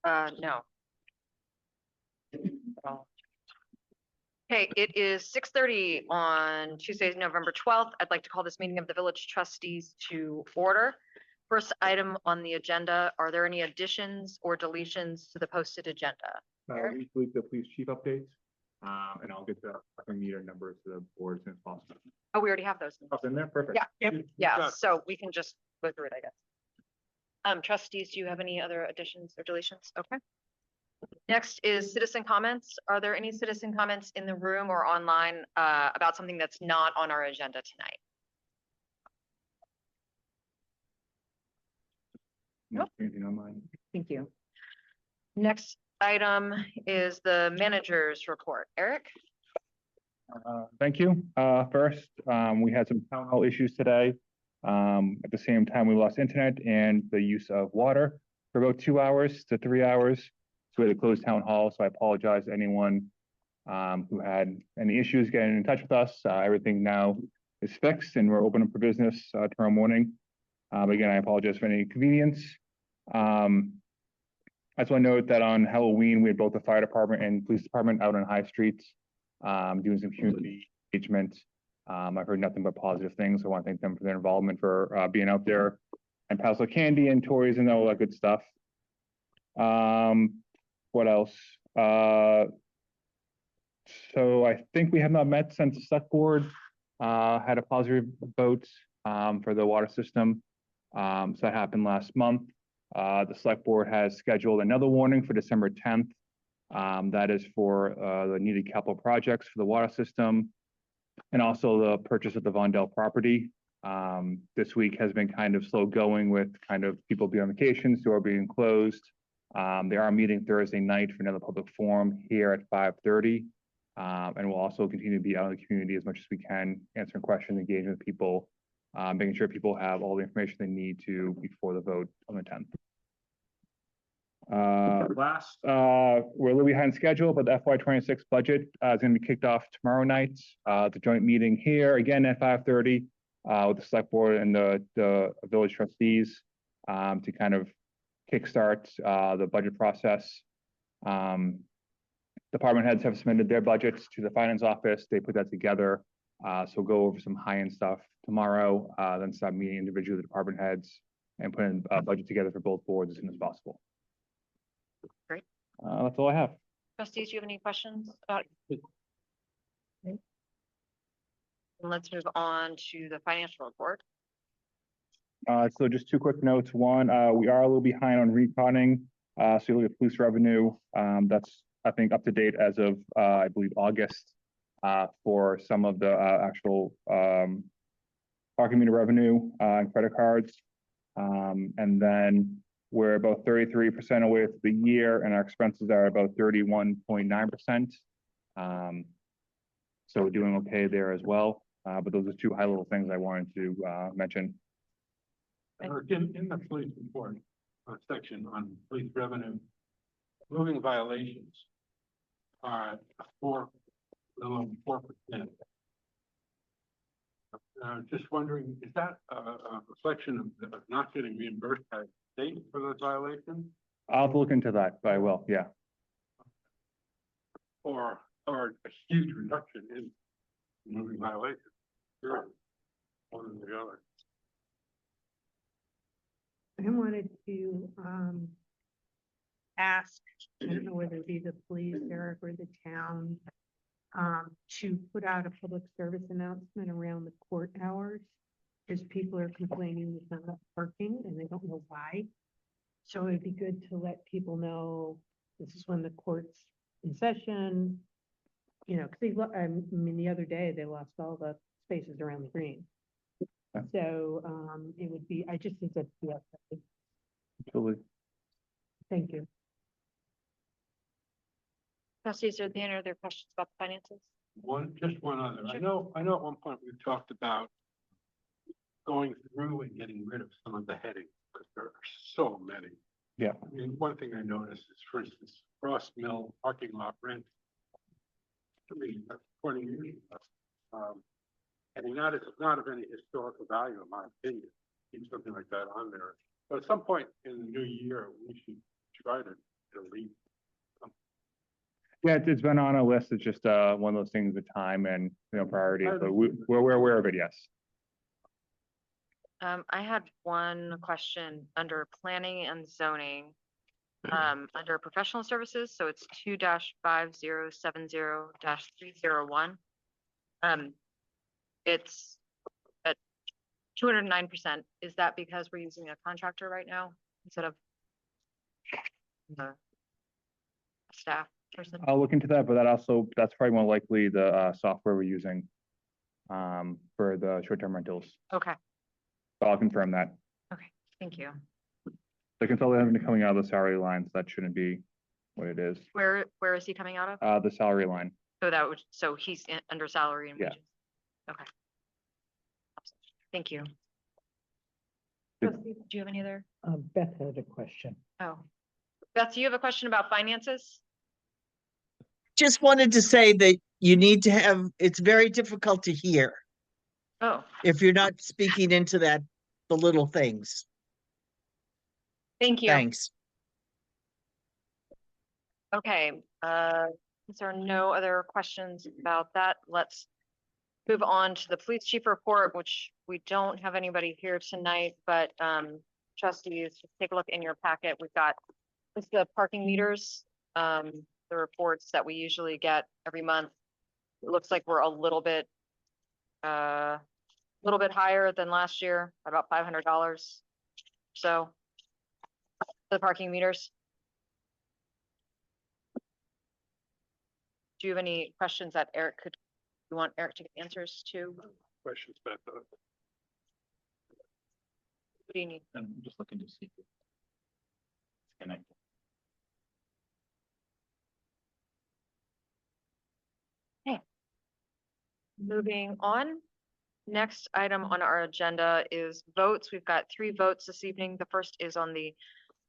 No. Okay, it is 6:30 on Tuesday, November 12th. I'd like to call this meeting of the Village Trustees to order. First item on the agenda, are there any additions or deletions to the posted agenda? We believe the police chief updates, and I'll get the meter numbers to the board as soon as possible. Oh, we already have those. Up in there, perfect. Yeah, yeah, so we can just go through it, I guess. Trustees, do you have any other additions or deletions? Okay. Next is citizen comments. Are there any citizen comments in the room or online about something that's not on our agenda tonight? Nope. Anything online? Thank you. Next item is the manager's report. Eric? Thank you. First, we had some town hall issues today. At the same time, we lost internet and the use of water for about 2 hours to 3 hours. So we had to close town hall. So I apologize to anyone who had any issues getting in touch with us. Everything now is fixed and we're open for business tomorrow morning. But again, I apologize for any inconvenience. I just want to note that on Halloween, we had both the fire department and police department out on high streets doing some community engagement. I've heard nothing but positive things. I want to thank them for their involvement, for being out there and pass out candy and toys and all that good stuff. What else? So I think we have not met since the select board had a positive vote for the water system. So that happened last month. The select board has scheduled another warning for December 10th. That is for the needed capital projects for the water system and also the purchase of the Vondell property. This week has been kind of slow going with kind of people being on vacation, store being closed. They are meeting Thursday night for another public forum here at 5:30. And we'll also continue to be out in the community as much as we can, answering questions, engaging with people, making sure people have all the information they need to before the vote on the 10th. We're a little behind schedule, but the FY26 budget is going to be kicked off tomorrow night. The joint meeting here again at 5:30 with the select board and the village trustees to kind of kickstart the budget process. Department heads have submitted their budgets to the finance office. They put that together. So we'll go over some high-end stuff tomorrow, then start meeting individually the department heads and putting a budget together for both boards as soon as possible. Great. That's all I have. Trustees, do you have any questions about it? Okay. Let's move on to the financial report. So just 2 quick notes. One, we are a little behind on reconning. So you look at police revenue. That's, I think, up to date as of, I believe, August for some of the actual parking meter revenue and credit cards. And then we're about 33% away through the year, and our expenses are about 31.9%. So we're doing okay there as well. But those are 2 high-level things I wanted to mention. In the police report section on police revenue, moving violations are 4%. Just wondering, is that a reflection of not getting reimbursed by the state for those violations? I'll have to look into that, but I will, yeah. Or a huge reduction in moving violations? Sure. One or the other. I wanted to ask, I don't know whether it be the police, Eric, or the town, to put out a public service announcement around the court hours, because people are complaining there's not enough parking and they don't know why. So it'd be good to let people know this is when the court's in session, you know, because I mean, the other day they lost all the spaces around the green. So it would be, I just think that's the Absolutely. Thank you. Trustees, are there any other questions about the finances? Just one other. Sure. I know at one point we talked about going through and getting rid of some of the headings because there are so many. Yeah. I mean, one thing I noticed is, for instance, Frost Mill parking lot rent. I mean, that's 20 years ago. And not of any historical value, in my opinion. Keep something like that on there. But at some point in the new year, we should try to delete. Yeah, it's been on a list. It's just one of those things with time and, priority, but we're aware of it, yes. I had one question under planning and zoning. Under professional services, so it's 2-5070-301. It's at 209%. Is that because we're using a contractor right now instead of the staff person? I'll look into that, but that's probably more likely the software we're using for the short-term rentals. Okay, So I'll confirm that. thank you. The consultant hasn't been coming out of the salary line, so that shouldn't be what it is. Where is he coming out of? The salary line. So he's under salary and Yeah. wages. Okay. Thank you. Good. Trustee, do you have any other? Beth had a question. Oh, Beth, do you have a question about finances? Just wanted to say that you need to have, it's very difficult to hear Oh, if you're not speaking into the little things. thank you. Thanks. Okay, since there are no other questions about that, let's move on to the police chief report, which we don't have anybody here tonight, but trustees, just take a look in your packet. We've got this is the parking meters, the reports that we usually get every month. It looks like we're a little bit higher than last year, about $500. So the parking meters. Do you have any questions that you want Eric to get answers to? What Questions about the do you need? I'm just looking to see if it's connected. Moving on. Next item on our agenda is votes. We've got 3 votes this evening. The first is on the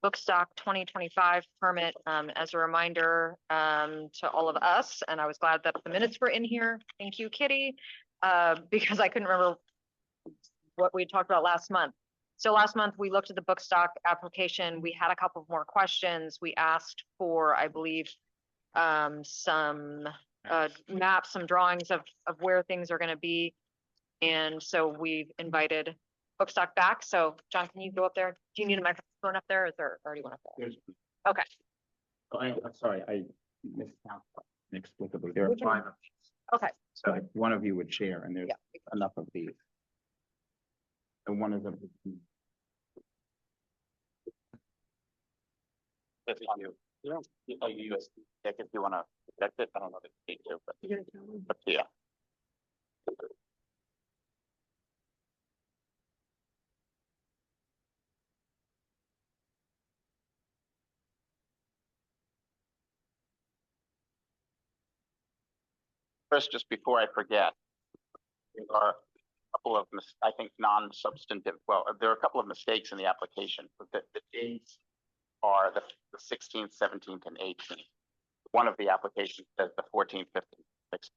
Woodstock 2025 permit. As a reminder to all of us, and I was glad that the minutes were in here. Thank you, Kitty, because I couldn't remember what we talked about last month. So last month we looked at the Woodstock application. We had a couple of more questions. We asked for, I believe, some maps, some drawings of where things are going to be. And so we've invited Woodstock back. So John, can you go up there? Do you need a microphone up there? Or is there already one up there? Okay. Oh, I'm sorry, I missed out inexplicably. There are We can- 5 of these. Okay. So if one of you would share, and there's Yeah. enough of these. And one of them. If you, USB stick, if you want to protect it, I don't know if you need to, but yeah. First, just before I forget, there are a couple of, I think, non-substantive, well, there are a couple of mistakes in the application, but the dates are the 16th, 17th, and 18th. One of the applications says the 14th, 15th, 16th,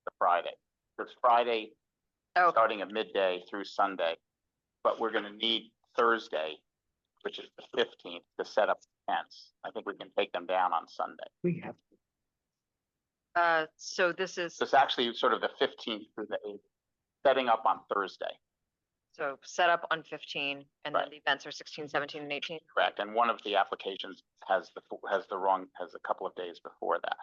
the Friday. It's Friday, Oh, starting at midday through Sunday, but we're going to need Thursday, which is the 15th, to set up tents. I think we can take them down on Sunday. We have, so this is, So it's actually sort of the 15th through the 8th, setting up on Thursday, so set up on 15 and then Right. the events are 16, 17, and 18. correct? And one of the applications has a couple of days before that.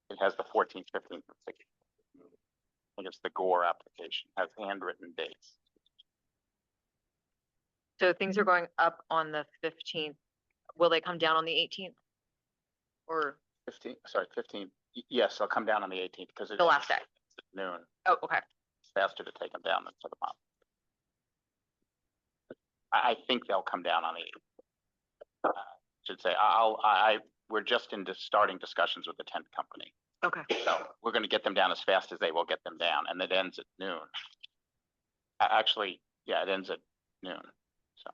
It has the 14th, 15th, and 16th. I think it's the Gore application, has handwritten dates. So things are going up on the 15th. Will they come down on the 18th? Or 15th. Yes, I'll come down on the 18th because it's the last day? at noon. Oh, okay. It's faster to take them down than to the month. I think they'll come down on the 8th. Should say, we're just into starting discussions with the tent company. Okay. So we're going to get them down as fast as they will get them down, and it ends at noon. Actually, yeah, it ends at noon. So,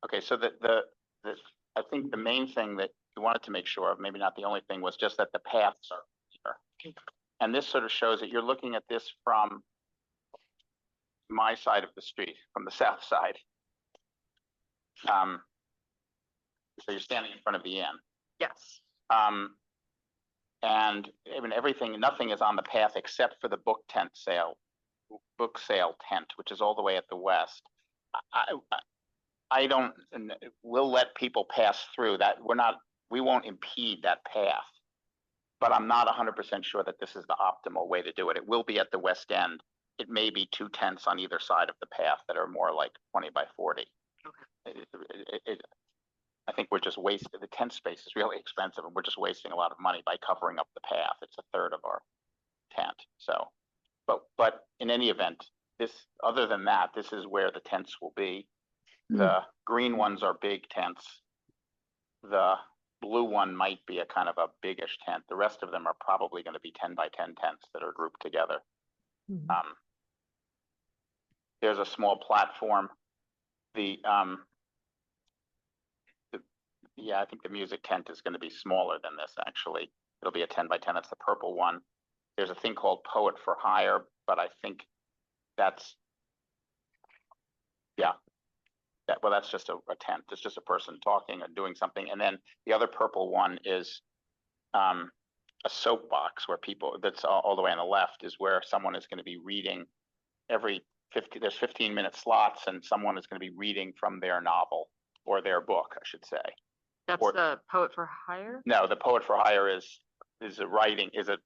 okay, so I think the main thing that you wanted to make sure of, maybe not the only thing, was just that the paths are here. And this sort of shows that you're looking at this from my side of the street, from the south side. So you're standing in front of the inn. Yes. And I mean, nothing is on the path except for the book sale tent, which is all the way at the west. I don't, we'll let people pass through that. We won't impede that path. But I'm not 100% sure that this is the optimal way to do it. It will be at the west end. It may be 2 tents on either side of the path that are more like 20 by 40. Okay. I think we're just wasting, the tent space is really expensive and we're just wasting a lot of money by covering up the path. It's a third of our tent. So, but in any event, other than that, this is where the tents will be. The green ones are big tents. The blue one might be a kind of a biggish tent. The rest of them are probably going to be 10 by 10 tents that are grouped together. There's a small platform. Yeah, I think the music tent is going to be smaller than this, actually. It'll be a 10 by 10. That's the purple one. There's a thing called Poet for Hire, but I think that's, yeah. That's just a tent. It's just a person talking or doing something. And then the other purple one is a soapbox where that's all the way on the left, is where someone is going to be reading there's 15-minute slots, and someone is going to be reading from their novel or their book, I should say. That's the Poet for Hire? No, the Poet for Hire is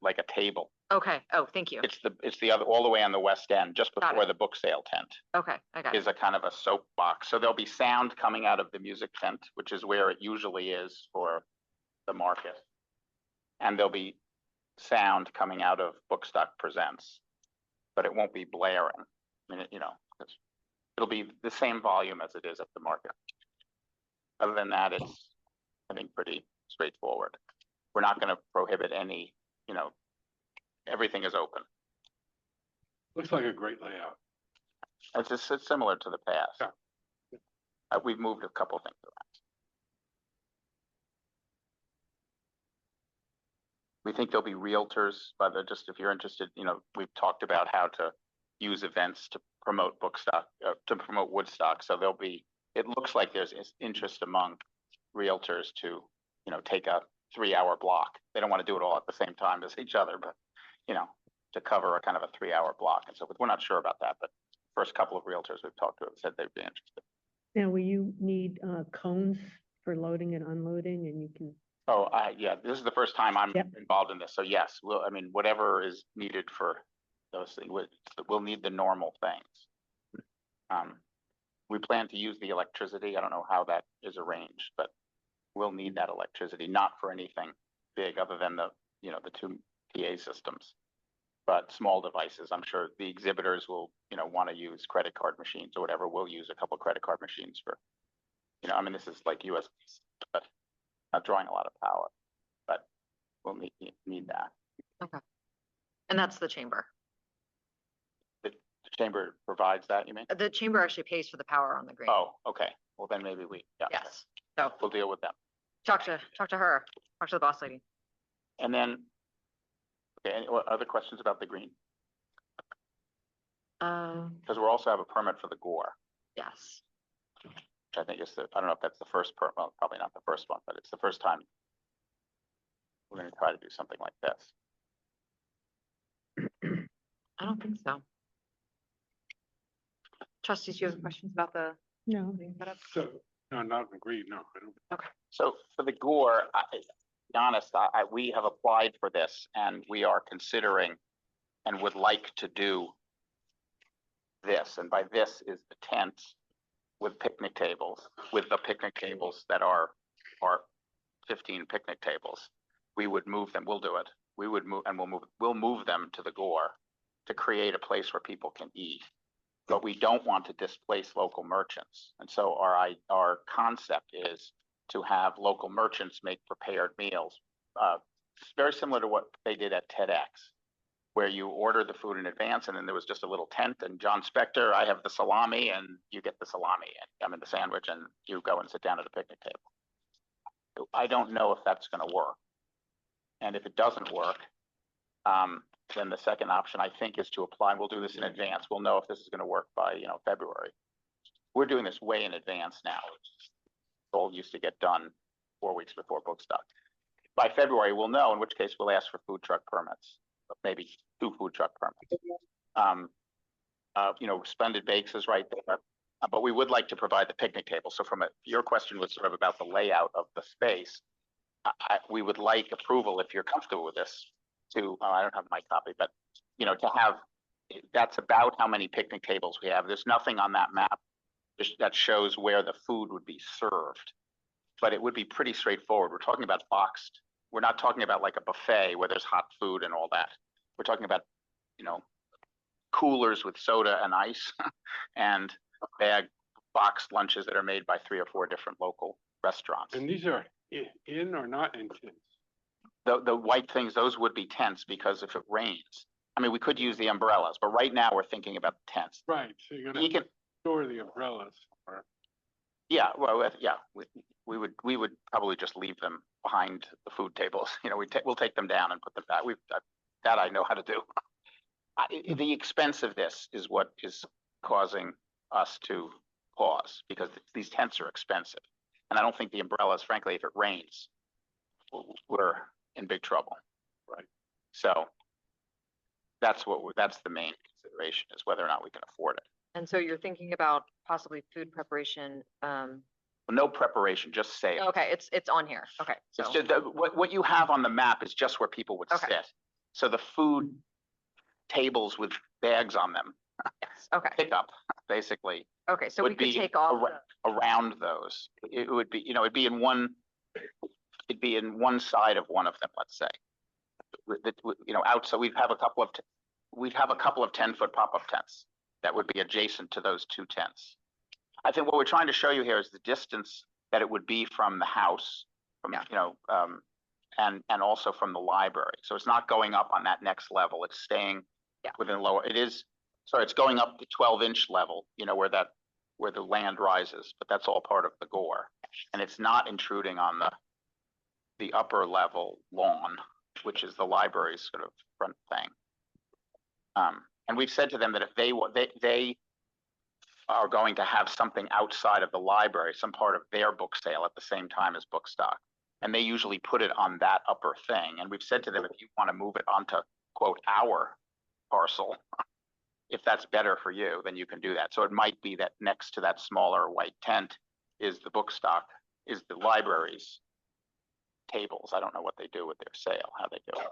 like a table. Okay. Oh, thank you. It's the other, all the way on the west end, just Got before it. the book sale tent. Okay, I got it. Is a kind of a soapbox. So there'll be sound coming out of the music tent, which is where it usually is for the market. And there'll be sound coming out of Woodstock Presents, but it won't be blaring. I mean, it'll be the same volume as it is at the market. Other than that, it's, I think, pretty straightforward. We're not going to prohibit any, everything is open. Looks like a great layout. It's similar to the past. Yeah. We've moved a couple things around. We think there'll be realtors, but if you're interested, we've talked about how to use events to promote Woodstock. So it looks like there's interest among realtors to, take a 3-hour block. They don't want to do it all at the same time as each other, but, to cover a kind of a 3-hour block. And so we're not sure about that, but first couple of realtors we've talked to have said they'd be interested. Now, will you need cones for loading and unloading, and you can, Oh, yeah, this is the first time I'm Yep. involved in this. So yes, whatever is needed for those things, we'll need the normal things. We plan to use the electricity. I don't know how that is arranged, but we'll need that electricity, not for anything big other than the 2 PA systems, but small devices. I'm sure the exhibitors will, want to use credit card machines or whatever. We'll use a couple credit card machines for, this is like USB, but not drawing a lot of power, but we'll need that. Okay. And that's the chamber. The chamber provides that, you mean? The chamber actually pays for the power on the green. Oh, okay. Well, then maybe yeah. Yes. So We'll deal with them. talk to her, talk to the boss lady. And then, okay, any other questions about the green? Because we'll also have a permit for the gore, Yes. which I think is I don't know if that's the first permit, well, probably not the first one, but it's the first time we're going to try to do something like this. I don't think so. Trustees, do you have questions about the no, meeting setup? So, no, not agreed, no, I don't. So for the gore, to be honest, we have applied for this and we are considering and would like to do this. And by this is the tents with picnic tables, with the picnic tables that are 15 picnic tables. We would move them. We'll do it. We would move, and we'll move them to the gore to create a place where people can eat. But we don't want to displace local merchants. And so our concept is to have local merchants make prepared meals. It's very similar to what they did at TEDx, where you order the food in advance and then there was just a little tent and John Spector, I have the salami and you get the salami and I'm in the sandwich and you go and sit down at a picnic table. I don't know if that's going to work. And if it doesn't work, then the second option I think is to apply. We'll do this in advance. We'll know if this is going to work by February. We're doing this way in advance now. all used to get done 4 weeks before Woodstock. By February, we'll know, in which case we'll ask for food truck permits, maybe 2 food truck permits. Splendid Bakes is right there, but we would like to provide the picnic table. So your question was sort of about the layout of the space. We would like approval, if you're comfortable with this, to, I don't have my copy, but, to have, that's about how many picnic tables we have. There's nothing on that map that shows where the food would be served, but it would be pretty straightforward. We're talking about boxed. We're not talking about like a buffet where there's hot food and all that. We're talking about, coolers with soda and ice and bag boxed lunches that are made by 3 or 4 different local restaurants. And these are in or not in tents? The white things, those would be tents, because if it rains, I mean, we could use the umbrellas, but right now we're thinking about the tents. Right, so you're You gonna can, store the umbrellas or, yeah, well, yeah, we would probably just leave them behind the food tables. We'll take them down and put them back. That I know how to do. The expense of this is what is causing us to pause, because these tents are expensive. And I don't think the umbrellas, frankly, if it rains, we're in big trouble. Right. So that's the main consideration, is whether or not we can afford it. And so you're thinking about possibly food preparation, No preparation, just sale. okay, it's on here, okay, so, It's just, what you have on the map is just where people would Okay. sit. So the food tables with bags on them, yes, okay, pickup, basically, okay, so we would could be take off around those. It would be, it'd be in one side of one of them, let's say. Out, so we'd have a couple of 10-foot pop-up tents that would be adjacent to those 2 tents. I think what we're trying to show you here is the distance that it would be from the house, and also from the library. So it's not going up on that next level. It's staying within lower. It's going up the 12-inch level, where the land rises, but that's all part of the gore. And it's not intruding on the upper level lawn, which is the library's sort of front thing. And we've said to them that if they are going to have something outside of the library, some part of their book sale at the same time as Woodstock, and they usually put it on that upper thing. And we've said to them, if you want to move it onto, quote, our parcel, if that's better for you, then you can do that. So it might be that next to that smaller white tent is the is the library's tables. I don't know what they do with their sale, how they do it.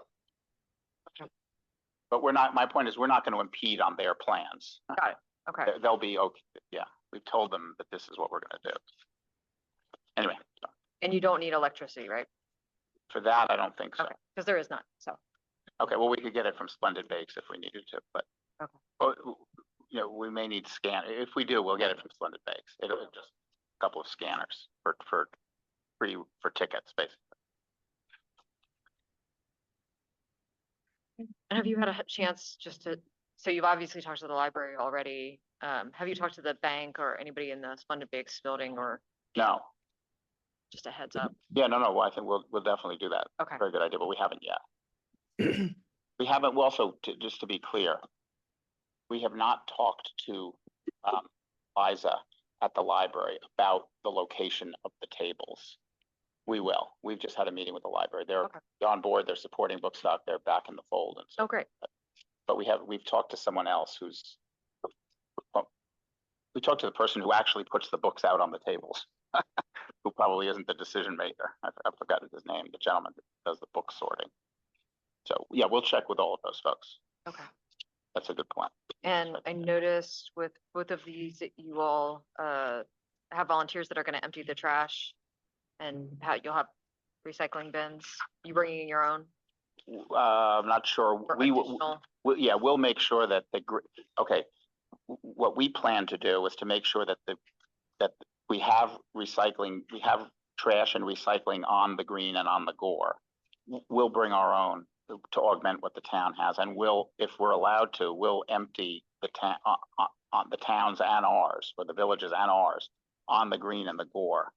But my point is, we're not going to impede on their plans. Got it. Okay, They'll be okay. Yeah, we've told them that this is what we're going to do. Anyway, so and you don't need electricity, right? for that, I don't think so. Okay, because there is none, so, Okay, well, we could get it from Splendid Bakes if we needed to, but Okay. we may need if we do, we'll get it from Splendid Bakes. It'll be just a couple of scanners for tickets, basically. and have you had a chance so you've obviously talked to the library already, have you talked to the bank or anybody in the Splendid Bakes building, or No, just a heads up? yeah, no, well, I think we'll definitely do that. Okay, Very good idea, but we haven't yet. We haven't, well, also, just to be clear, we have not talked to Liza at the library about the location of the tables. We will. We've just had a meeting with the library. They're Okay. on board, they're supporting Bookstock, they're back in the fold, and so. oh, great, But we've talked to someone else we talked to the person who actually puts the books out on the tables, who probably isn't the decision maker. I've forgotten his name, the gentleman that does the book sorting. So, yeah, we'll check with all of those folks. okay. That's a good point. And I noticed with both of these that you all have volunteers that are gonna empty the trash, and you'll have recycling bins. You bringing your own I'm not sure. or additional? Yeah, we'll make sure that okay. What we plan to do is to make sure that we have trash and recycling on the green and on the gore. We'll bring our own to augment what the town has, and if we're allowed to, we'll empty the town on the towns and ours, or the villages and ours, on the green and the gore.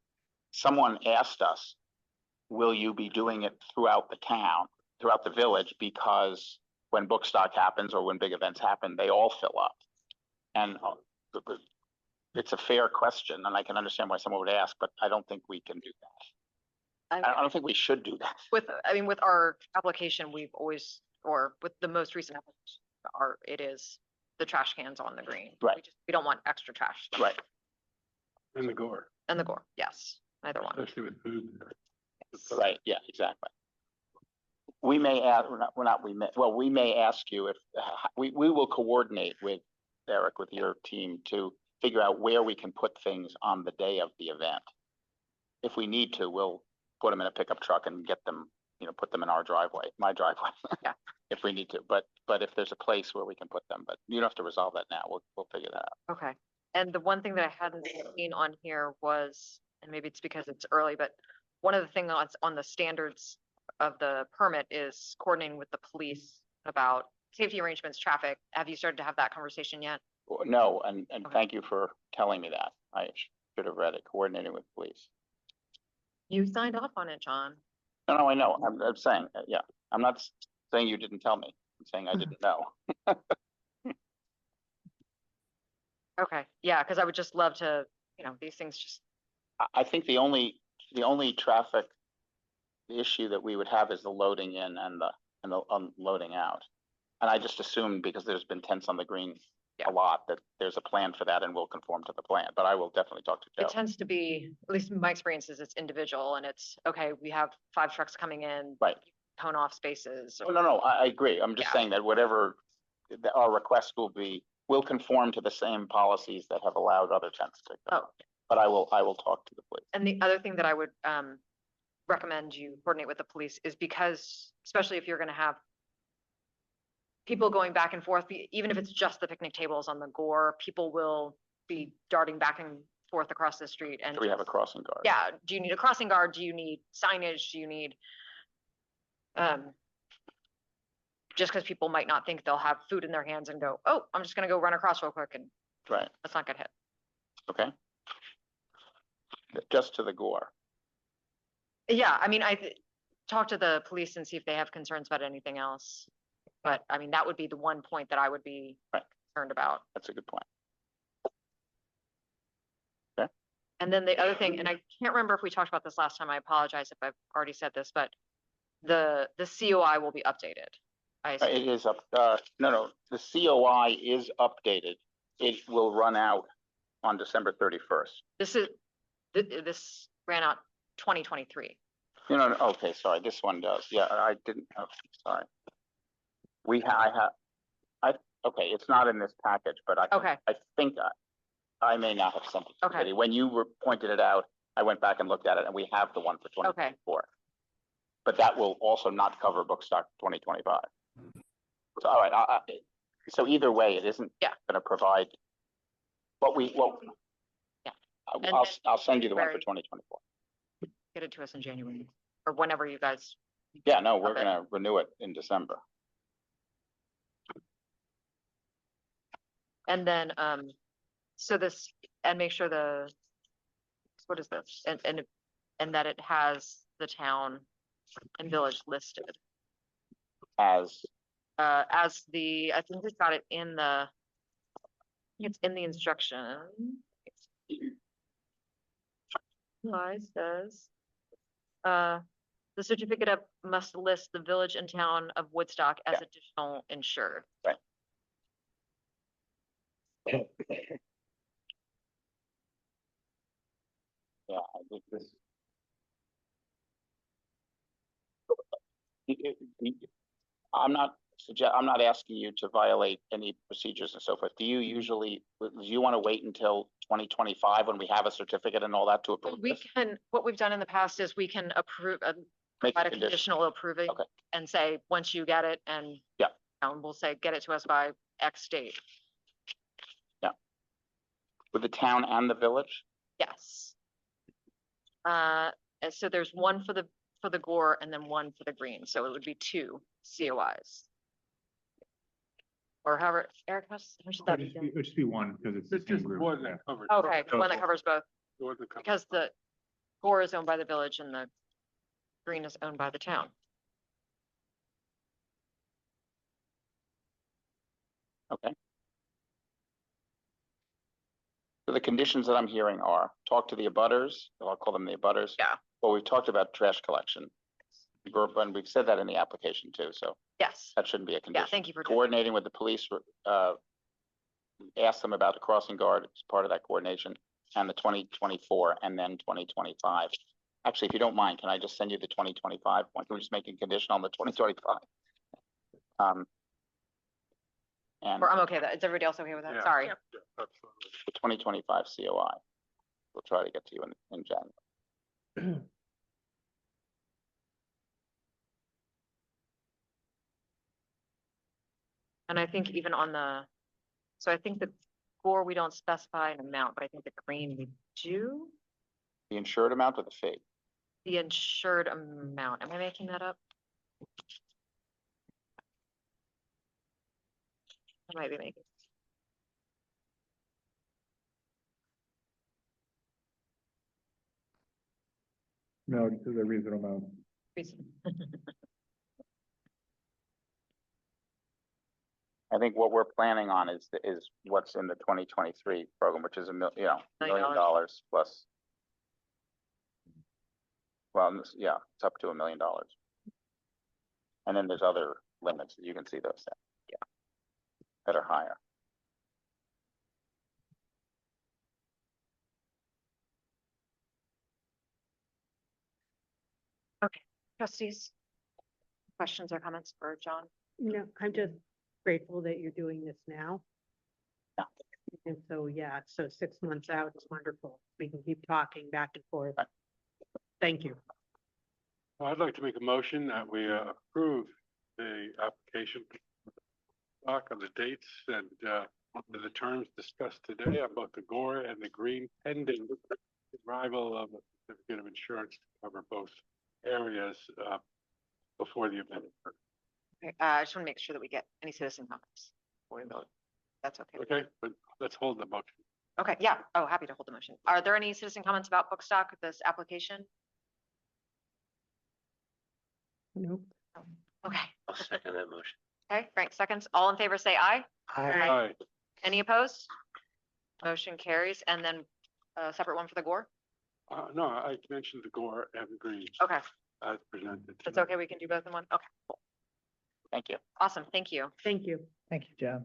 Someone asked us, will you be doing it throughout the town, throughout the village, because when Bookstock happens or when big events happen, they all fill up. And it's a fair question, and I can understand why someone would ask, but I don't think we can do that. I don't think we should do that. I mean, with our application, we've always, or with the most recent application, it is the trash cans on the green. Right. We don't want extra trash. Right. In the gore, And the gore, yes, either one. especially with food there. Right, yeah, exactly. We may ask, we may ask you if, we will coordinate with Eric, with your team to figure out where we can put things on the day of the event. If we need to, we'll put them in a pickup truck and get them, put them in our driveway, my driveway. Yeah. If we need to, but if there's a place where we can put them, but you don't have to resolve that now. We'll figure that out. Okay. And the one thing that I hadn't seen on here was, and maybe it's because it's early, but one of the things on the standards of the permit is coordinating with the police about safety arrangements, traffic. Have you started to have that conversation yet? No, and Okay. thank you for telling me that. I should have read it, coordinating with police. You signed off on it, John. No, I know. I'm saying, yeah, I'm not saying you didn't tell me. I'm saying I didn't know. Okay, yeah, because I would just love to, these things just, I think the only traffic issue that we would have is the loading in and the unloading out. And I just assumed because there's been tents on the green Yeah. a lot that there's a plan for that and we'll conform to the plan, but I will definitely talk to Joe. it tends to be, at least in my experience is it's individual and it's, okay, we have 5 trucks coming in. Right. Tone off spaces. Oh, no, I agree. I'm just Yeah. saying that whatever our request will be, will conform to the same policies that have allowed other tents to go. Oh, But I will talk to the police. and the other thing that I would recommend you coordinate with the police is because, especially if you're gonna have people going back and forth, even if it's just the picnic tables on the Gore, people will be darting back and forth across the street and. Do we have a crossing guard? Yeah, do you need a crossing guard? Do you need signage? Do you need? Just because people might not think they'll have food in their hands and go, oh, I'm just gonna go run across real quick and Right, let's not get hit. okay. Just to the Gore. Yeah, I mean, talk to the police and see if they have concerns about anything else. But I mean, that would be the one point that I would be Right. concerned about. That's a good point. And then the other thing, and I can't remember if we talked about this last time, I apologize if I've already said this, but the COI will be updated. It is up, no, the COI is updated. It will run out on December 31st. This ran out 2023. No, okay, sorry, this one does. Yeah, I didn't, sorry. Okay, it's not in this package, but Okay, I think I may not have sent it to Okay. committee. When you pointed it out, I went back and looked at it and we have the one for 2024. But that will also not cover Woodstock 2025. So, all right, so either way, it isn't Yeah. gonna provide, but Yeah. And I'll send you the one for January. 2024. get it to us in January or whenever you guys. Yeah, no, we're Okay. gonna renew it in December. And then, so this, and make sure what is this? And that it has the town and village listed. As, I think we've got it it's in the instruction. Says, the certificate must list the village and town of Woodstock as Yeah. additional insured. Right. Yeah, I think this. I'm not asking you to violate any procedures and so forth. Do you want to wait until 2025 when we have a certificate and all that to approve We this? can, what we've done in the past is we can approve, Make provide a a condition. conditional approving. Okay. And say, once you get it and. Yeah. And we'll say, get it to us by X date. With the town and the village? Yes. And so there's one for the Gore and then one for the green, so it would be 2 COIs. Or however, Eric, how should that be done? It would just be one because it's the It's same just group. more than covered. Okay, one that covers both, More than covered. because the Gore is owned by the village and the green is owned by the town. Okay. So the conditions that I'm hearing are, talk to the abutters, I'll call them the abutters. Yeah. Well, we've talked about trash collection. And we've said that in the application too, so Yes, that shouldn't be a yeah, condition. thank you for. Coordinating with the police, ask them about the crossing guard as part of that coordination, and the 2024 and then 2025. Actually, if you don't mind, can I just send you the 2025 one? Can we just make a condition on the 2025? And I'm okay with that. Is everybody else okay with that? Yeah. Sorry. Yeah, absolutely. the 2025 COI. We'll try to get to you in January. And I think even on so I think the gore, we don't specify an amount, but I think the green we do. The insured amount or the fee? The insured amount. Am I making that up? I might be making. No, this is a reasonable amount. I think what we're planning on is what's in the 2023 program, which is $1 million plus. Well, yeah, it's up to $1 million. And then there's other limits, you can see those. Yeah. That are higher. Trustees? Questions or comments for John? No, I'm just grateful that you're doing this now. Yeah. And so, yeah, so 6 months out is wonderful. We can keep talking back and forth. Right. Thank you. Well, I'd like to make a motion that we approve the application doc on the dates and the terms discussed today on both the gore and the green, pending arrival of a certificate of insurance to cover both areas before the event. Okay, I just want to make sure that we get any citizen comments before we vote. That's okay. Okay, but let's hold the motion. Okay, yeah. Oh, happy to hold the motion. Are there any citizen comments about Woodstock, this application? Nope. Okay, I'll second that motion. okay, Frank seconds. All in favor, say aye. Aye. Any opposed? Motion carries. And then a separate one for the gore? No, I mentioned the gore and the green Okay, as presented. that's tonight. okay. We can do both in one. Okay, cool. Thank you. Awesome. Thank you. Thank you. Thank you, John.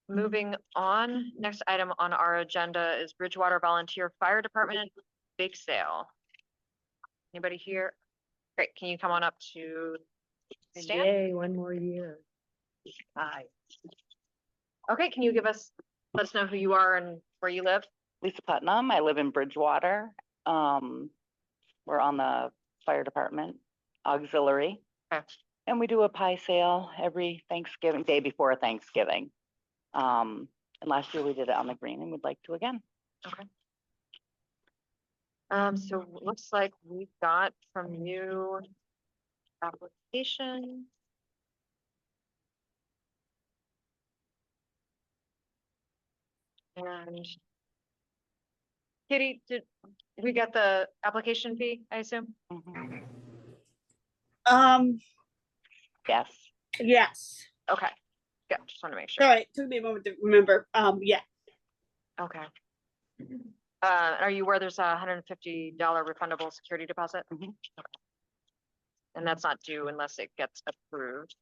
Moving on, next item on our agenda is Bridgewater Volunteer Fire Department bake sale. Anybody here? Great, can you come on up to stand? Yay, one more year. Hi. Okay, can you let us know who you are and where you live? Lisa Putnam. I live in Bridgewater. We're on the fire department auxiliary. Okay. And we do a pie sale every Thanksgiving, day before Thanksgiving. And last year we did it on the green and we'd like to again. So it looks like we got from you application. And Kitty, did we get the application fee, I assume? Yes. Yes. Okay, good, just want to make sure. Sorry, it took me a moment to remember. Yeah. Okay. Are you aware there's a $150 refundable security deposit? Mhm. Okay. And that's not due unless it gets approved.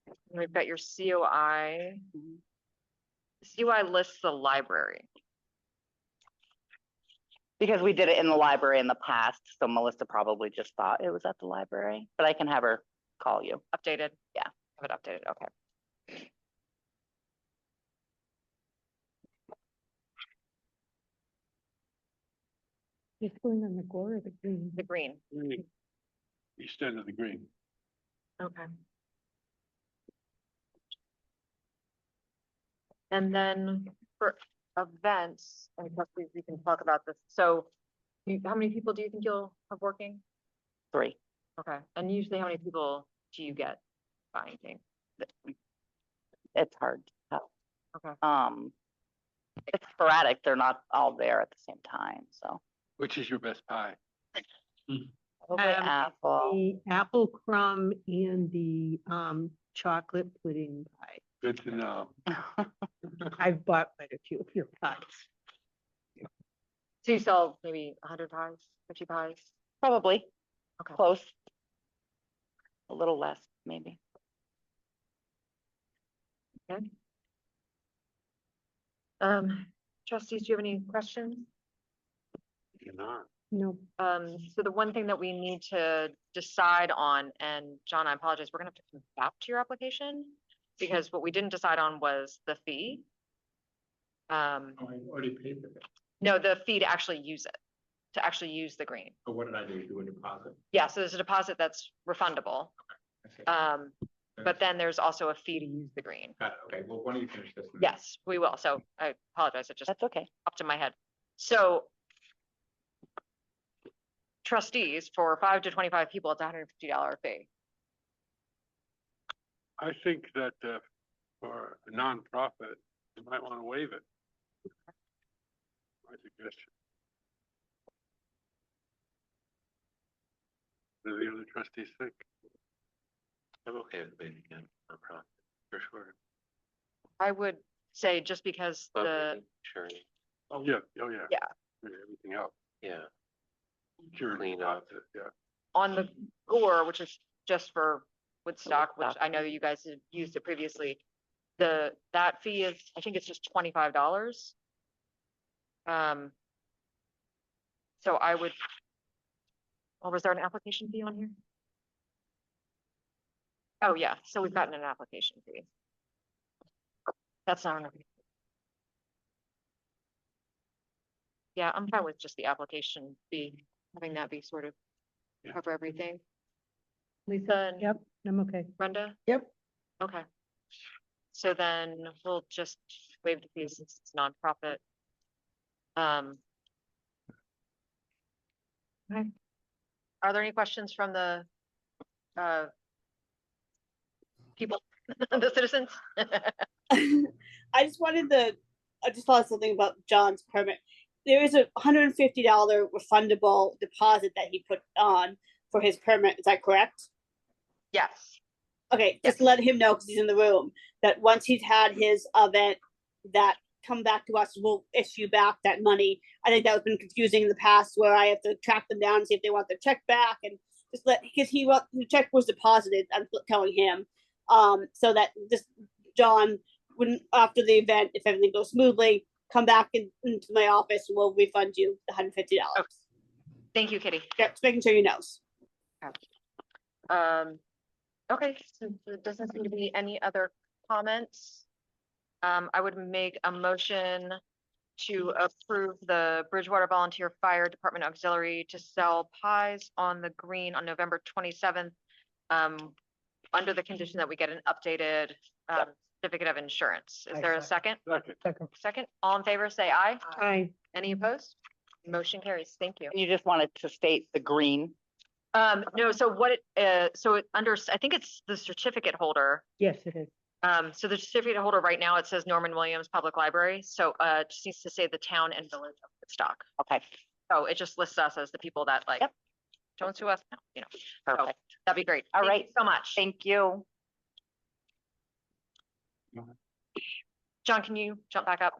And we've got your COI. Mhm. COI lists the library. Because we did it in the library in the past, so Melissa probably just thought it was at the library, but I can have her call you. Updated? Yeah. Have it updated, okay. Just going on the gore or the green? The green, Green. East end of the green. okay. And then for events, and trustees, we can talk about this. So how many people do you think you'll have working? 3. Okay, and usually how many people do you get buying things? It's hard to tell. Okay. It's sporadic. They're not all there at the same time, so. Which is your best pie? Probably apple. The apple crumb and the chocolate pudding pie. Good to know. I've bought quite a few of your pies. So you sell maybe 100 pies, 50 pies? Probably Okay. close. A little less, maybe. Trustees, do you have any questions? You're not. No, So the one thing that we need to decide on, and John, I apologize, we're gonna have to come back to your application because what we didn't decide on was the fee. Oh, I already paid for that. No, the fee to actually use it, to actually use the green. But what did I do? Do a deposit? Yeah, so there's a deposit that's refundable. I see. But then there's also a fee to use the green. Got it. Okay, well, why don't you finish this? Yes, we will. So I apologize, it just That's okay. popped in my head. So trustees, for 5 to 25 people, it's $150 fee. I think that, for a nonprofit, you might want to waive it. My suggestion. What do the other trustees think? I'm okay with waiving it, nonprofit, for sure. I would say just because the, Sure. Oh, yeah, Yeah. Everything else. Yeah. Sure. Clean up. Yeah. on the gore, which is just for Woodstock, which I know you guys have used it previously, that fee is, I think it's just $25. So I would, or was there an application fee on here? Oh, yeah, so we've gotten an application fee. That's not enough. Yeah, I'm fine with just the application fee, having that be sort of Yeah. cover everything. Lisa, Lisa and yep, I'm okay. Brenda? Yep. Okay. So then we'll just waive the fee since it's nonprofit. Okay. Are there any questions from the people, the citizens? I just wanted I just thought something about John's permit. There is a $150 refundable deposit that he put on for his permit. Is that correct? Yes. Okay, just let him know because he's in the room that once he's had his event, that come back to us, we'll issue back that money. I think that has been confusing in the past where I have to track them down and see if they want their check back and just because the check was deposited, I'm telling him. So that this John, when after the event, if everything goes smoothly, come back into my office and we'll refund you the $150. Okay. Thank you, Kitty. Yep, just making sure you knows. Okay, so there doesn't seem to be any other comments. I would make a motion to approve the Bridgewater Volunteer Fire Department Auxiliary to sell pies on the green on November 27th. Under the condition that we get an updated certificate of insurance. Is there a second? Second. Second, all in favor, say aye. Aye. Any opposed? Motion carries. Thank you. You just wanted to state the green. No, so what so it under, I think it's the certificate holder. Yes, it is. So the certificate holder right now, it says Norman Williams Public Library. So it just needs to say the town and village of Woodstock. Okay, So it just lists us as the people that like, Yep. don't sue us, no, you know, so perfect. that'd be great. All Thank you right. so much. Thank you. John, can you jump back up,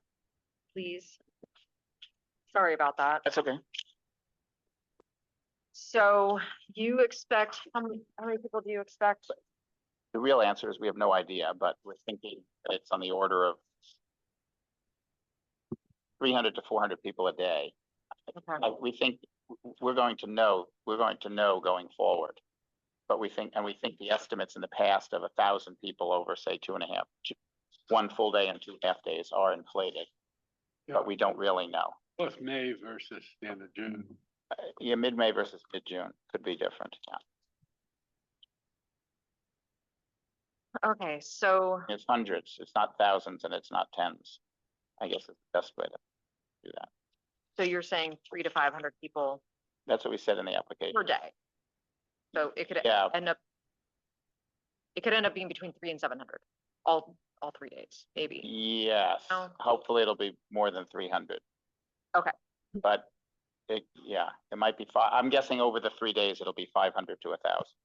please? Sorry about that. That's okay. So you expect, how many people do you expect? The real answer is we have no idea, but we're thinking that it's on the order of 300 to 400 people a day. Okay. We think we're going to know going forward. But we think the estimates in the past of 1,000 people over, say, 1 full day and 2.5 days are inflated, but we don't really know. Plus May versus the end of June. Yeah, mid-May versus mid-June could be different. Yeah. Okay, so It's hundreds, it's not thousands, and it's not tens. I guess it's the best way to do that. so you're saying 300 to 500 people That's what we said in the application. per day. So it could Yeah. end up, it could end up being between 300 and 700, all 3 days, maybe. Yes, No. hopefully it'll be more than 300. Okay. But it might be I'm guessing over the 3 days, it'll be 500 to 1,000.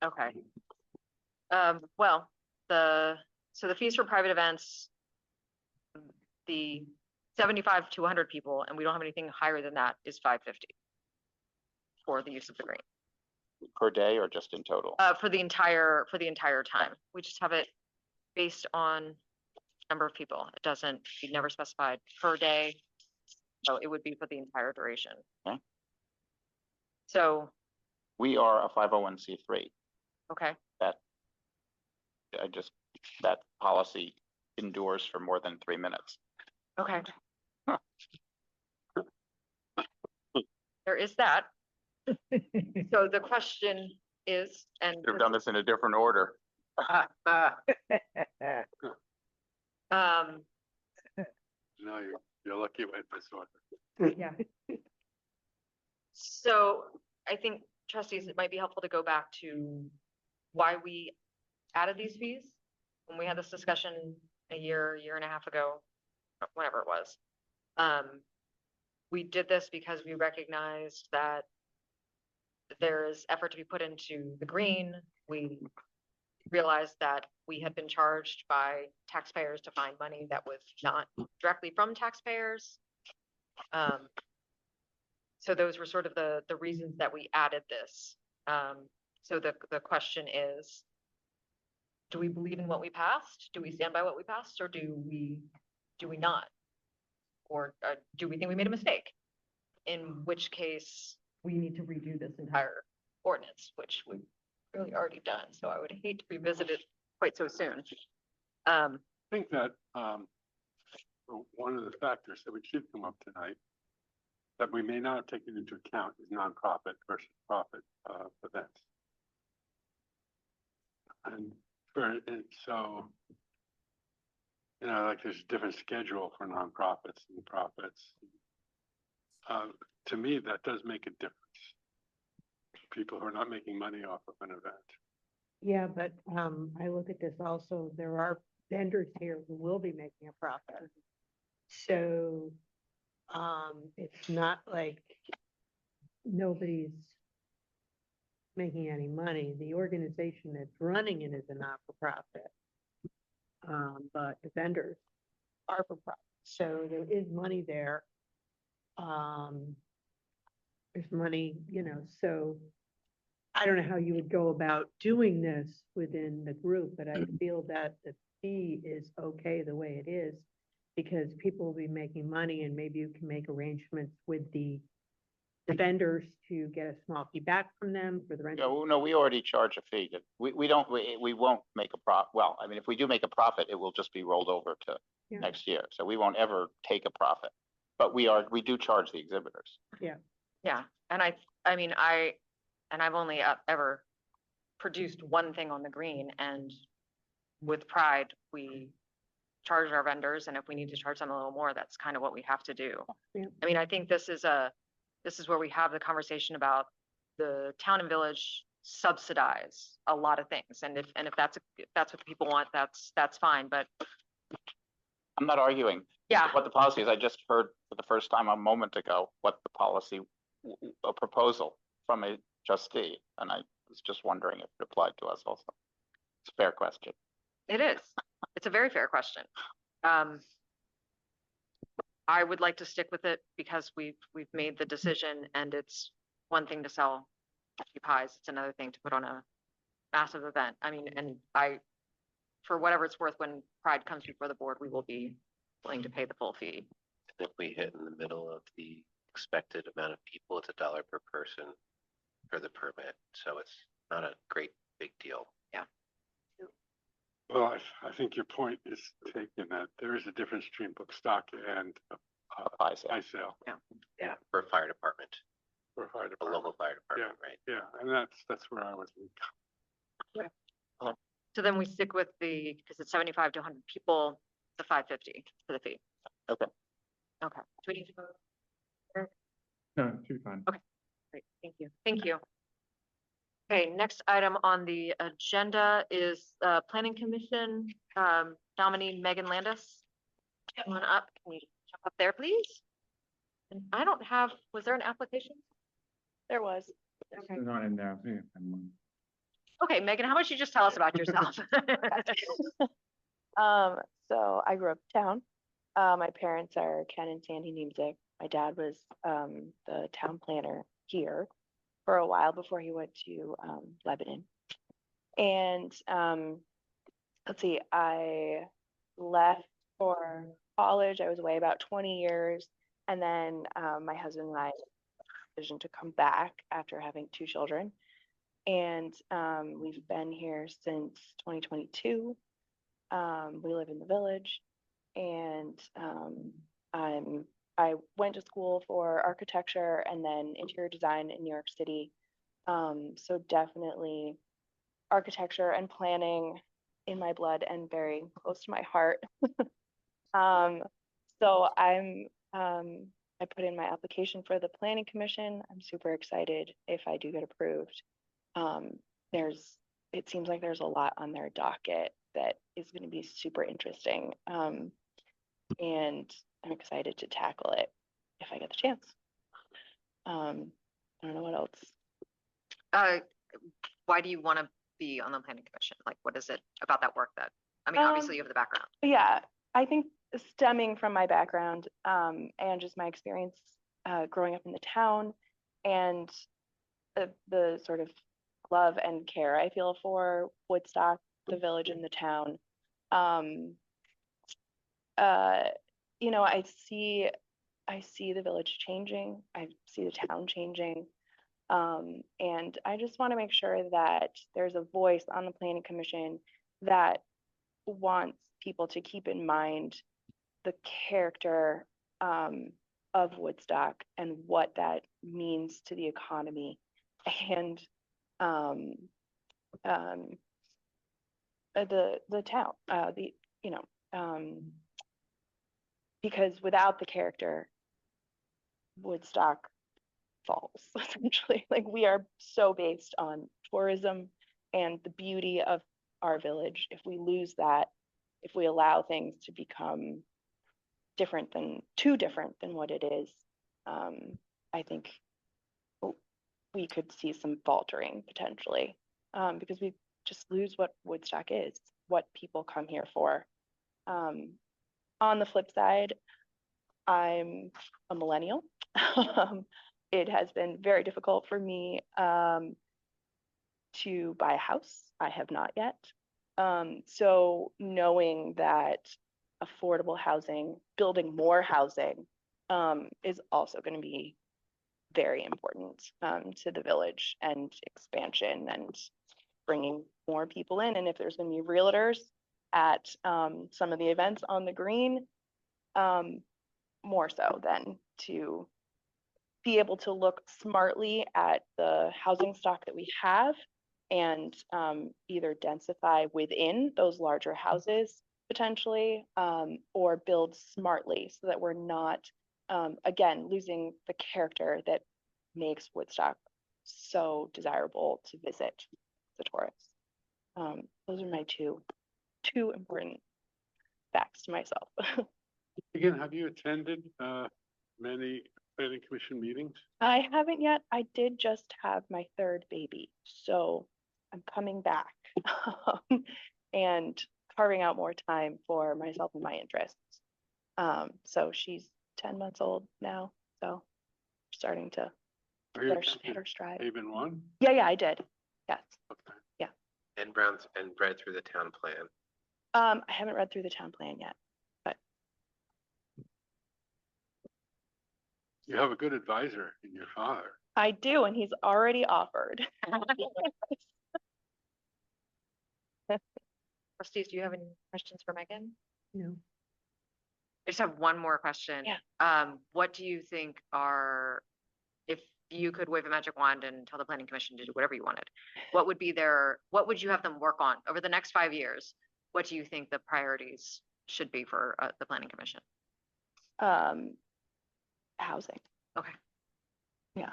Okay. Well, so the fees for private events, the 75 to 100 people, and we don't have anything higher than that, is 550 for the use of the green. Per day or just in total? For the entire time. We just have it based on number of people. It doesn't, we never specified per day. So it would be for the entire duration. Okay. So, We are a 501c3. okay, That policy endures for more than 3 minutes. okay. Huh. There is that. So the question is, and Should have done this in a different order. No, you're lucky with this one. Yeah. so I think trustees, it might be helpful to go back to why we added these fees. When we had this discussion a year and a half ago, whatever it was. We did this because we recognized that there is effort to be put into the green. We realized that we had been charged by taxpayers to find money that was not directly from taxpayers. So those were sort of the reasons that we added this. So the question is, do we believe in what we passed? Do we stand by what we passed, or do we not? Or do we think we made a mistake? In which case, we need to redo this entire ordinance, which we've really already done. So I would hate to revisit it quite so soon. I think that, one of the factors that we should come up tonight that we may not have taken into account is nonprofit versus profit, events. And so, like there's a different schedule for nonprofits and profits. To me, that does make a difference. People who are not making money off of an event. Yeah, but I look at this also, there are vendors here who will be making a profit. So it's not like nobody's making any money. The organization that's running it is a not-for-profit. But the vendors are for profit. So there is money there. There's money, so I don't know how you would go about doing this within the group, but I feel that the fee is okay the way it is, because people will be making money, and maybe you can make arrangements with the vendors to get a small fee back from them for the rent. No, we already charge a fee. We won't make a well, I mean, if we do make a profit, it will just be rolled over to Yeah. next year. So we won't ever take a profit. But we do charge the exhibitors. Yeah, and I've only ever produced one thing on the green, and with pride, we charge our vendors, and if we need to charge them a little more, that's kind of what we have to do. Yeah. I mean, I think this is where we have the conversation about the town and village subsidize a lot of things, and if that's what people want, that's fine, but I'm not arguing yeah, what the policy is. I just heard for the first time a moment ago what the policy, a proposal from a trustee, and I was just wondering if it applied to us also. It's a fair question. it is. It's a very fair question. I would like to stick with it because we've made the decision, and it's one thing to sell pies. It's another thing to put on a massive event. I mean, and for whatever it's worth, when Pride comes before the board, we will be willing to pay the full fee. If we hit in the middle of the expected amount of people, it's $1 per person for the permit. So it's not a great big deal. Well, I think your point is taken that there is a difference between book stock and Pie sale. high sale For a fire department, for a fire a department. local fire department, right? Yeah, and that's where I was. So then we stick with because it's 75 to 100 people, the 550 for the fee. Okay. Okay. Do we need to vote? No, it should be fine. Great, thank you. Thank you. Okay, next item on the agenda is Planning Commission nominee Megan Landis. Come on up. Can you jump up there, please? And I don't have, was there an application? There was. Okay. It's not in there. I think I found one. Okay, Megan, how about you just tell us about yourself? So I grew up in town. My parents are Ken and Sandy Nemzik. My dad was the town planner here for a while before he went to Lebanon. And let's see, I left for college. I was away about 20 years. And then my husband and I made the decision to come back after having 2 children. And we've been here since 2022. We live in the village, and I went to school for architecture and then interior design in New York City. So definitely architecture and planning in my blood and very close to my heart. So I put in my application for the planning commission. I'm super excited if I do get approved. It seems like there's a lot on their docket that is going to be super interesting. And I'm excited to tackle it if I get the chance. I don't know what else. Why do you want to be on the planning commission? Like, what is it about that work that, I mean, obviously you have the background. Yeah, I think stemming from my background and just my experience growing up in the town and the sort of love and care I feel for Woodstock, the village and the town. You know, I see the village changing. I see the town changing. And I just want to make sure that there's a voice on the planning commission that wants people to keep in mind the character of Woodstock and what that means to the economy and the town, because without the character, Woodstock falls essentially. Like, we are so based on tourism and the beauty of our village. If we lose that, if we allow things to become too different than what it is, I think we could see some faltering potentially, because we just lose what Woodstock is, what people come here for. On the flip side, I'm a millennial. It has been very difficult for me to buy a house. I have not yet. So knowing that affordable housing, building more housing, is also going to be very important to the village and expansion and bringing more people in. And if there's going to be realtors at some of the events on the green, more so than to be able to look smartly at the housing stock that we have and either densify within those larger houses potentially, or build smartly so that we're not, again, losing the character that makes Woodstock so desirable to visit the tourists. Those are my two important facts to myself. Again, have you attended many planning commission meetings? I haven't yet. I did just have my 3rd baby, so I'm coming back and carving out more time for myself and my interests. So she's 10 months old now, so starting to hit her stride. Haven one? Yeah, I did. Yes. Okay. And read through the town plan. I haven't read through the town plan yet, but You have a good advisor in your father. I do, and he's already offered. Trustees, do you have any questions for Megan? No. I just have one more question. Yeah. What do you think if you could wave a magic wand and tell the planning commission to do whatever you wanted, what would you have them work on over the next 5 years? What do you think the priorities should be for the planning commission? Housing. Okay. Yeah.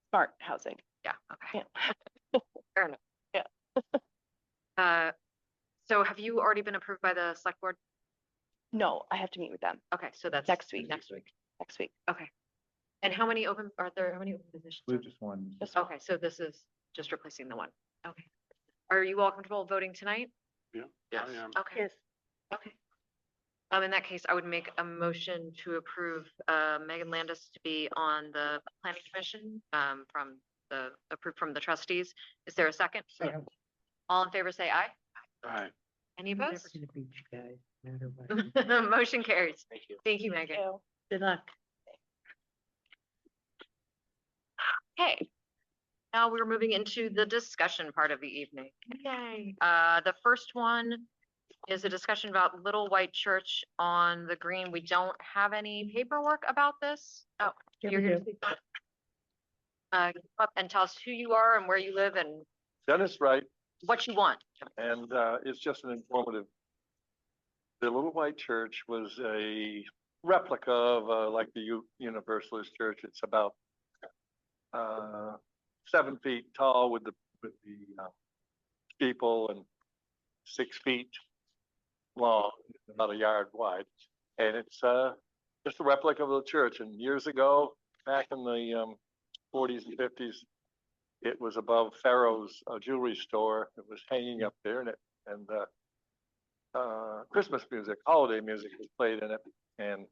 Smart housing. Yeah. Okay. Yeah. Fair enough. Yeah. So have you already been approved by the select board? No, I have to meet with them Okay, so that's next week. Next week. Next week. Okay. And how many open positions? We have just one. Okay, so this is just replacing the one. Okay. Are you all comfortable voting tonight? Yeah. Yes. I am. Okay. Yes. Okay. In that case, I would make a motion to approve, Megan Landis to be on the planning commission, approved from the trustees. Is there a second? Second. All in favor, say aye. Aye. Any Never opposed? gonna beat you guys, no matter what. Motion carries. Thank you. Thank you, Megan. Ew. Good luck. Okay. Now we're moving into the discussion part of the evening. Yay. The first one is a discussion about Little White Church on the green. We don't have any paperwork about this. Oh, Yeah, you're we here do. to speak. Come up and tell us who you are and where you live and Dennis Wright, what you want. and it's just an informative. The Little White Church was a replica of like the Universalist Church. It's about 7 feet tall with the steeple and 6 feet long, about a yard wide, and it's just a replica of the church. And years ago, back in the 40s and 50s, it was above Pharaoh's jewelry store. It was hanging up there, and Christmas music, holiday music was played in it. And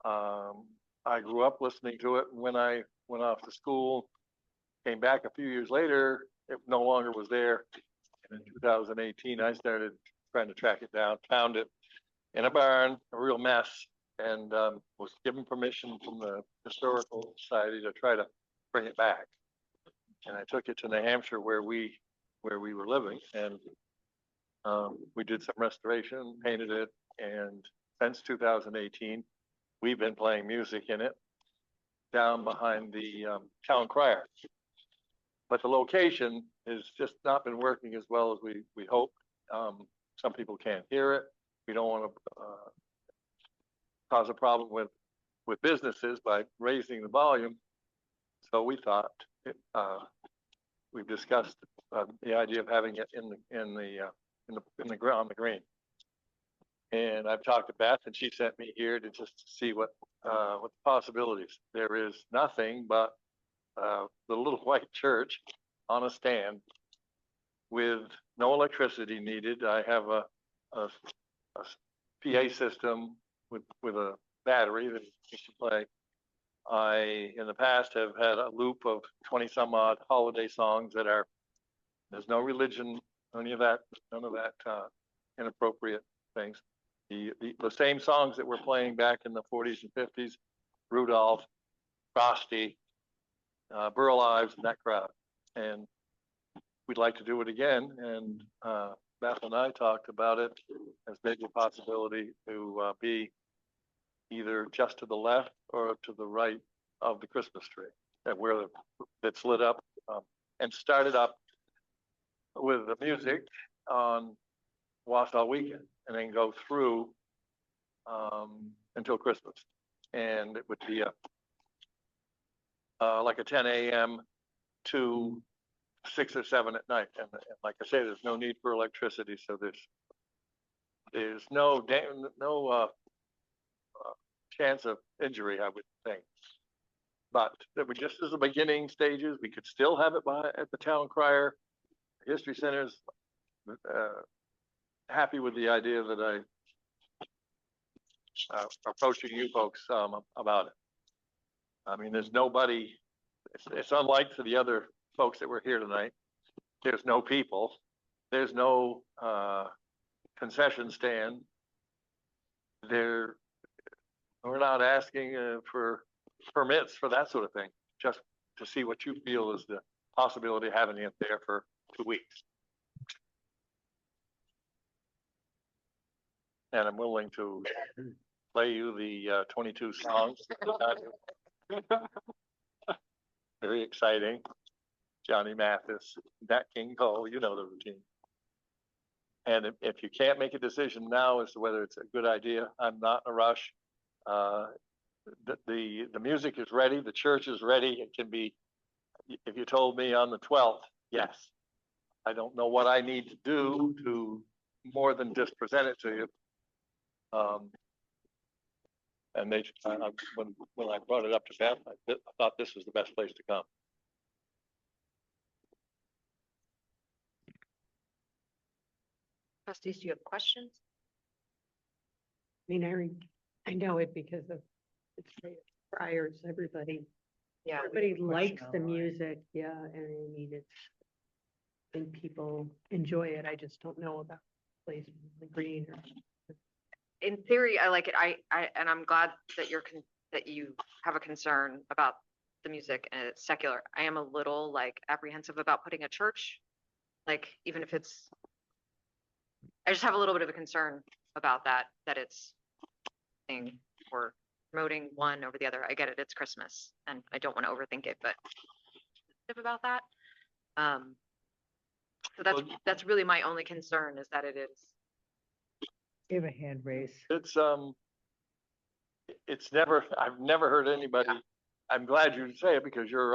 I grew up listening to it. And when I went off to school, came back a few years later, it no longer was there. And in 2018, I started trying to track it down, found it in a barn, a real mess, and was given permission from the Historical Society to try to bring it back. And I took it to New Hampshire where we were living, and we did some restoration, painted it, and since 2018, we've been playing music in it down behind the town crier. But the location has just not been working as well as we hoped. Some people can't hear it. We don't want to cause a problem with businesses by raising the volume. So we thought we've discussed the idea of having it on the green. And I've talked to Beth, and she sent me here to just see what the possibilities. There is nothing but the Little White Church on a stand with no electricity needed. I have a PA system with a battery that you can play. I, in the past, have had a loop of 20 some odd holiday songs there's no religion, none of that inappropriate things. The same songs that were playing back in the 40s and 50s, Rudolph, Frosty, Burl Ives, and that crowd. And we'd like to do it again. And Beth and I talked about it as maybe a possibility to be either just to the left or to the right of the Christmas tree, that's lit up, and started up with the music on Wausau weekend, and then go through until Christmas. And it would be like a 10 a.m. to 6 or 7 at night. And like I say, there's no need for electricity, so there's no chance of injury, I would think. But that we just as the beginning stages, we could still have it at the town crier. History Center's happy with the idea that I approaching you folks about it. I mean, there's nobody. It's unlike to the other folks that were here tonight. There's no people. There's no concession stand. We're not asking for permits for that sort of thing, just to see what you feel is the possibility of having it there for 2 weeks. And I'm willing to play you the 22 songs. Very exciting. Johnny Mathis, Nat King Cole, you know the routine. And if you can't make a decision now as to whether it's a good idea, I'm not in a rush. The music is ready, the church is ready. It can be, if you told me on the 12th, yes. I don't know what I need to do to more than just present it to you. And when I brought it up to Beth, I thought this was the best place to come. Trustees, do you have questions? mean, I know it because of it's Friars, everybody Yeah. Everybody likes the music, yeah, and I mean, and people enjoy it, I just don't know about placement on the green or. In theory, I like it. And I'm glad that that you have a concern about the music and it's secular. I am a little like apprehensive about putting a church, like even if it's, I just have a little bit of a concern about that it's thing or promoting one over the other. I get it, it's Christmas and I don't want to overthink it, but about that. So that's really my only concern is that it is. You have a hand raised. It's never, I've never heard anybody, I'm glad you say it because your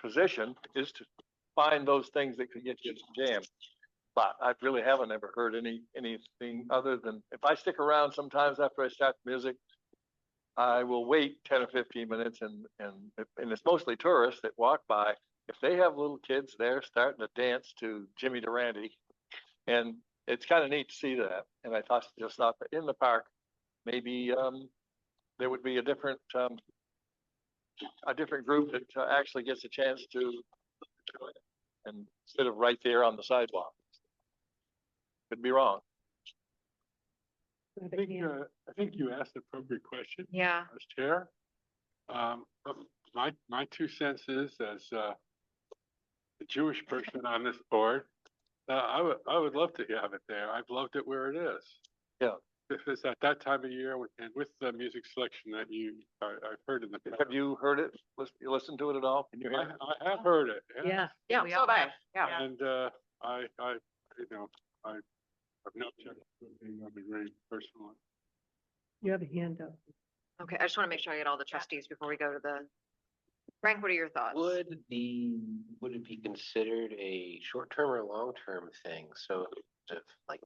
position is to find those things that could get you jammed. But I really haven't ever heard anything other than, if I stick around sometimes after I start the music, I will wait 10 or 15 minutes and it's mostly tourists that walk by. If they have little kids, they're starting to dance to Jimmy Durante. And it's kind of neat to see that. And I just thought that in the park, maybe there would be a different group that actually gets a chance to enjoy it, and instead of right there on the sidewalk. Could be wrong. I think you asked the appropriate question. Yeah. As chair. But my 2 cents is as a Jewish person on this board, I would love to have it there. I've loved it where it is. Yeah. If it's at that time of year and with the music selection that I've heard in the past. Have you heard it? You listened to it at all? Can you hear it? I have heard it. Yeah. Yeah, so have I. Yeah. And I have no objection to it being on the green personally. You have a hand up. Okay, I just want to make sure I get all the trustees before we go to the. Frank, what are your thoughts? Would it be considered a short-term or long-term thing? So if like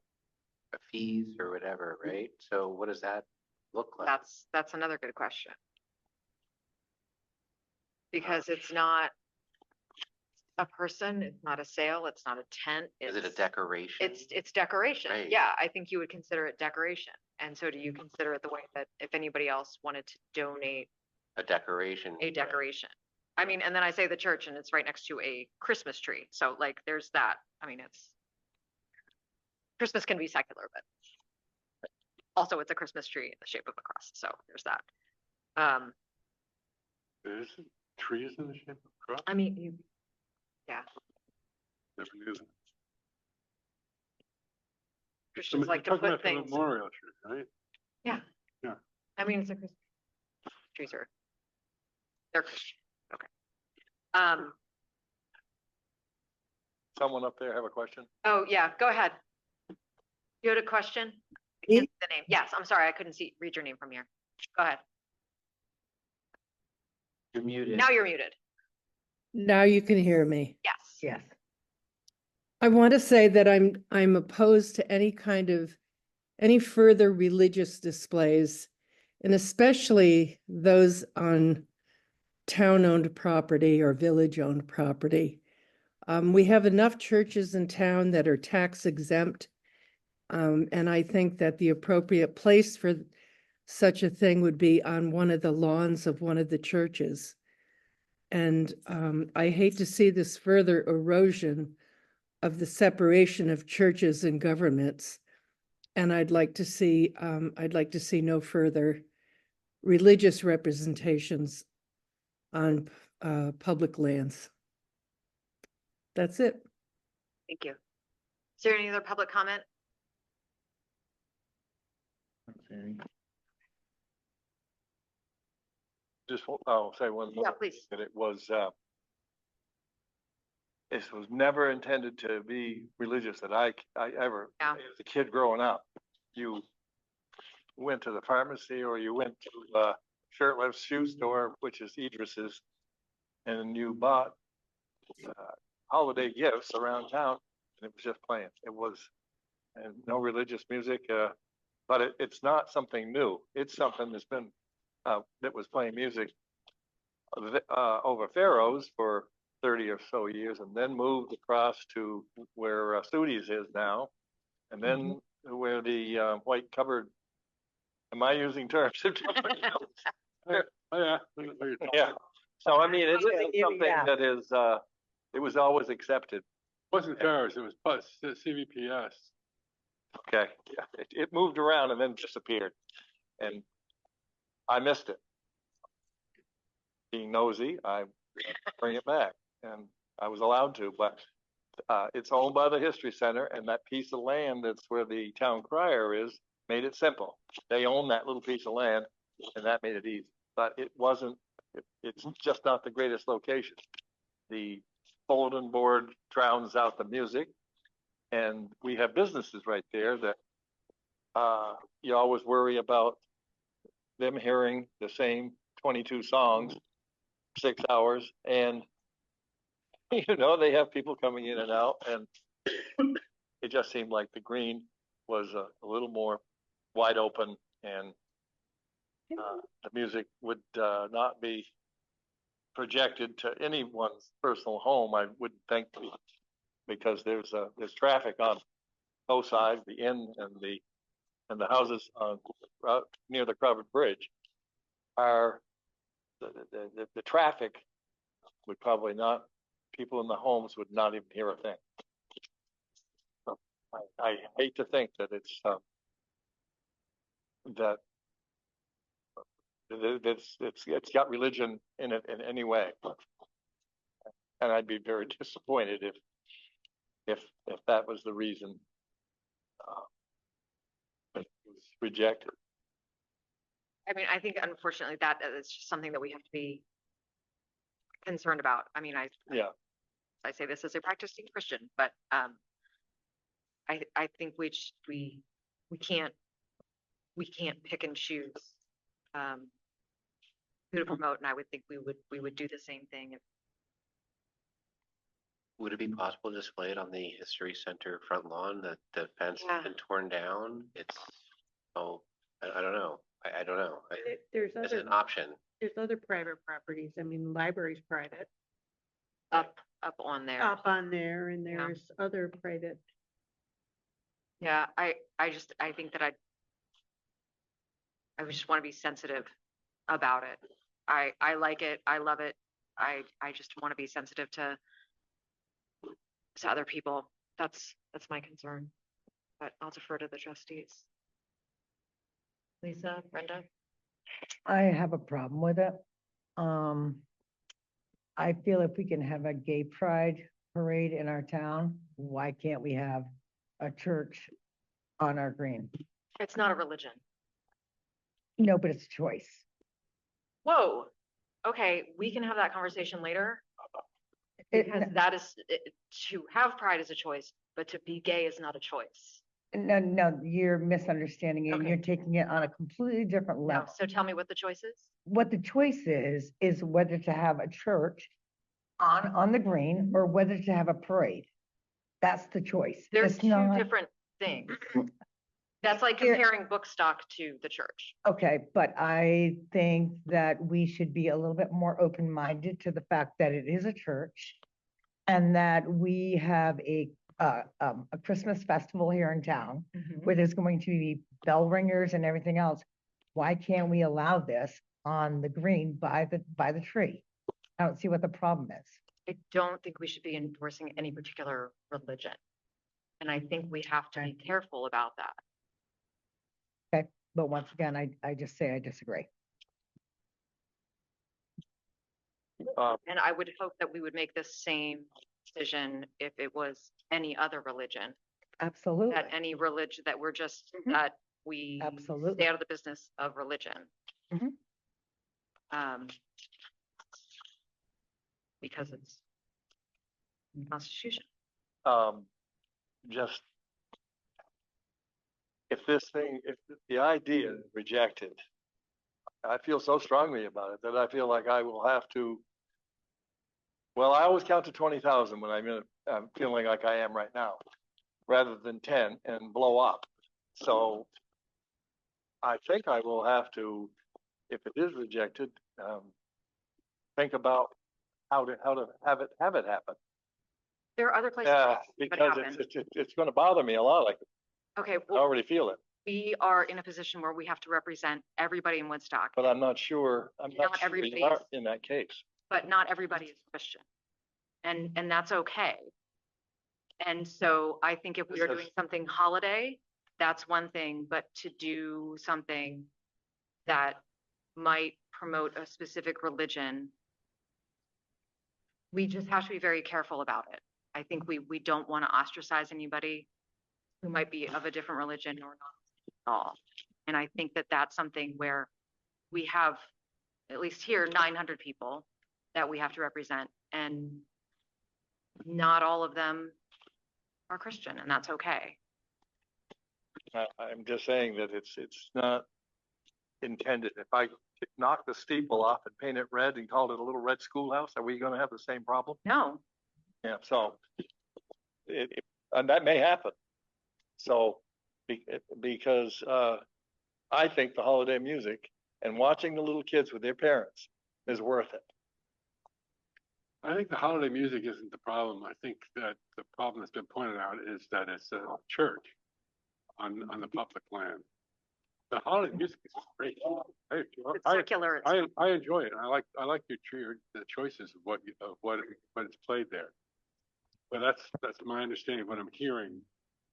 fees or whatever, right? So what does that look like? That's another good question. Because it's not a person, it's not a sale, it's not a tent. Is it a decoration? It's decoration. Right. Yeah, I think you would consider it decoration. And so do you consider it the way that if anybody else wanted to donate A decoration. a decoration? I mean, and then I say the church and it's right next to a Christmas tree. So like there's that. I mean, Christmas can be secular, but also it's a Christmas tree in the shape of a cross. So there's that. There's trees in the shape of a cross. I mean, yeah, Never knew that. Christians like to Talking put about the things. memorial tree, right? Yeah. Yeah. I mean, it's a Christmas trees are. They're Christian. Okay. Someone up there have a question? Oh, yeah, go ahead. You had a question? I can't see the name. Yes, I'm sorry, I couldn't read your name from here. Go ahead. You're muted. Now you're muted. Now you can hear me. Yes. Yes. I want to say that I'm opposed to any further religious displays, and especially those on town-owned property or village-owned property. We have enough churches in town that are tax exempt. And I think that the appropriate place for such a thing would be on one of the lawns of one of the churches. And I hate to see this further erosion of the separation of churches and governments. And I'd like to see no further religious representations on public lands. That's it. Thank you. Is there any other public comment? I'll say one more. Yeah, please. That it was, this was never intended to be religious that I ever, Yeah. as a kid growing up, you went to the pharmacy or you went to Shirtless shoe store, which is Idris's, and you bought holiday gifts around town, and it was just playing. It was, and no religious music, but it's not something new. It's something that's been that was playing music over Pharaoh's for 30 or so years, and then moved across to where Trustees is now, and then where the white covered, am I using terms? Oh, yeah. I know what you're talking Yeah, about. so I mean, it's Yeah. something that is, it was always accepted. Wasn't ours, it was bus, CVPS. Okay, yeah, it moved around and then disappeared. And I missed it. Being nosy, I bring it back, and I was allowed to, but it's owned by the History Center, and that piece of land that's where the town crier is, made it simple. They own that little piece of land, and that made it easy, but it wasn't, it's just not the greatest location. The bulletin board drowns out the music, and we have businesses right there that you always worry about them hearing the same 22 songs, 6 hours, and they have people coming in and out, and it just seemed like the green was a little more wide open, and the music would not be projected to anyone's personal home, I would think, because there's traffic on both sides, the inn and the houses on near the covered bridge are the traffic would probably not, people in the homes would not even hear a thing. So I hate to think that it's that it's got religion in it in any way, and I'd be very disappointed if that was the reason it was rejected. I mean, I think unfortunately that is just something that we have to be concerned about. I mean, Yeah. I say this as a practicing Christian, but I think we can't pick and choose who to promote, and I would think we would do the same thing. Would it be possible to display it on the History Center front lawn, that the fence Yeah. has been torn down? It's, I don't know. I don't know. There's It's other, an option. there's other private properties. I mean, the library's private, Up on there. up on there, and Yeah. there's other private. Yeah, I think that I would just want to be sensitive about it. I like it. I love it. I just want to be sensitive to other people. That's my concern. But I'll defer to the trustees. Lisa, Brenda? I have a problem with it. I feel if we can have a gay pride parade in our town, why can't we have a church on our green? It's not a religion. No, but it's a choice. Whoa. Okay, we can have that conversation later. It- Because that is, to have pride is a choice, but to be gay is not a choice. No, you're misunderstanding it. Okay. You're taking it on a completely different No, level. so tell me what the choice is. What the choice is whether to have a church on the green or whether to have a parade. That's the choice. There's It's two not, different things. That's like Here- comparing Bookstock to the church. okay, but I think that we should be a little bit more open-minded to the fact that it is a church and that we have a Christmas festival here in town where there's going to be bell ringers and everything else. Why can't we allow this on the green by the tree? I don't see what the problem is. I don't think we should be endorsing any particular religion. And I think we have to be careful about that. Okay, but once again, I just say I disagree. And I would hope that we would make the same decision if it was any other religion. Absolutely. That any religion, that we're just, Mhm. that we Absolutely. stay out of the business of religion. Mhm. Because it's in the Constitution. Just if the idea is rejected, I feel so strongly about it that I feel like I will have to. Well, I always count to 20,000 when I'm feeling like I am right now, rather than 10 and blow up. So I think I will have to, if it is rejected, think about how to have it happen. There are other places. Yeah, it could because happen. it's going to bother me a lot. Like Okay, I well, already feel it, we are in a position where we have to represent everybody in Woodstock, but I'm not sure Not you everybody are is. in that case. but not everybody is Christian. And that's okay. And so I think if we are doing something holiday, that's one thing, but to do something that might promote a specific religion, we just have to be very careful about it. I think we don't want to ostracize anybody who might be of a different religion or not at all. And I think that that's something where we have, at least here, 900 people that we have to represent, and not all of them are Christian, and that's okay. I'm just saying that it's not intended. If I knock the steeple off and paint it red and called it a little red schoolhouse, are we gonna have the same problem? No, Yeah, so and that may happen. So because I think the holiday music and watching the little kids with their parents is worth it. I think the holiday music isn't the problem. I think that the problem that's been pointed out is that it's a church on the public land. The holiday music is great. it's secular. I enjoy it. I like the choices of what it's played there. But that's my understanding of what I'm hearing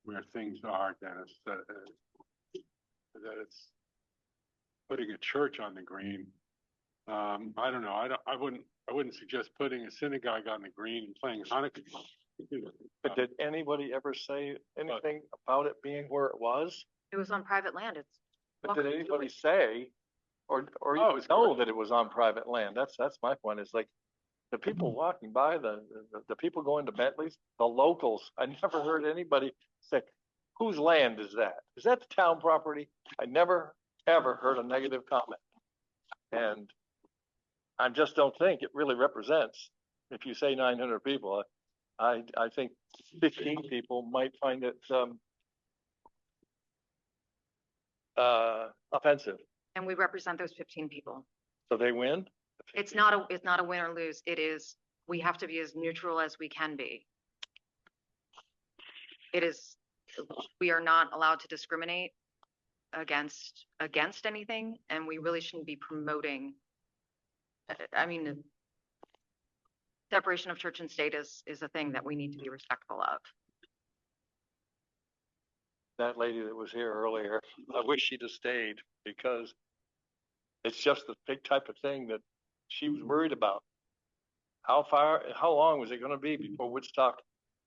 where things are, Dennis, that it's putting a church on the green. I don't know. I wouldn't suggest putting a synagogue on the green and playing Hanukkah. But did anybody ever say anything about it being where it was? It was on private land. It's But did anybody say, or Oh, you know that it was on private land? That's my point. Is like the people walking by, the people going to Bentley's, the locals. I never heard anybody say, "Whose land is that? Is that the town property?" I never ever heard a negative comment, and I just don't think it really represents. If you say 900 people, I think 15 people might find it offensive. and we represent those 15 people. So they win. It's not a win or lose. It is, we have to be as neutral as we can be. It is, we are not allowed to discriminate against anything, and we really shouldn't be promoting. I mean, separation of church and state is a thing that we need to be respectful of. That lady that was here earlier, I wish she'd have stayed because it's just the big type of thing that she was worried about. How long was it going to be before Woodstock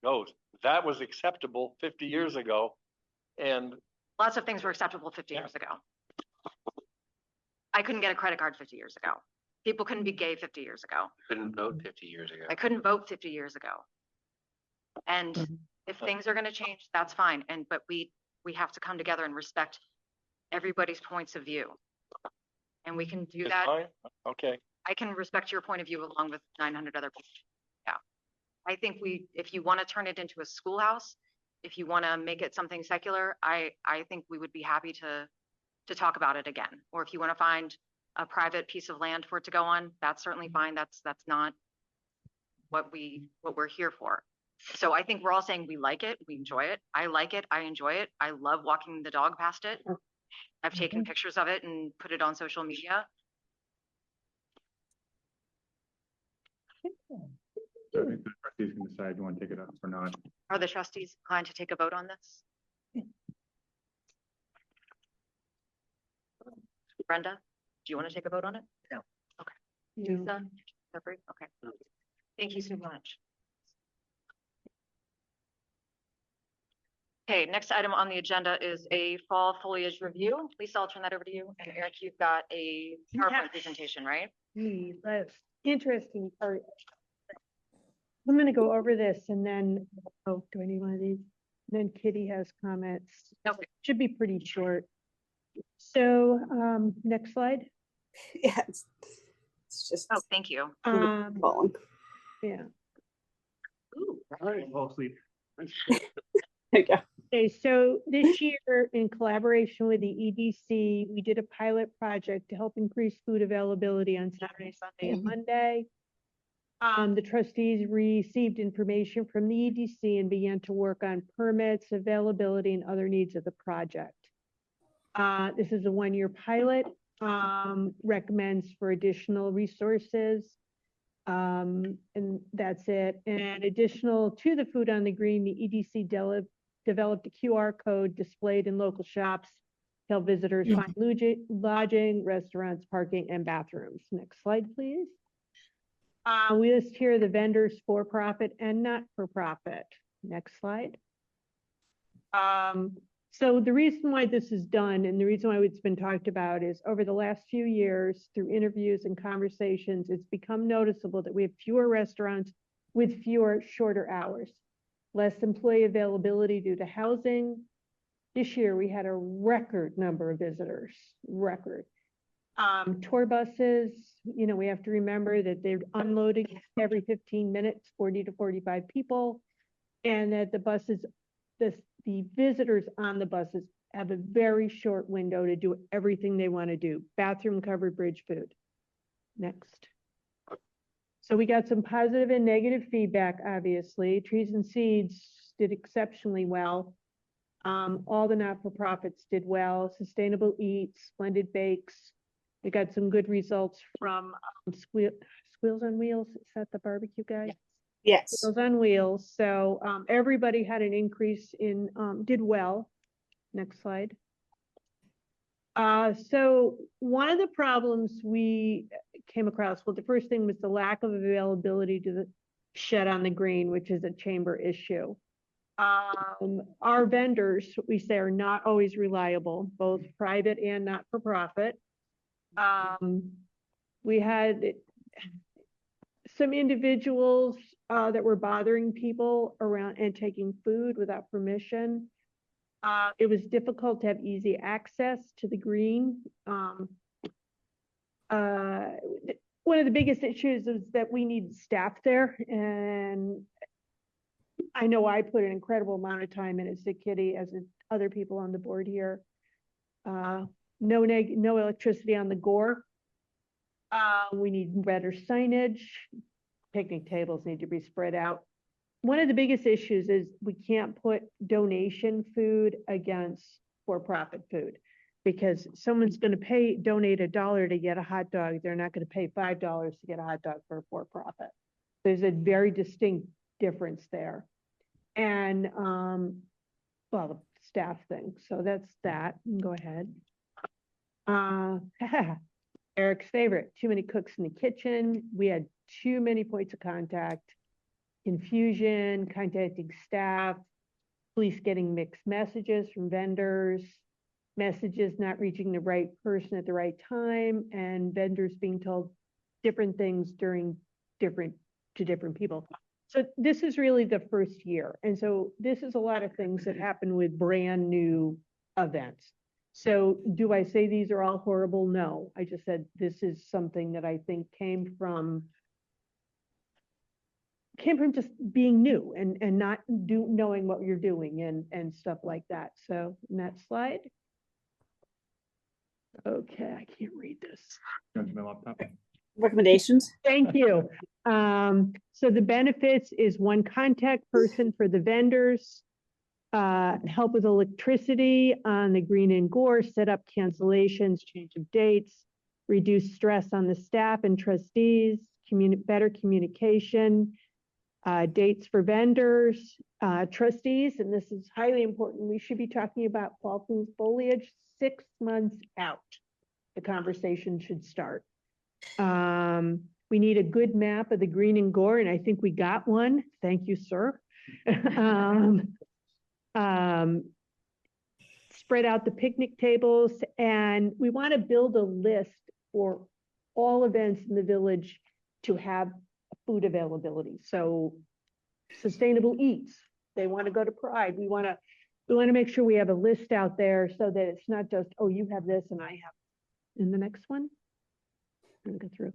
goes? That was acceptable 50 years ago. And Lots of things were acceptable 50 years ago. I couldn't get a credit card 50 years ago. People couldn't be gay 50 years ago. Couldn't vote 50 years ago. I couldn't vote 50 years ago. And if things are going to change, that's fine. But we have to come together and respect everybody's points of view. And we can do it's that. fine. Okay. I can respect your point of view along with 900 other people. Yeah. I think if you want to turn it into a schoolhouse, if you want to make it something secular, I think we would be happy to talk about it again. Or if you want to find a private piece of land for it to go on, that's certainly fine. That's not what we're here for. So I think we're all saying we like it, we enjoy it. I like it, I enjoy it. I love walking the dog past it. I've taken pictures of it and put it on social media. So I think the trustees can decide if you want to take it up or not. Are the trustees inclined to take a vote on this? Brenda, do you want to take a vote on it? No. Okay. No. Lisa, Jeffrey? Okay. Thank you so much. Okay, next item on the agenda is a fall foliage review. Lisa, I'll turn that over to you. And Eric, you've got a PowerPoint presentation, right? That's interesting part. I'm gonna go over this and then, oh, do I need one of these? Then Kitty has comments. Okay. Should be pretty short. So, next slide. Yeah, it's just Oh, thank you. falling. Yeah. Ooh, Fall asleep. There you go. Okay, so this year, in collaboration with the EDC, we did a pilot project to help increase food availability on Saturday, Sunday, and Monday. The trustees received information from the EDC and began to work on permits, availability, and other needs of the project. This is a one-year pilot, recommends for additional resources. And that's it. And additional to the food on the green, the EDC developed a QR code displayed in local shops to help visitors find lodging, restaurants, parking, and bathrooms. Next slide, please. We list here the vendors for profit and not for profit. Next slide. So the reason why this is done and the reason why it's been talked about is over the last few years through interviews and conversations, it's become noticeable that we have fewer restaurants with fewer shorter hours, less employee availability due to housing. This year we had a record number of visitors, record. Tour buses, you know, we have to remember that they're unloading every 15 minutes, 40 to 45 people, and that the buses, the visitors on the buses have a very short window to do everything they want to do. Bathroom, covered bridge, food. Next. So we got some positive and negative feedback, obviously. Trees and Seeds did exceptionally well. All the not-for-profits did well. Sustainable Eats, Splendid Bakes. We got some good results from Squeals on Wheels. Is that the barbecue guy? Yes. Squeals on Wheels. So everybody had an increase in, did well. Next slide. So one of the problems we came across, well, the first thing was the lack of availability to the shed on the green, which is a chamber issue. Our vendors, we say, are not always reliable, both private and not-for-profit. We had some individuals that were bothering people around and taking food without permission. It was difficult to have easy access to the green. One of the biggest issues is that we need staff there, and I know I put an incredible amount of time in as a kitty, as other people on the board here. No electricity on the Gore. We need better signage. Picnic tables need to be spread out. One of the biggest issues is we can't put donation food against for-profit food, because someone's going to donate $1 to get a hot dog. They're not going to pay $5 to get a hot dog for a for-profit. There's a very distinct difference there. And well, the staff thing. So that's that. Go ahead. Eric's favorite, too many cooks in the kitchen. We had too many points of contact, confusion, contacting staff, police getting mixed messages from vendors, messages not reaching the right person at the right time, and vendors being told different things to different people. So this is really the first year. And so this is a lot of things that happen with brand new events. So do I say these are all horrible? No, I just said this is something that I think came from just being new and not knowing what you're doing and stuff like that. So next slide. Okay, I can't read this. My laptop. Recommendations. Thank you. So the benefits is one contact person for the vendors, help with electricity on the Green and Gore, set up cancellations, change of dates, reduce stress on the staff and trustees, better communication, dates for vendors, trustees, and this is highly important. We should be talking about fall foliage 6 months out. The conversation should start. We need a good map of the Green and Gore, and I think we got one. Thank you, sir. Spread out the picnic tables, and we want to build a list for all events in the village to have food availability. So Sustainable Eats, they want to go to Pride. We want to make sure we have a list out there so that it's not just, oh, you have this and I have. In the next one, I'm going to go through.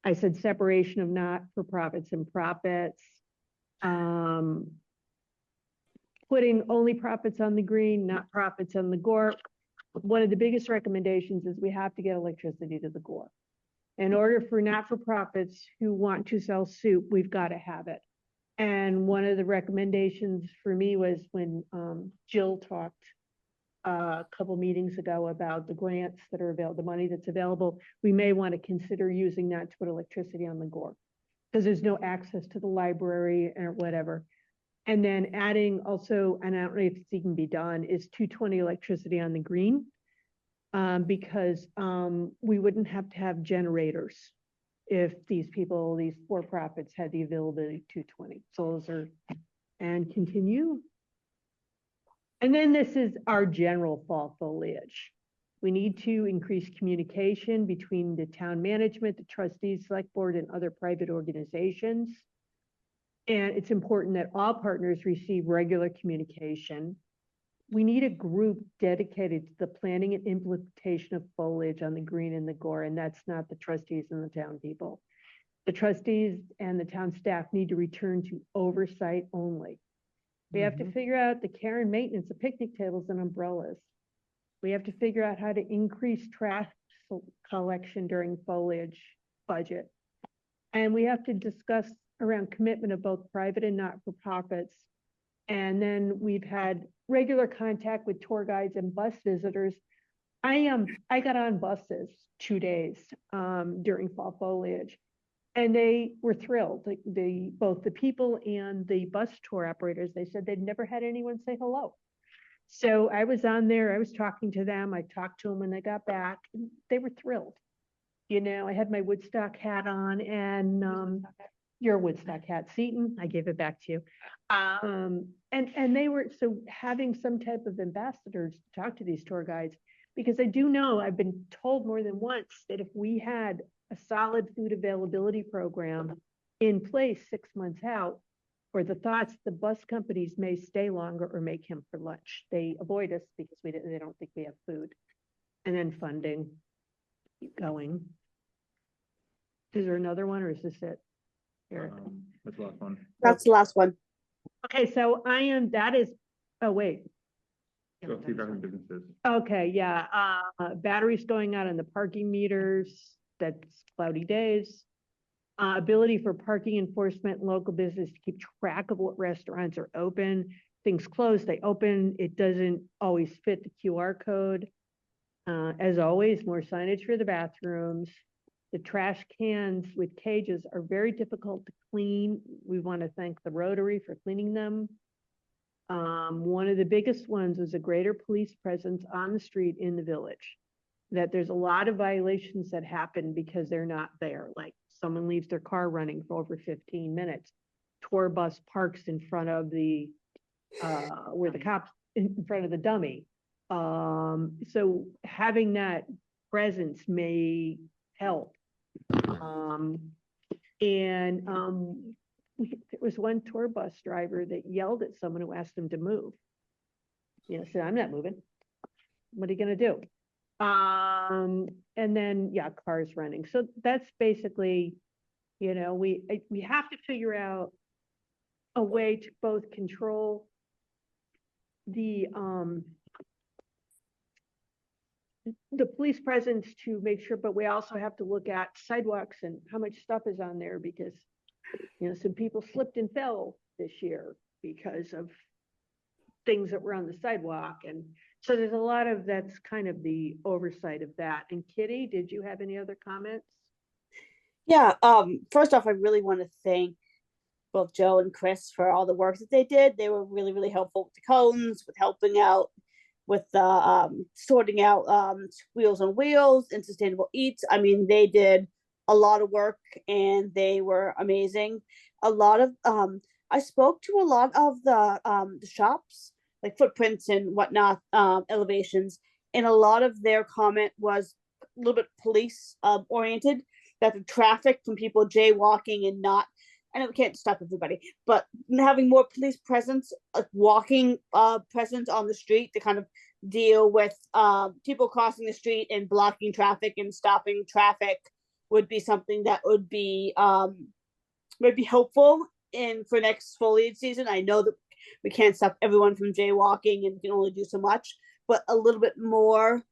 I said separation of not-for-profits and profits. Putting only profits on the green, not profits on the Gore. One of the biggest recommendations is we have to get electricity to the Gore. In order for not-for-profits who want to sell soup, we've got to have it. And one of the recommendations for me was when Jill talked a couple meetings ago about the grants that are available, the money that's available, we may want to consider using that to put electricity on the Gore, because there's no access to the library or whatever. And then adding also, and I don't know if it's even be done, is 220 electricity on the green, because we wouldn't have to have generators if these people, these for-profits had the availability of 220. So those are, and continue. And then this is our general fall foliage. We need to increase communication between the town management, the trustees, select board, and other private organizations. And it's important that all partners receive regular communication. We need a group dedicated to the planning and implementation of foliage on the green and the Gore, and that's not the trustees and the town people. The trustees and the town staff need to return to oversight only. We have to figure out the care and maintenance of picnic tables and umbrellas. We have to figure out how to increase trash collection during foliage budget. And we have to discuss around commitment of both private and not-for-profits. And then we've had regular contact with tour guides and bus visitors. I got on buses 2 days during fall foliage, and they were thrilled. Like both the people and the bus tour operators, they said they'd never had anyone say hello. So I was on there, I was talking to them, I talked to them when they got back, and they were thrilled. You know, I had my Woodstock hat on, and your Woodstock hat, Seton, I gave it back to you. And they were, so having some type of ambassadors to talk to these tour guides, because I do know, I've been told more than once that if we had a solid food availability program in place 6 months out, or the thoughts, the bus companies may stay longer or make him for lunch. They avoid us because they don't think we have food. And then funding, keep going. Is there another one, or is this it? Eric? That's the last one. That's the last one. Okay, so that is, oh, wait. Go see different businesses. Okay, yeah, batteries going out on the parking meters, that's cloudy days. Ability for parking enforcement and local business to keep track of what restaurants are open. Things close, they open, it doesn't always fit the QR code. As always, more signage for the bathrooms. The trash cans with cages are very difficult to clean. We want to thank the Rotary for cleaning them. One of the biggest ones was a greater police presence on the street in the village. That there's a lot of violations that happen because they're not there. Like someone leaves their car running for over 15 minutes. Tour bus parks in front of the, where the cops, in front of the dummy. So having that presence may help. There was one tour bus driver that yelled at someone who asked him to move. You know, said, I'm not moving. What are you gonna do? And then, yeah, cars running. So that's basically, you know, we have to figure out a way to both control the police presence to make sure, but we also have to look at sidewalks and how much stuff is on there, because, you know, some people slipped and fell this year because of things that were on the sidewalk. And so there's a lot of, that's kind of the oversight of that. And Kitty, did you have any other comments? Yeah, first off, I really want to thank both Joe and Chris for all the work that they did. They were really, really helpful with the cones, with helping out with the sorting out Wheels on Wheels and Sustainable Eats. I mean, they did a lot of work and they were amazing. A lot of I spoke to a lot of the shops, like Footprints and whatnot, elevations, and a lot of their comment was a little bit police oriented, that the traffic from people jaywalking and not, I know we can't stop everybody, but having more police presence, like walking presence on the street to kind of deal with people crossing the street and blocking traffic and stopping traffic would be something that would be helpful for next foliage season. I know that we can't stop everyone from jaywalking and we can only do so much, but a little bit more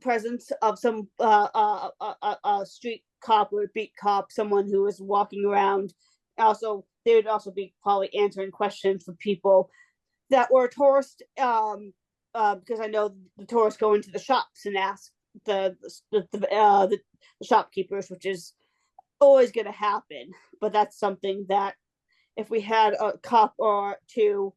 presence of some street cop or beat cop, someone who was walking around. Also, they would also be probably answering questions for people that were tourists, because I know the tourists go into the shops and ask the shopkeepers, which is always going to happen. But that's something that if we had a cop or two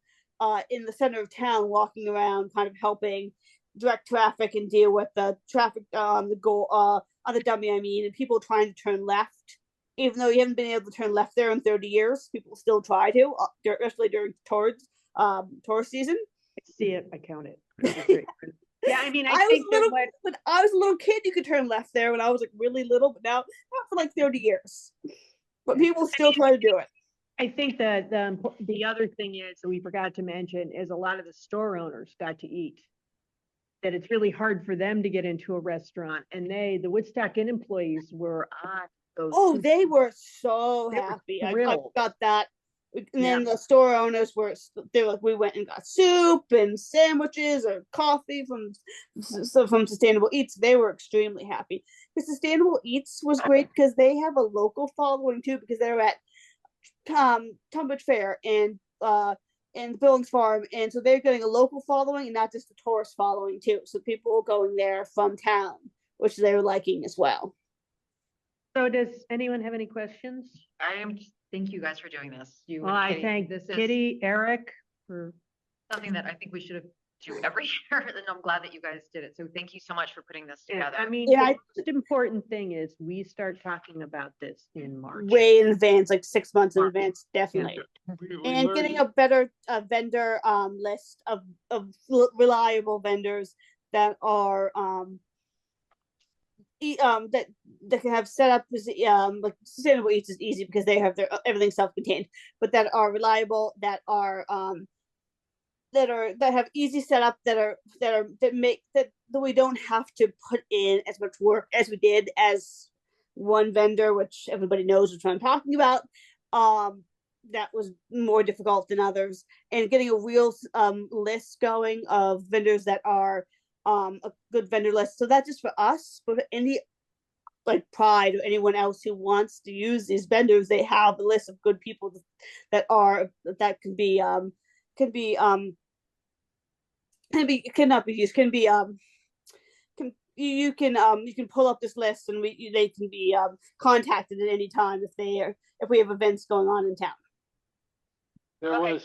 in the center of town walking around, kind of helping direct traffic and deal with the traffic on the W, I mean, and people trying to turn left, even though you haven't been able to turn left there in 30 years, people still try to, especially during tourist season. I see it, I count it. Yeah, I mean, I was think a little, that when I was a little kid, you could turn left there when I was like really little, but now not for like 30 years. But people still try to do it. I think that the other thing is, that we forgot to mention, is a lot of the store owners got to eat. That it's really hard for them to get into a restaurant, and the Woodstock Inn employees were on those. Oh, they were so They were happy. I thrilled. got that. And then the store owners were, they were like, we went and got soup and sandwiches or coffee from Sustainable Eats. They were extremely happy. Because Sustainable Eats was great because they have a local following too, because they're at Tunbridge Fair and Billings Farm, and so they're getting a local following and not just a tourist following too. So people were going there from town, which they were liking as well. So does anyone have any questions? Thank you guys for doing this. Well, I thank this is Kitty, Eric for. something that I think we should do every year, and I'm glad that you guys did it. So thank you so much for putting this together. I mean, Yeah, the most important thing is we start talking about this in March. Way in advance, like 6 months in March. advance, definitely. We And learned- getting a better vendor list of reliable vendors that are that can have set up like Sustainable Eats is easy because they have their everything self-contained, but that are reliable, that have easy setup, that we don't have to put in as much work as we did as one vendor, which everybody knows which I'm talking about. That was more difficult than others, and getting a real list going of vendors that are a good vendor list. So that's just for us, but for any like Pride or anyone else who wants to use these vendors, they have a list of good people that you can pull up this list, and they can be contacted at any time if we have events going on in town. I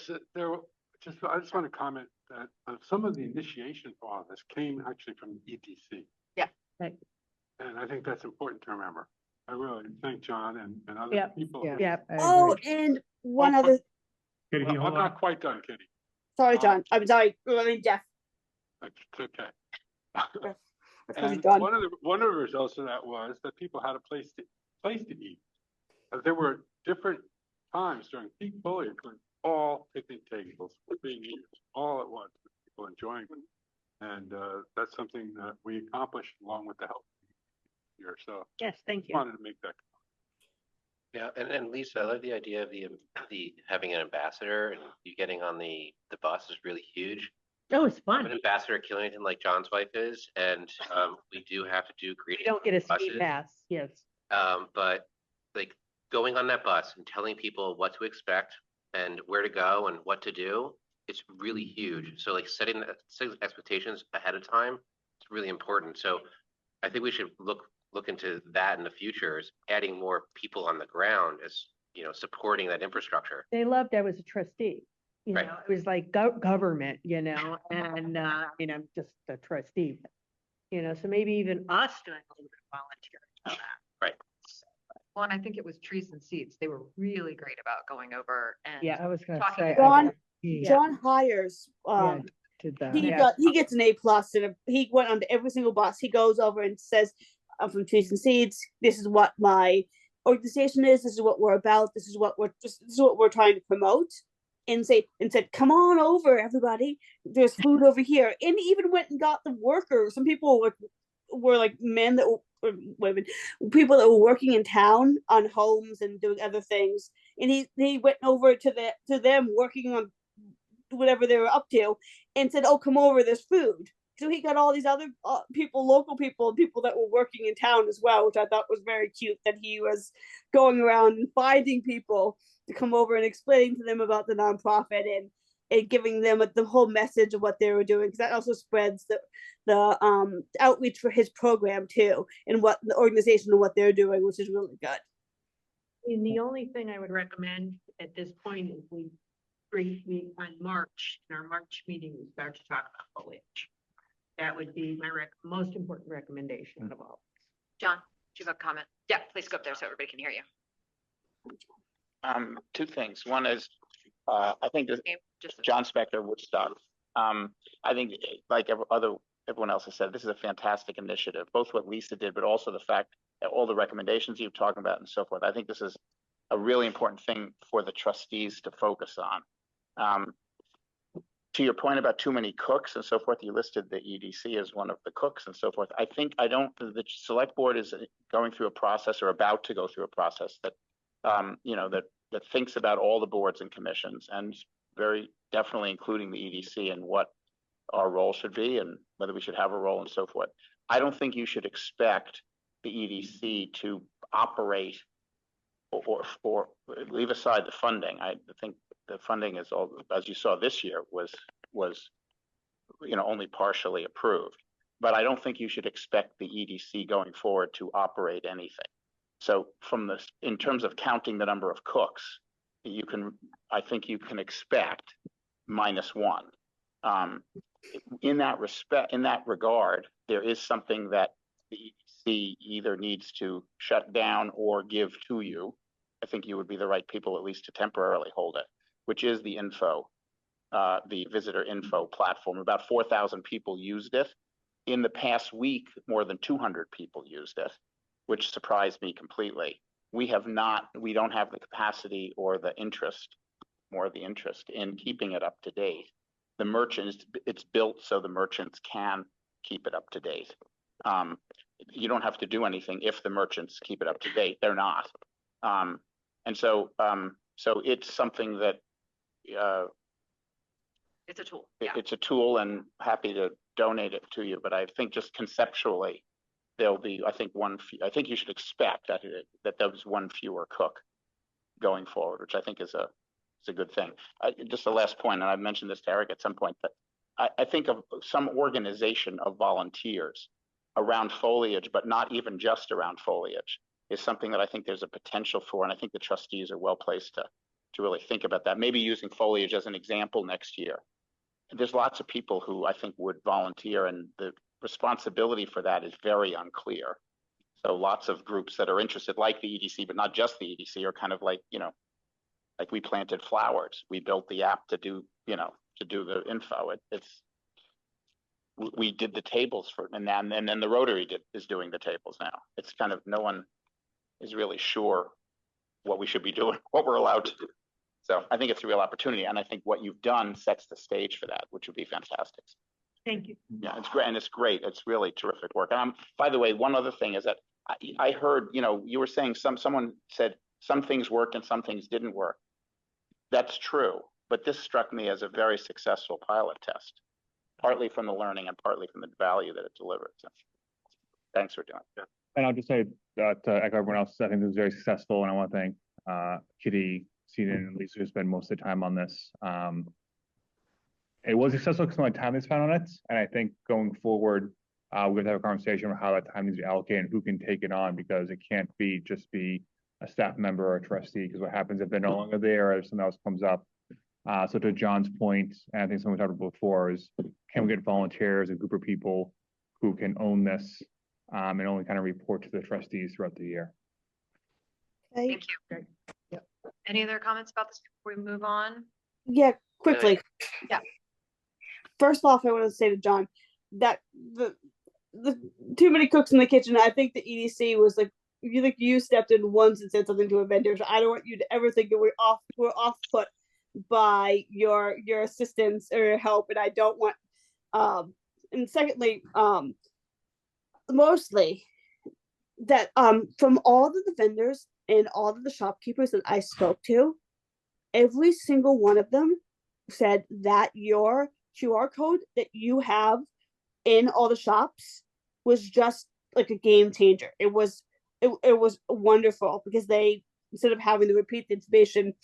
just want to comment that some of the initiation for all this came actually from the ETC. Yeah. Right. And I think that's important to remember. I really thank John and other people. Yeah. Oh, and one other. Kitty, I'm hold on. not quite done, Kitty. Sorry, John. I'm sorry. I mean, Jeff. It's okay. That's And done. one of the results of that was that people had a place to eat. There were different times during peak foliage when all picnic tables were being used all at once, with people enjoying them. And that's something that we accomplished along with the help here. So Yes, thank you. wanted to make that. Yeah, and Lisa, I love the idea of the having an ambassador, and you getting on the bus is really huge. Oh, it's I'm an fun. ambassador at Killington like John's wife is, and we do have to do We greeting. don't get a buses. speed pass, yes. But like going on that bus and telling people what to expect and where to go and what to do, it's really huge. So like setting expectations ahead of time, it's really important. So I think we should look into that in the future, is adding more people on the ground as, supporting that infrastructure. They loved I was a trustee. Right. It was like government, and I mean, I'm just a trustee. So maybe even us doing a little bit of volunteering on that. Right. Well, and I think it was Trees and Seeds. They were really great about going over and Yeah, I was gonna talking say. about John hires Did that. he gets an A+, and he went onto every single bus. He goes over and says, I'm from Trees and Seeds. This is what my organization is. This is what we're about. This is what we're trying to promote. And said, come on over, everybody. There's food over here. And he even went and got the workers. Some people were like men that were women, people that were working in town on homes and doing other things. And he went over to them working on whatever they were up to, and said, oh, come over, there's food. so he got all these other people, local people, people that were working in town as well, which I thought was very cute, that he was going around and finding people to come over and explaining to them about the nonprofit and giving them the whole message of what they were doing, because that also spreads the outreach for his program too, and what the organization and what they're doing, which is really good. And the only thing I would recommend at this point is we on March, in our March meeting, we start to talk about foliage. That would be my most important recommendation of all. John, do you have a comment? Yeah, please go up there so everybody can hear you. Two things. One is, I think this, Name, just John Spector, Woodstock. I think like everyone else has said, this is a fantastic initiative, both what Lisa did, but also the fact that all the recommendations you've talked about and so forth. I think this is a really important thing for the trustees to focus on. To your point about too many cooks and so forth, you listed the EDC as one of the cooks and so forth. The select board is going through a process or about to go through a process that, that thinks about all the boards and commissions, and very definitely including the EDC and what our role should be and whether we should have a role and so forth. I don't think you should expect the EDC to operate or leave aside the funding. I think the funding is all, as you saw this year, was only partially approved. But I don't think you should expect the EDC going forward to operate anything. So in terms of counting the number of cooks, I think you can expect -1. In that regard, there is something that the EDC either needs to shut down or give to you. I think you would be the right people at least to temporarily hold it, which is the the visitor info platform. About 4,000 people used it. In the past week, more than 200 people used it, which surprised me completely. We don't have the capacity or the interest in keeping it up to date. The merchants, it's built so the merchants can keep it up to date. You don't have to do anything if the merchants keep it up to date. They're not. And so it's something that it's a tool. It's a tool, and happy to donate it to you. But I think just conceptually, there'll be, I think you should expect that there's one fewer cook going forward, which I think is a good thing. Just the last point, and I've mentioned this to Eric at some point, but I think of some organization of volunteers around foliage, but not even just around foliage, is something that I think there's a potential for, and I think the trustees are well placed to really think about that. Maybe using foliage as an example next year. There's lots of people who I think would volunteer, and the responsibility for that is very unclear. So lots of groups that are interested, like the EDC, but not just the EDC, are kind of like, like we planted flowers. We built the app to do the info. We did the tables and then the Rotary is doing the tables now. It's kind of, no one is really sure what we should be doing, what we're allowed to do. So I think it's a real opportunity, and I think what you've done sets the stage for that, which would be fantastic. Thank you. Yeah, it's great, and it's great. It's really terrific work. And by the way, one other thing is that I heard, you were saying someone said some things worked and some things didn't work. That's true, but this struck me as a very successful pilot test, partly from the learning and partly from the value that it delivered. So thanks for doing it. And I'll just say that to echo everyone else, I think it was very successful, and I want to thank Kitty, Seaton, and Lisa who spent most of the time on this. It was successful because my time is spent on it, and I think going forward, we're going to have a conversation about how that time needs to be allocated and who can take it on, because it can't just be a staff member or a trustee, because what happens if they're no longer there or if something else comes up. So to John's point, and I think someone talked about before, is can we get volunteers, a group of people who can own this and only kind of report to the trustees throughout the year. Thank you. Yep. Any other comments about this before we move on? Yeah, quickly. Yeah. First off, I want to say to John that the too many cooks in the kitchen. I think the EDC was like, you stepped in once and said something to a vendor. So I don't want you to ever think that we're off put by your assistance or your help, and I don't want. And secondly, mostly that from all of the vendors and all of the shopkeepers that I spoke to, every single one of them said that your QR code that you have in all the shops was just like a game changer. It was wonderful because they, instead of having to repeat the information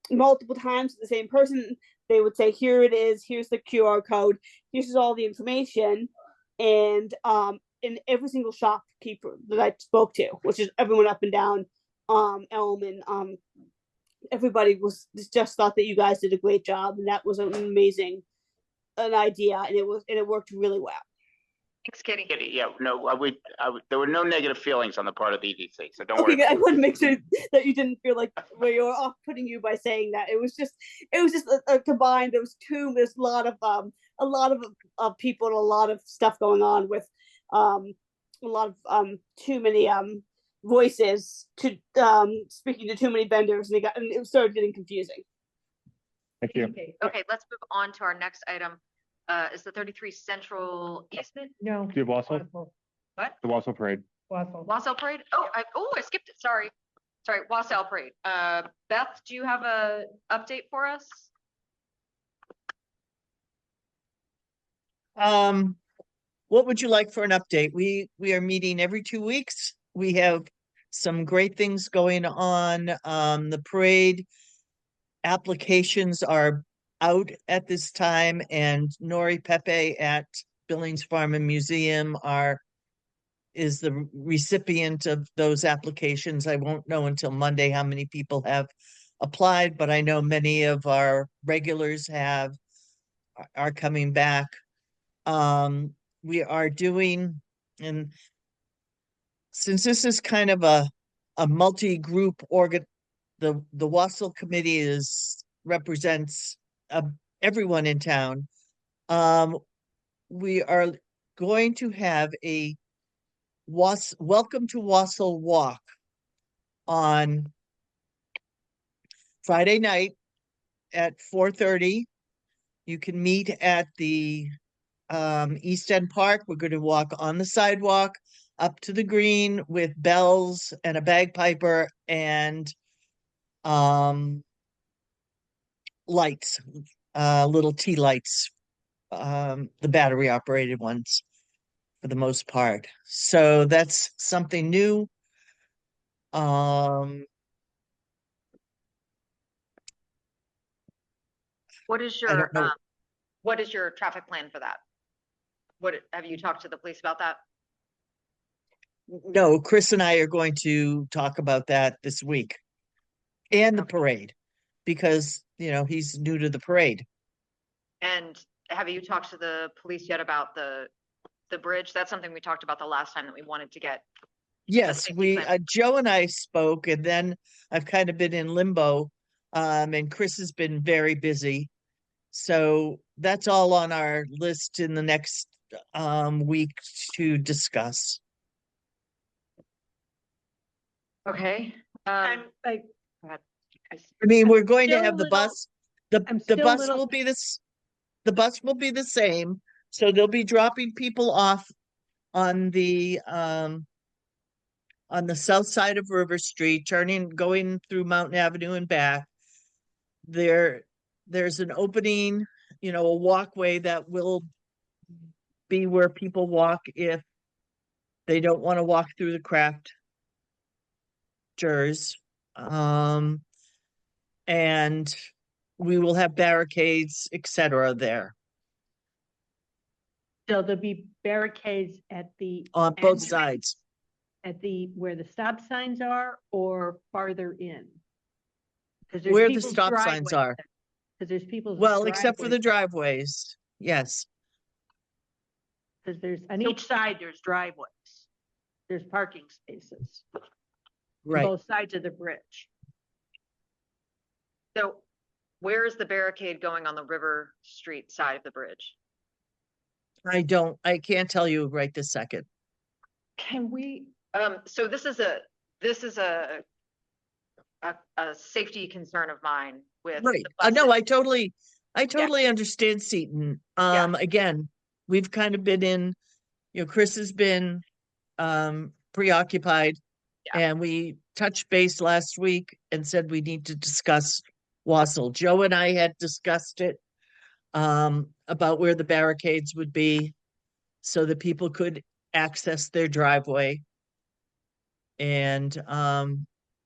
multiple times to the same person, they would say, here it is, here's the QR code, here's all the information. And in every single shopkeeper that I spoke to, which is everyone up and down Elm, and everybody was just thought that you guys did a great job, and that was an amazing idea, and it worked really well. Thanks, Kitty. Kitty, yeah, no, there were no negative feelings on the part of the EDC, so don't Okay, worry. I want to make sure that you didn't feel like we were off putting you by saying that. It was just a combined. There's a lot of people and a lot of stuff going on with a lot of too many voices to speaking to too many vendors, and it started getting confusing. Thank you. Okay, let's move on to our next item. Is the 33 Central easement? No. Do you have Wausau? What? The Wausau Parade. Wassail Parade? Oh, I skipped it. Sorry. Wassail Parade. Beth, do you have a update for us? What would you like for an update? We are meeting every 2 weeks. We have some great things going on. The parade applications are out at this time, and Nori Pepe at Billings Farm and Museum is the recipient of those applications. I won't know until Monday how many people have applied, but I know many of our regulars are coming back. We are doing, and since this is kind of a multi-group organ, the Wausau committee represents everyone in town. We are going to have a Welcome to Wausau walk on Friday night at 4:30. You can meet at the East End Park. We're going to walk on the sidewalk up to the green with bells and a bagpiper and lights, little tea lights, the battery operated ones for the most part. So that's something new. What is I your don't know. what is your traffic plan for that? What have you talked to the police about that? No, Chris and I are going to talk about that this week and the parade because, he's new to the parade. And have you talked to the police yet about the bridge? That's something we talked about the last time that we wanted to get. Yes, safety plan. Joe and I spoke, and then I've kind of been in limbo. And Chris has been very busy. So that's all on our list in the next week to discuss. Okay. I'm like, Go ahead. I mean, we're going to still a have the little- bus. The I'm still a bus little- will be the bus will be the same. So they'll be dropping people off on the south side of River Street, going through Mountain Avenue and back. There's an opening, a walkway that will be where people walk if they don't want to walk through the craft jurors. And we will have barricades, etc. there So there'll be barricades at the. on both entrance, sides. At where the stop signs are, or farther in? Because Where the stop signs are. Because there's people's. Well, except for the driveways. driveways. Yes. Because on each side, there's driveways. There's parking spaces. On Right. both sides of the bridge. So where is the barricade going on the River Street side of the bridge? I can't tell you right this second. Can we, so this is a safety concern of mine with. Right. the No, buses. I totally understand Seton. Yeah. Again, we've kind of been in, Chris has been preoccupied. Yeah. And we touched base last week and said we need to discuss Wausau. Joe and I had discussed it about where the barricades would be. so that people could access their driveway. And,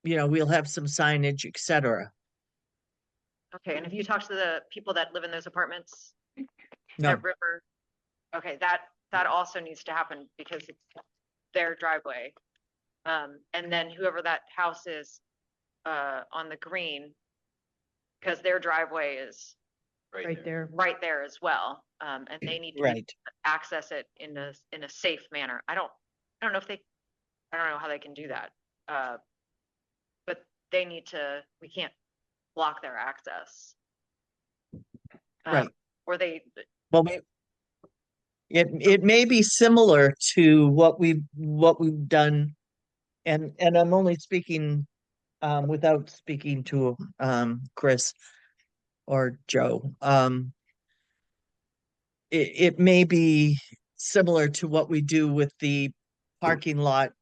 we'll have some signage, et cetera. Okay, and if you talk to the people that live in those apartments No, at River, okay, that also needs to happen because it's their driveway. And then whoever that house is, on the green, because their driveway is Right there. right there as well. And they need to right. access it in a safe manner. I don't know I don't know how they can do that. But they need to, we can't block their access. Right. Or they, Well, it may be similar to what we've done, and I'm only speaking without speaking to Chris or Joe. It may be similar to what we do with the parking lot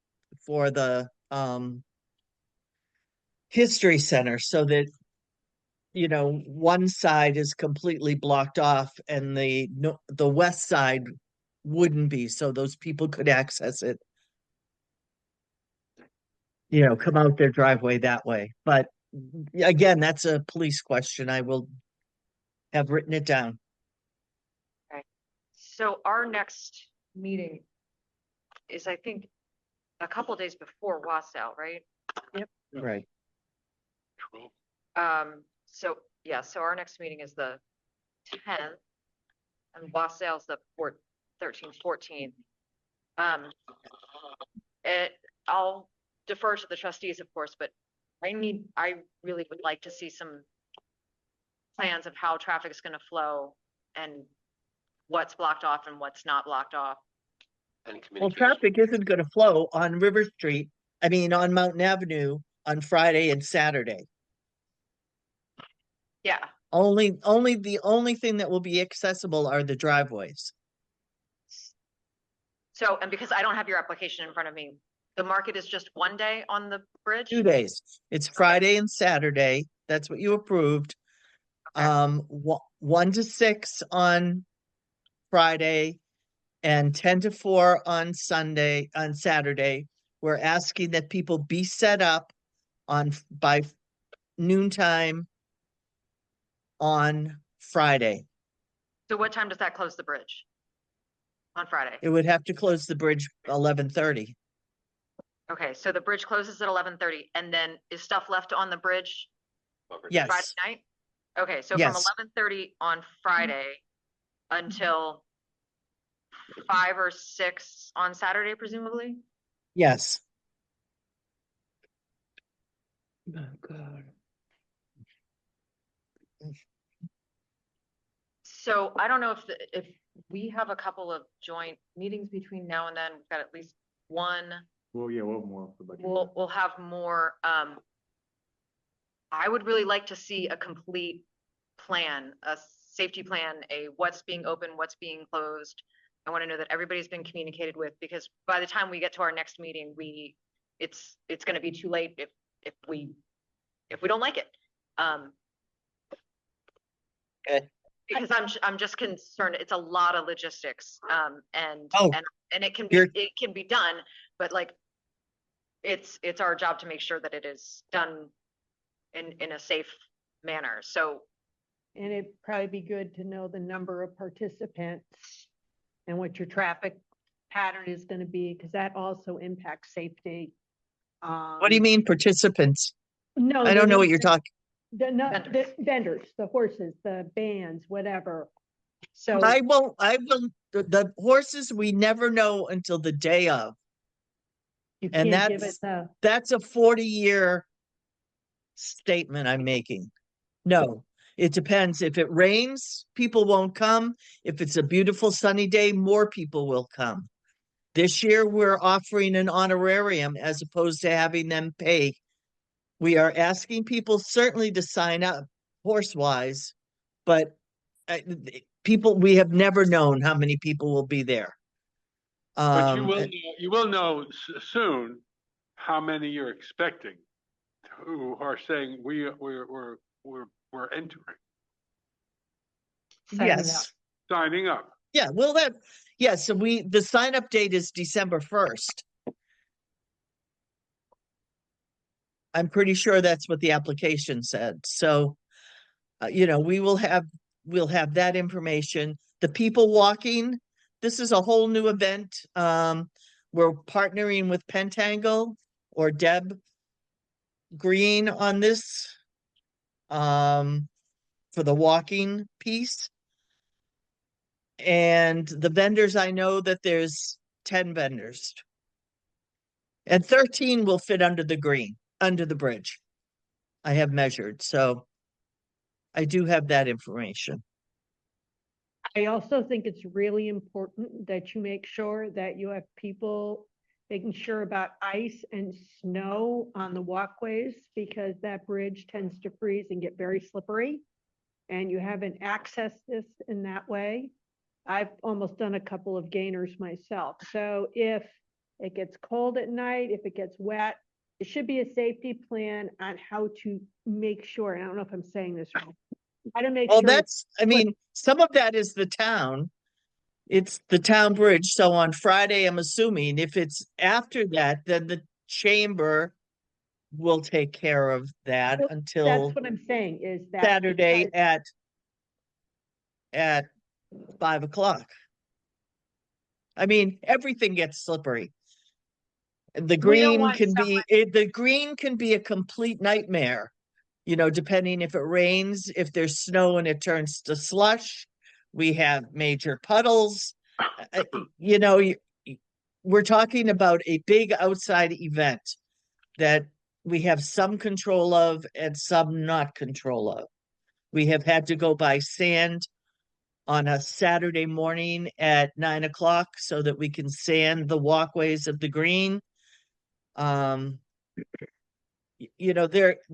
for the History Center, so that one side is completely blocked off and the west side wouldn't be, so those people could access it. Come out their driveway that way. But again, that's a police question. I will have written it down. so our next meeting is, I think, a couple days before Wassail, right? Right. So, yeah, so our next meeting is the 10th and Wassail's the 13th, 14th. I'll defer to the trustees, of course, but I really would like to see some plans of how traffic is going to flow and what's blocked off and what's not blocked off. And Well, communication. traffic isn't going to flow on River Street, on Mountain Avenue on Friday and Saturday. Yeah, The only thing that will be accessible are the driveways. so, and because I don't have your application in front of me, the market is just one day on the bridge? 2 days. It's Friday and Saturday. That's what you approved. Okay. 1 to 6 on Friday and 10 to 4 on Saturday. We're asking that people be set up by noontime on Friday. So what time does that close the bridge? On Friday? It would have to close the bridge 11:30. Okay, so the bridge closes at 11:30 and then is stuff left on the bridge Friday Yes, night? Okay, so from Yes. 11:30 on Friday until 5 or 6 on Saturday, presumably? yes. Oh, God. So I don't know if we have a couple of joint meetings between now and then, we've got at least one. Well, yeah, we'll have more for budget. We'll have more, I would really like to see a complete plan, a safety plan, a what's being open, what's being closed. I want to know that everybody's been communicated with, because by the time we get to our next meeting, it's gonna be too late if we don't like it. Okay. Because I'm just concerned, it's a lot of logistics, and Oh, it can you're- be done, but like, it's our job to make sure that it is done in a safe manner, so. And it'd probably be good to know the number of participants and what your traffic pattern is gonna be, because that also impacts safety. What do you mean participants? No. I don't know what you're talking. talking. The vendors, the horses, the bands, whatever. So. I will, the horses, we never know until the day of. You And can't give it that's a 40-year statement I'm making. No, it depends. If it rains, people won't come. If it's a beautiful sunny day, more people will come. This year, we're offering an honorarium as opposed to having them pay. We are asking people certainly to sign up horse-wise, but we have never known how many people will be there. But you will know soon how many you're expecting who are saying we're entering, signing up. Yes, signing up. Yeah, well, so the sign up date is December 1st. I'm pretty sure that's what the application said. So, we'll have that information. The people walking, this is a whole new event. We're partnering with Pentangle or Deb Green on this, for the walking piece. And the vendors, I know that there's 10 vendors. And 13 will fit under the bridge. I have measured, so I do have that information. I also think it's really important that you make sure that you have people making sure about ice and snow on the walkways, because that bridge tends to freeze and get very slippery. And you haven't accessed this in that way. I've almost done a couple of gainers myself. So if it gets cold at night, if it gets wet, it should be a safety plan on how to make sure, and I don't know if I'm saying this right, how to make Well, sure. some of that is the town. It's the town bridge. So on Friday, I'm assuming if it's after that, then the chamber will take care of that Well, until That's what I'm saying is that. Saturday because- at 5 o'clock. I mean, everything gets slippery. The green can be a complete nightmare, depending if it rains, if there's snow and it turns to slush. We have major puddles. We're talking about a big outside event that we have some control of and some not control of. We have had to go buy sand on a Saturday morning at 9 o'clock so that we can sand the walkways of the green. There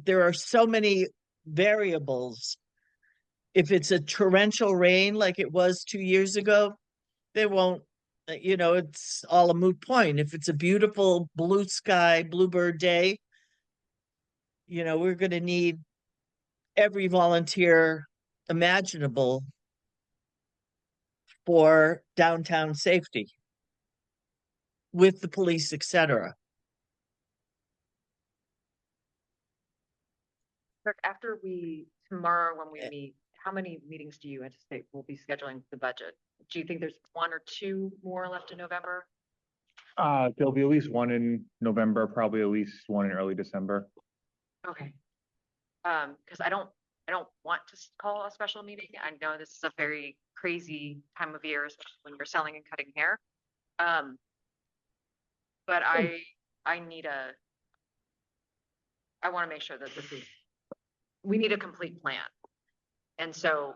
are so many variables. If it's a torrential rain like it was 2 years ago, they won't, it's all a moot point. If it's a beautiful blue sky, bluebird day, we're going to need every volunteer imaginable for downtown safety with the police, etc. Kirk, tomorrow when we meet, how many meetings do you anticipate we'll be scheduling the budget? Do you think there's one or two more left in November? There'll be at least one in November, probably at least one in early December. Okay. Because I don't want to call a special meeting. I know this is a very crazy time of year, especially when you're selling and cutting hair. But I want to make sure that we need a complete plan. And so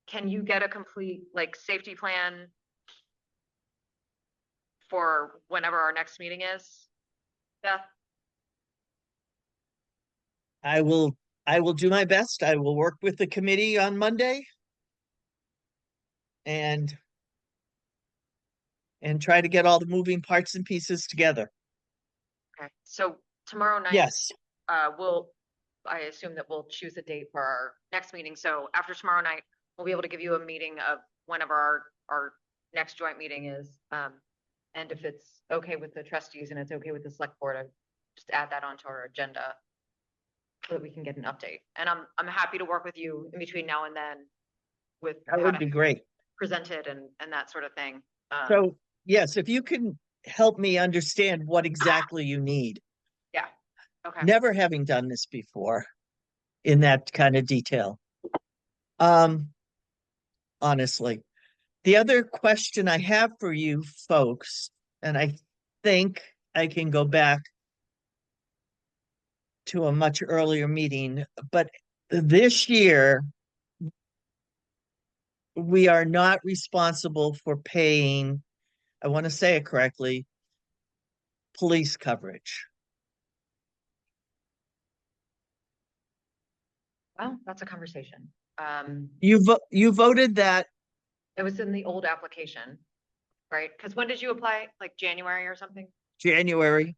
can you get a complete safety plan for whenever our next meeting is, Beth? I will do my best. I will work with the committee on Monday and try to get all the moving parts and pieces together. Okay, so tomorrow night. Yes. I assume that we'll choose a date for our next meeting. So after tomorrow night, we'll be able to give you a meeting of whenever our next joint meeting is. And if it's okay with the trustees and it's okay with the select board, I just add that onto our agenda so that we can get an update. And I'm happy to work with you in between now and then with That would be great. Present it and that sort of thing. So yes, if you can help me understand what exactly you need. Yeah. Okay. Never having done this before in that kind of detail. Honestly. The other question I have for you folks, and I think I can go back to a much earlier meeting, but this year we are not responsible for paying, I want to say it correctly, police coverage. Well, that's a conversation. You voted that. It was in the old application, right? Because when did you apply? Like January or something? January.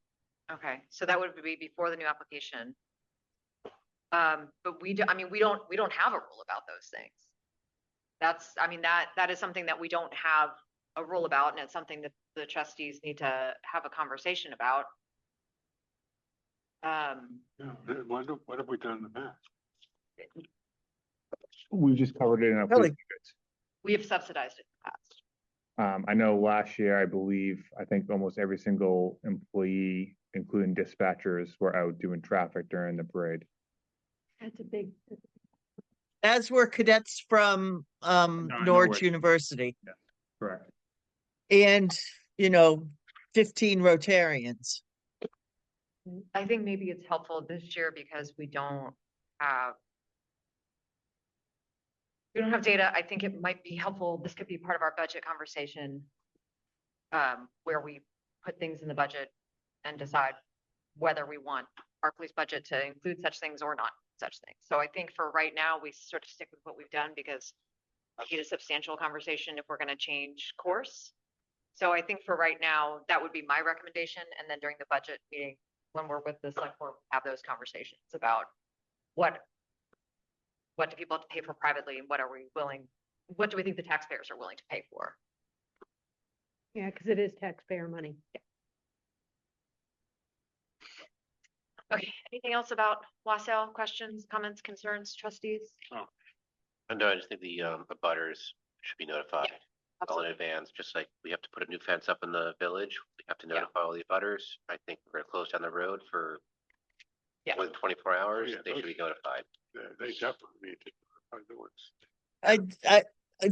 Okay, so that would be before the new application. But we don't have a rule about those things. That's, I mean, that is something that we don't have a rule about, and it's something that the trustees need to have a conversation about. Yeah, what have we done in the past? We've just covered it in our. Really? We have subsidized it in the past. I know last year, I think almost every single employee, including dispatchers, were out doing traffic during the parade. That's a big, As were cadets from Norwich. Norwich University Correct. and, you know, 15 Rotarians. I think maybe it's helpful this year because we don't have data. I think it might be helpful. This could be part of our budget conversation. Where we put things in the budget and decide whether we want our police budget to include such things or not such things. So I think for right now, we sort of stick with what we've done because we need a substantial conversation if we're gonna change course. So I think for right now, that would be my recommendation. And then during the budget meeting, when we're with the select board, have those conversations about what do people have to pay for privately and what do we think the taxpayers are willing to pay for? yeah, because it is taxpayer money. Okay, anything else about Wassail? Questions, comments, concerns, trustees? No, I just think the butters should be notified all in advance, just like we have to put a new fence up in the village. We have to notify all the butters. I think we're gonna close down the road for more than 24 hours. Yeah, They should be notified. They definitely need to notify the ones.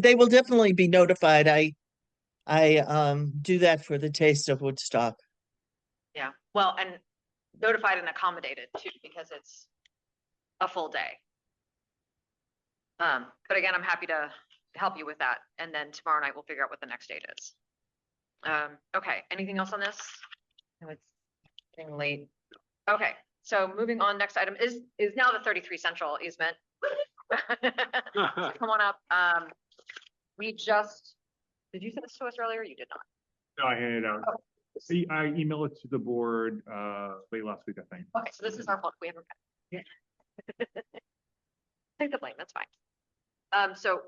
They will definitely be notified. I do that for the Taste of Woodstock. Yeah, well, and notified and accommodated too, because it's a full day. But again, I'm happy to help you with that. And then tomorrow night we'll figure out what the next date is. Okay, anything else on this? No, it's getting late. Okay, so moving on, next item is now the 33 Central easement. Come on up. Did you send this to us earlier? You did not. No, I handed it out. I emailed it to the board, late last week, I think. Okay, so this is our fault. We haven't. Take the blame, that's fine. So,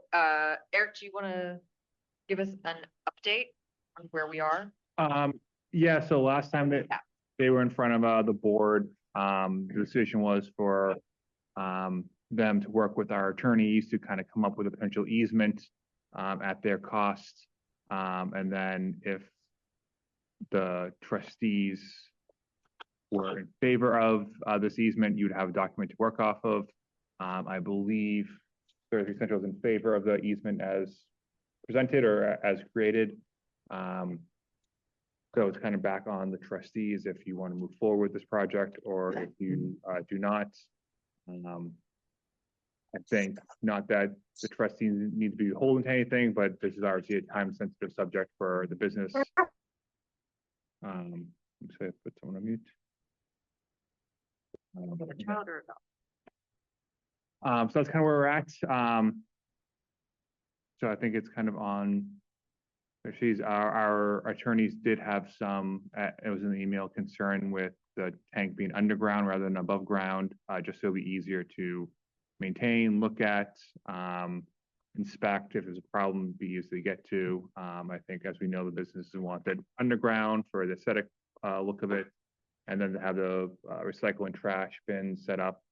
Eric, do you want to give us an update on where we are? Yeah, so last time that they were in front of, the board, the decision was for, them to work with our attorneys to kind of come up with a potential easement, at their cost. And then if the trustees were in favor of, this easement, you'd have a document to work off of. I believe 33 Central is in favor of the easement as presented or as created. So it's kind of back on the trustees if you want to move forward with this project or if you do not. I think not that the trustees need to be beholden to anything, but this is obviously a time-sensitive subject for the business. So put someone on mute. So that's kind of where we're at. So I think it's kind of on. Our attorneys did have some. It was in the email concern with the tank being underground rather than above ground, just so it'll be easier to maintain, look at, inspect if there's a problem, be easy to get to. I think, as we know, the businesses want it underground for the aesthetic look of it, and then to have the recycle and trash bins set up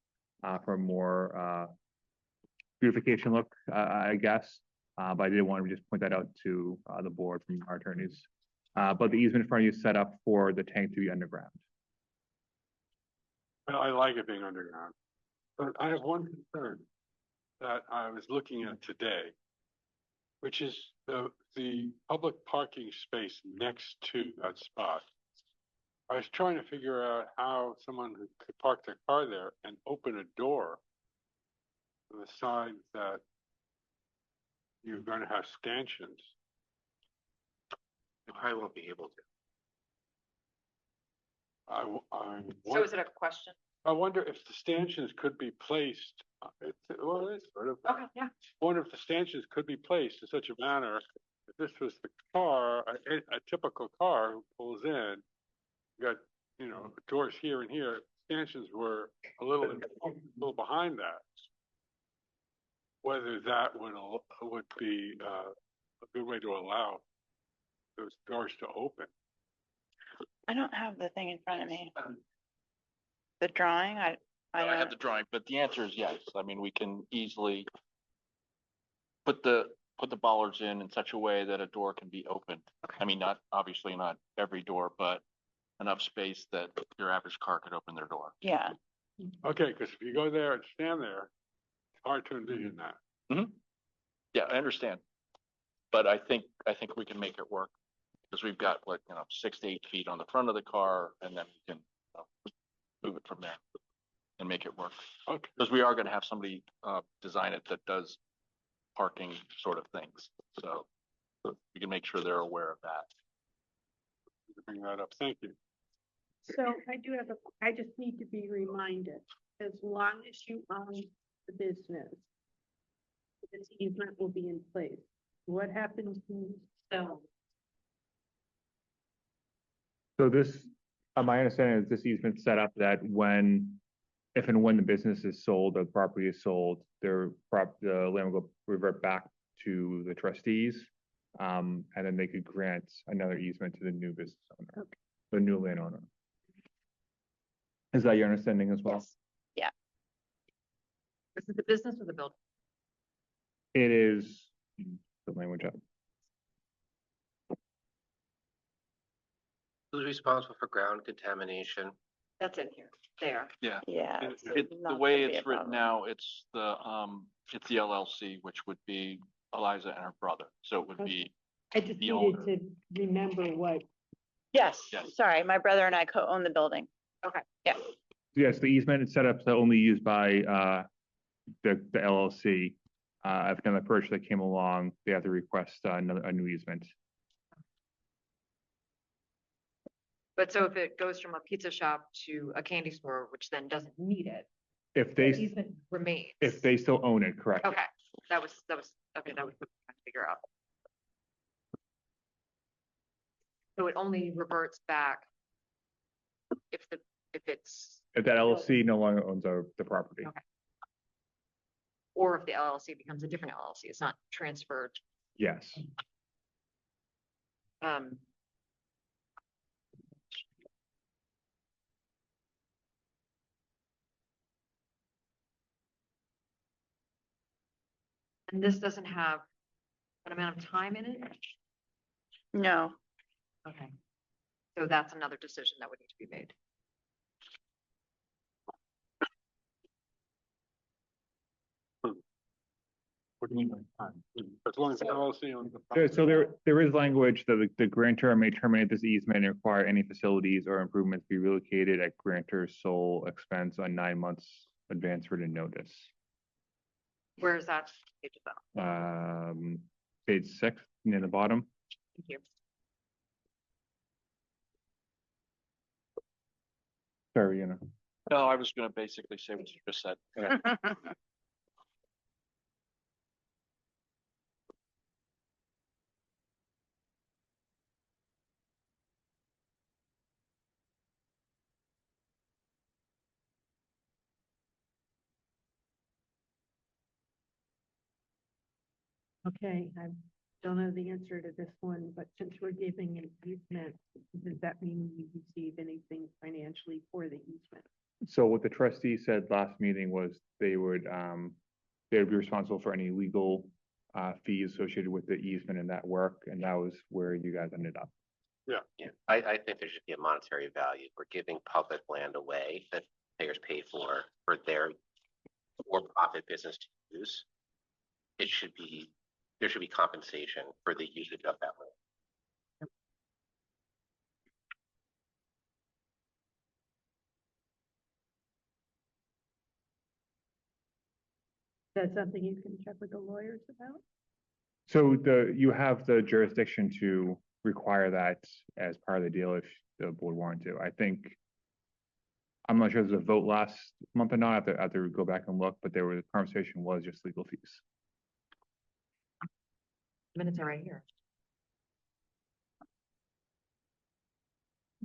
for a more beautification look, I guess. But I did want to just point that out to the board from our attorneys. But the easement in front of you is set up for the tank to be underground. Well, I like it being underground, but I have one concern that I was looking at today, which is the public parking space next to that spot. I was trying to figure out how someone who could park their car there and open a door with a sign that you're going to have stanchions. You probably won't be able to. So is it a question? I wonder if the stanchions could be placed, it's sort of. Okay, yeah. I wonder if the stanchions could be placed in such a manner, if this was the car, a typical car who pulls in, you got, doors here and here, stanchions were a little behind that. whether that would be, a good way to allow those doors to open. I don't have the thing in front of me. The drawing, I I have don't, the drawing, but the answer is yes. I mean, we can easily put the bollards in such a way that a door can be opened. Okay. I mean, not, obviously not every door, but enough space that your average car could open their door. yeah, Okay, because if you go there and stand there, it's hard to envision that. Yeah, I understand. But I think we can make it work. Because we've got like, 6 to 8 feet on the front of the car and then we can move it from there and make it work. Okay. Because we are gonna have somebody design it that does parking sort of things. So we can make sure they're aware of that. Bring that up. Thank you. So I just need to be reminded, as long as you own the business, this easement will be in place. What happens when you sell? So this, my understanding is this easement set up that if and when the business is sold, or the property is sold, the land will revert back to the trustees. And then they could grant another easement to the new business owner, the new landowner. Is that your understanding as well? Yes. Yeah. Is it the business or the building? It is the language up. Who's responsible for ground contamination? That's in here, there. Yeah. yeah. It- so The not way gonna be a it's written problem. now, it's the LLC, which would be Eliza and her brother. So it would be, I just The needed owner. to remember what, Yes, Yes. sorry, my brother and I co-own the building. Okay. Yeah, Yes, the easement is set up to only used by the LLC. If another purchase that came along, they have to request a new easement. But so if it goes from a pizza shop to a candy store, which then doesn't need it, If the they, easement remains. if they still own it, correct? Okay, that was, okay, that was what I'm trying to figure out. So it only reverts back if it's, If that LLC no longer owns the property. Okay. or if the LLC becomes a different LLC, it's not transferred. Yes. Um. And this doesn't have an amount of time in it? no, Okay. So that's another decision that would need to be made. What do you mean by time? As long as the LLC owns the Yeah, property. so there is language that the grantor may terminate this easement and require any facilities or improvements be relocated at grantor's sole expense on 9 months advance written notice. Where is that? Page about? Page 6 near the bottom. Thank you. Sorry, no, I was gonna basically say what you just said. okay, I don't know the answer to this one, but since we're giving an easement, does that mean we receive anything financially for the easement? So what the trustee said last meeting was they would be responsible for any legal fees associated with the easement and that work, and that was where you guys ended up. Yeah, I think there should be a monetary value. We're giving public land away that payers pay for their for-profit business to use. There should be compensation for the usage of that land. That's something you can check with the lawyers about? So you have the jurisdiction to require that as part of the deal if the board wanted to. I think, I'm not sure if there's a vote last month or not, I have to go back and look, but there was, conversation was just legal fees. Minutes are right here.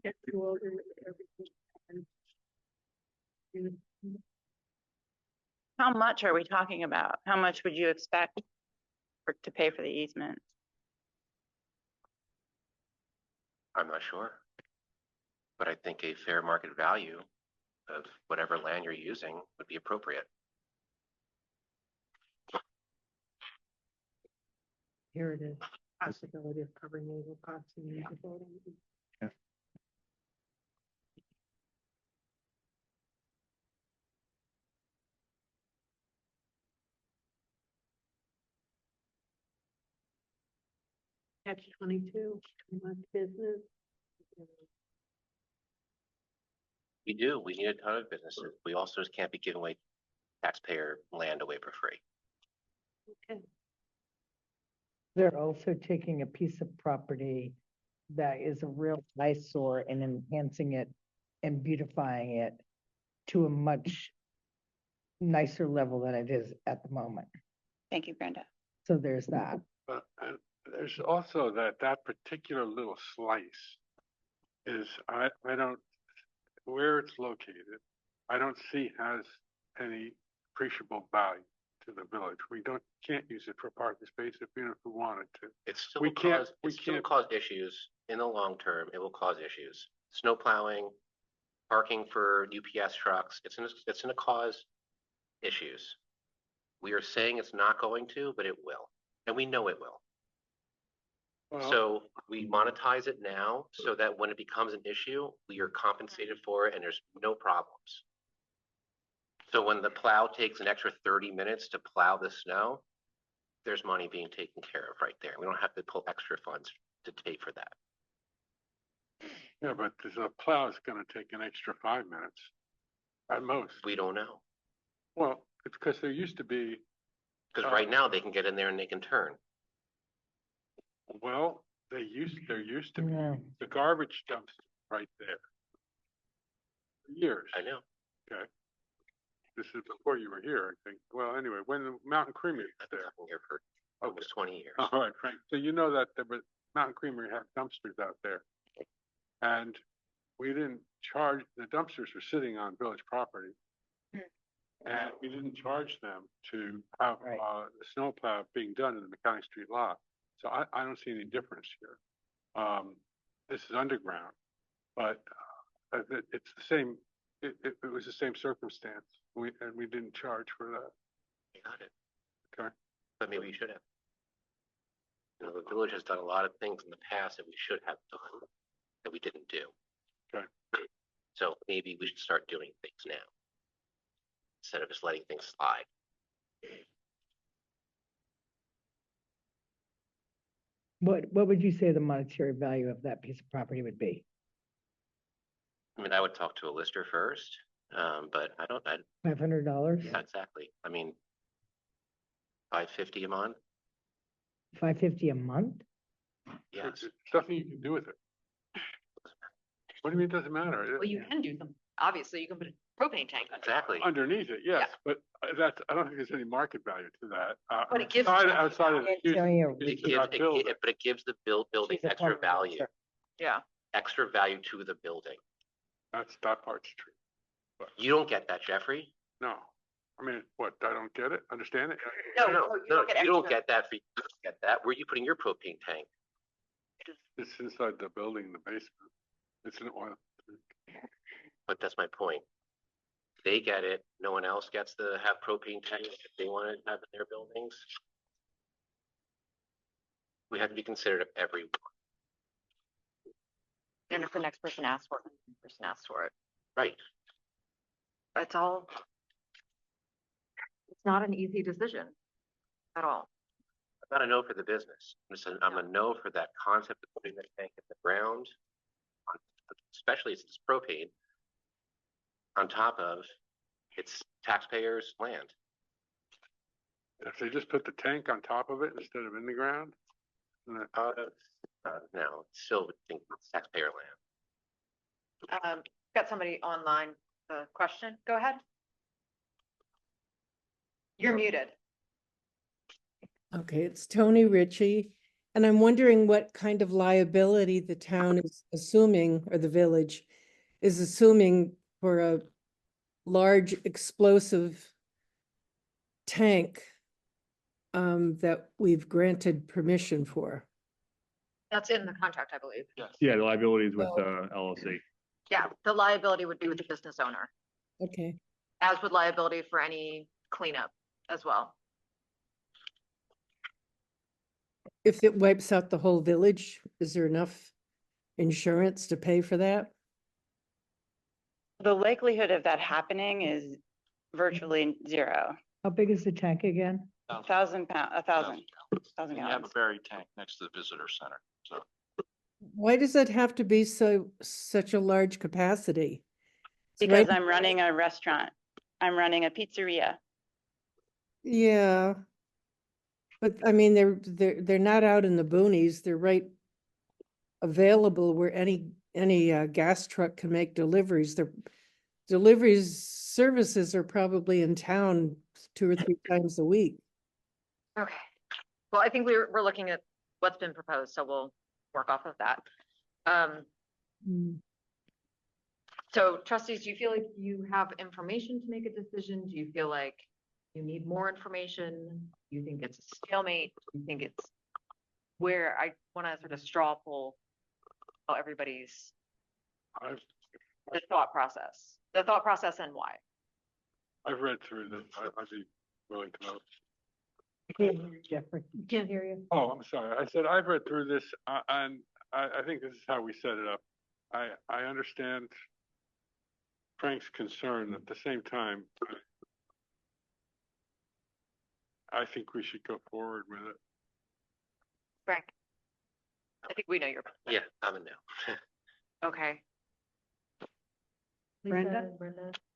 Get you over with everything. And How much are we talking about? How much would you expect to pay for the easement? I'm not sure. But I think a fair market value of whatever land you're using would be appropriate. Here it is, possibility of covering legal costs and usability. Catch 22, too much business. We do, we need a ton of businesses. We also just can't be giving away taxpayer land away for free. Okay. They're also taking a piece of property that is a real eyesore and enhancing it and beautifying it to a much nicer level than it is at the moment. Thank you, Brenda. So there's that. But there's also that particular little slice is, I don't, where it's located, I don't see has any appreciable value to the village. We can't use it for parking space even if we wanted to. It's still We can't- cause, we it's still can't- cause issues in the long term. It will cause issues. Snow plowing, parking for UPS trucks, it's gonna cause issues. We are saying it's not going to, but it will, and we know it will. Well, So we monetize it now so that when it becomes an issue, we are compensated for it and there's no problems. So when the plow takes an extra 30 minutes to plow the snow, there's money being taken care of right there. We don't have to pull extra funds to pay for that. yeah, but the plow is gonna take an extra 5 minutes at most. We don't know. Well, it's because there used to be, Because right now they can get in there and they can turn. well, there used to be Yeah. the garbage dumpster right there. For years. I know. Okay. This is before you were here, I think. Well, anyway, when the Mountain Creamery was I've been there. coming here for Okay. almost 20 years. All right, Frank. So you know that there was Mountain Creamery had dumpsters out there. And we didn't charge, the dumpsters were sitting on village property. And we didn't charge them to have, Right. the snowplow being done in the Mechanic Street lot. So I don't see any difference here. This is underground, but, it's the same, it was the same circumstance. We didn't charge for that. You got it. Okay. But maybe you should have. You know, the village has done a lot of things in the past that we should have done that we didn't do. Okay. So maybe we should start doing things now instead of just letting things slide. What would you say the monetary value of that piece of property would be? I mean, I would talk to a lister first, but I $500? yeah, exactly. I mean, 550 a month? $550 a month? Yes. There's nothing you can do with it. What do you mean it doesn't matter? Well, you can do them. Obviously, you can put a propane tank. Exactly. Underneath it, yes, but I don't think there's any market value to that. But it gives- Outside of the use- Doing a use It of gives, that building. but it gives the building She's a extra former value, officer. Yeah. extra value to the building. That part's true. You don't get that, Jeffrey. No, I mean, what, I don't get it, understand it? No, No, you don't get you don't extra. get that. You don't get that. Where are you putting your propane tank? It's inside the building in the basement. It's an oil. But that's my point. They get it. No one else gets to have propane tanks if they want to have in their buildings. We have to be considerate of everyone. And if the next person asks for it, the person asks for it. Right. It's all. It's not an easy decision at all. I'm not a no for the business. I'm a no for that concept of putting the tank in the ground, especially since it's propane, on top of its taxpayers' land. If they just put the tank on top of it instead of in the ground, then No, still would think it's taxpayer land. Got somebody online, question, go ahead. You're muted. Okay, it's Tony Ritchie, and I'm wondering what kind of liability the town is assuming, or the village is assuming for a large explosive tank that we've granted permission for. That's in the contract, I believe. Yeah, the liabilities with the LLC. Yeah, the liability would be with the business owner, Okay. as would liability for any cleanup as well. If it wipes out the whole village, is there enough insurance to pay for that? The likelihood of that happening is virtually zero. How big is the tank again? 1,000 pound, 1,000 gallons. buried tank next to the visitor center, so. Why does that have to be such a large capacity? It's Because right- I'm running a restaurant. I'm running a pizzeria. Yeah. But I mean, they're not out in the boonies, they're right available where any gas truck can make deliveries. Their deliveries services are probably in town 2 or 3 times a week. Okay. Well, I think we're looking at what's been proposed, so we'll work off of that. So trustees, do you feel like you have information to make a decision? Do you feel like you need more information? Do you think it's a stalemate? Do you think it's where I want to sort of straw poll everybody's the thought process and why? I've read through this. I'd be willing to vote. Jeffrey, can't hear you. Oh, I'm sorry. I said I've read through this, and I think this is how we set it up. I understand Frank's concern. At the same time, I think we should go forward with it. Frank, I think we know your. Yeah, I'm a no. Okay. Brenda?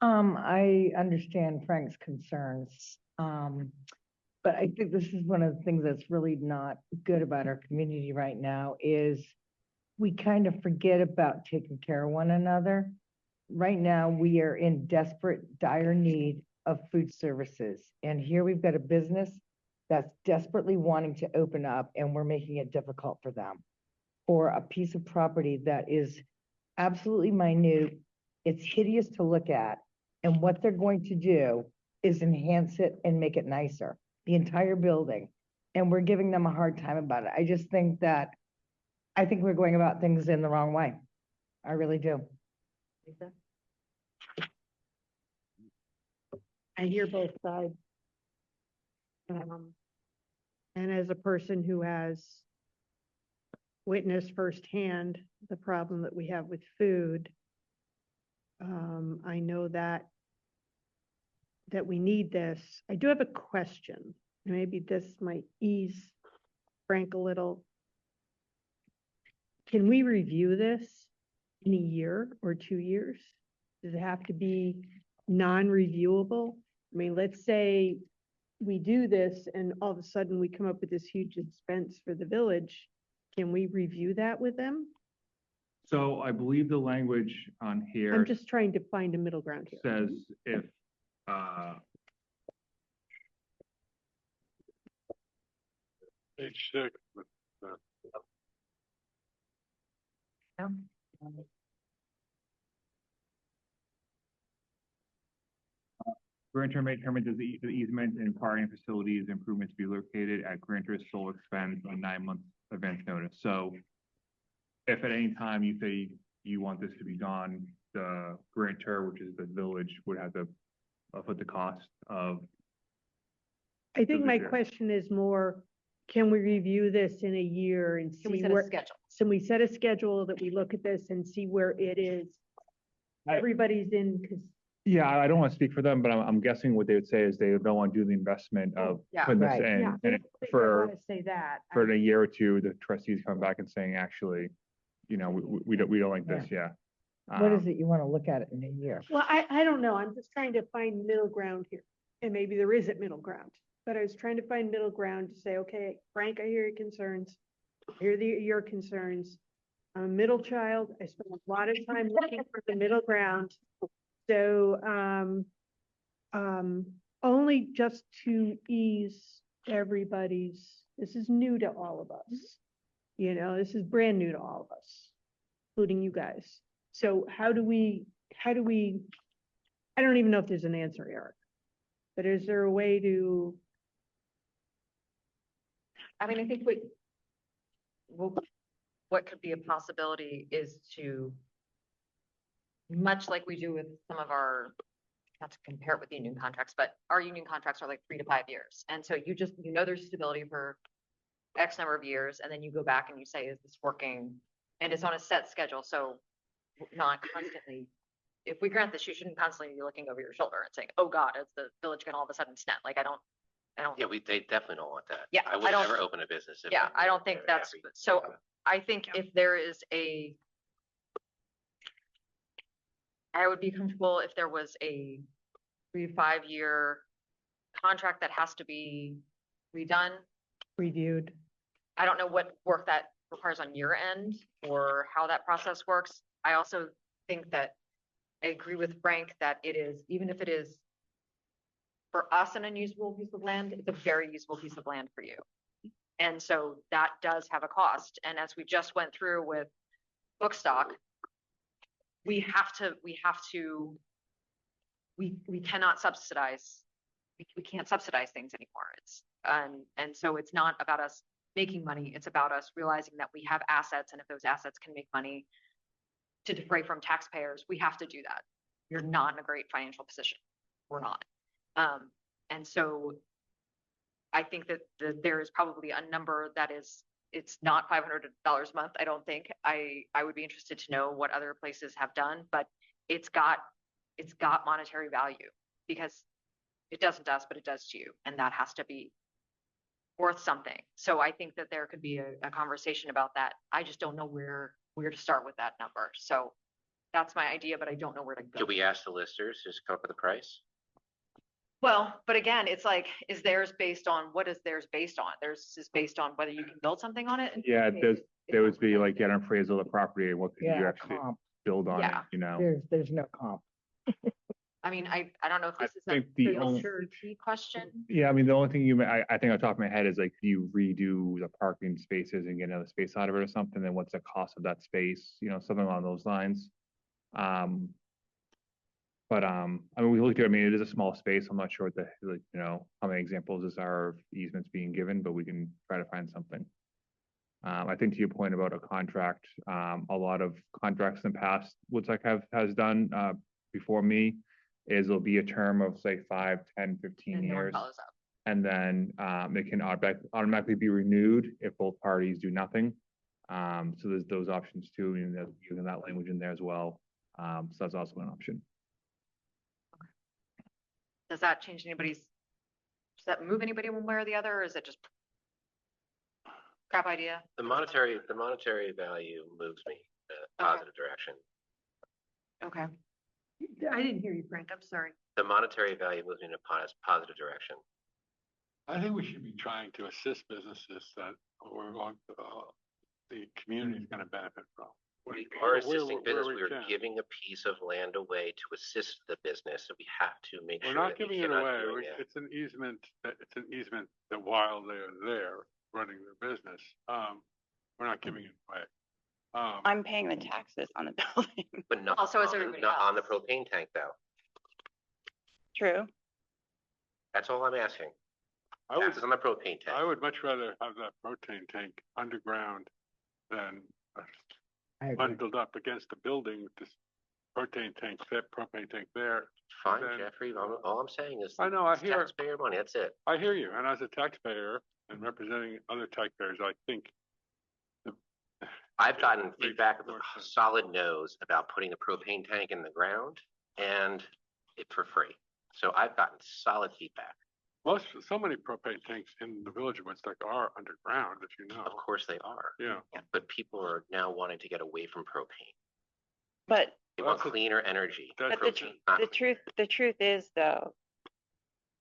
I understand Frank's concerns. But I think this is one of the things that's really not good about our community right now is we kind of forget about taking care of one another. Right now, we are in desperate, dire need of food services. And here we've got a business that's desperately wanting to open up, and we're making it difficult for them. For a piece of property that is absolutely minute, it's hideous to look at, and what they're going to do is enhance it and make it nicer, the entire building. And we're giving them a hard time about it. I just think I think we're going about things in the wrong way. I really do. I hear both sides. And as a person who has witnessed firsthand the problem that we have with food, I know that we need this. I do have a question. Maybe this might ease Frank a little. Can we review this in a year or 2 years? Does it have to be non-reviewable? I mean, let's say we do this and all of a sudden we come up with this huge expense for the village. Can we review that with them? So I believe the language on here I'm just trying to find a middle ground here. says if, Page 6, but, grantor may determine that the easement and parking facilities improvements be located at grantor's sole expense on 9 months advance notice. So if at any time you say you want this to be done, the grantor, which is the village, would have to put the cost of. I think my Villager. question is more, can we review this in a year and Can we see set a where, schedule? so we set a schedule that we look at this and see where it is. Everybody's in, because Yeah, I don't want to speak for them, but I'm guessing what they would say is they don't want to do the investment of Yeah. putting this Right. in. yeah, I And don't think I for want to say that. a year or two, the trustees come back and saying, actually, you know, we don't like this, yeah. What is it you want to look at it in a year? Well, I don't know. I'm just trying to find middle ground here. And maybe there isn't middle ground. But I was trying to find middle ground to say, okay, Frank, I hear your concerns. I hear your concerns. I'm a middle child. I spend a lot of time looking for the middle ground. So, only just to ease everybody's, this is new to all of us. You know, this is brand new to all of us, including you guys. So how do we, I don't even know if there's an answer, Eric. But is there a way to, I mean, I think what could be a possibility is to, much like we do with some of our, not to compare it with union contracts, but our union contracts are like 3 to 5 years. And so you just, there's stability for X number of years, and then you go back and you say, is this working? And it's on a set schedule, so not constantly. If we grant this, you shouldn't constantly be looking over your shoulder and saying, oh God, is the village gonna all of a sudden snap? Like, I don't. Yeah, they definitely don't want that. Yeah, I I would don't- never open a business. if Yeah, I don't they're think that's, happy. so I think if there is I would be comfortable if there was a 3 to 5 year contract that has to be redone. reviewed? I don't know what work that requires on your end or how that process works. I also think that I agree with Frank that it is, even if it is for us an unusable piece of land, it's a very usable piece of land for you. And so that does have a cost. And as we just went through with Bookstock, we cannot subsidize, we can't subsidize things anymore. And so it's not about us making money. It's about us realizing that we have assets, and if those assets can make money to defray from taxpayers, we have to do that. You're not in a great financial position. We're not. And so I think that there is probably a number that it's not $500 a month. I don't think. I would be interested to know what other places have done, but it's got monetary value, because it doesn't to us, but it does to you. And that has to be worth something. So I think that there could be a conversation about that. I just don't know where to start with that number. So that's my idea, but I don't know where to go. Should we ask the listers to just come up with a price? Well, but again, it's like, is theirs based on, what is theirs based on? Theirs is based on whether you can build something on it. And Yeah, it's there would not be really like get an appraisal of the property and what could you Yeah, actually comp. build on it, Yeah. you know? There's no comp. I mean, I don't know if I this is a think the real only- CP question. Yeah, I mean, the only thing I think on top of my head is like, could you redo the parking spaces and get another space out of it or something? Then what's the cost of that space? You know, something along those lines. But I mean, we looked at, I mean, it is a small space. I'm not sure what like, you know, how many examples this are of easements being given, but we can try to find something. I think to your point about a contract, a lot of contracts in the past, Woodstock has done before me, is there'll be a term of say 5, 10, 15 And no one years. follows up. And then it can automatically be renewed if both parties do nothing. So there's those options too, and using that language in there as well. So that's also an option. Does that change does that move anybody one way or the other, or is it just crap idea? The monetary value moves me in a Okay. positive direction. Okay. I didn't hear you, Frank. I'm sorry. The monetary value moves me in a positive direction. I think we should be trying to assist businesses that the community is gonna benefit from. We are Where- assisting where business. we We are can. giving a piece of land away to assist the business, so we have to make We're sure not that we giving it cannot away. doing We- it. It's an easement that while they're there running their business, we're not giving it away. I'm paying the taxes on the building. But not, Also, is everybody not on the else. propane tank though. True. That's all I'm asking. I would, Taxes on the propane tank. I would much rather have that propane tank underground than I agree. bundled up against the building with this propane tank there. Fine, then- Jeffrey, all I'm saying is. I know, I it's hear- Taxpayer money, that's it. I hear you, and as a taxpayer and representing other taxpayers, I think I've gotten Makes feedback of more sense. solid no's about putting the propane tank in the ground and it for free. So I've gotten solid feedback. so many propane tanks in the village of Woodstock are underground, if you know. Of course they are. Yeah. But people are now wanting to get away from propane. But, They want That's a- cleaner energy. That's but what- the truth is though,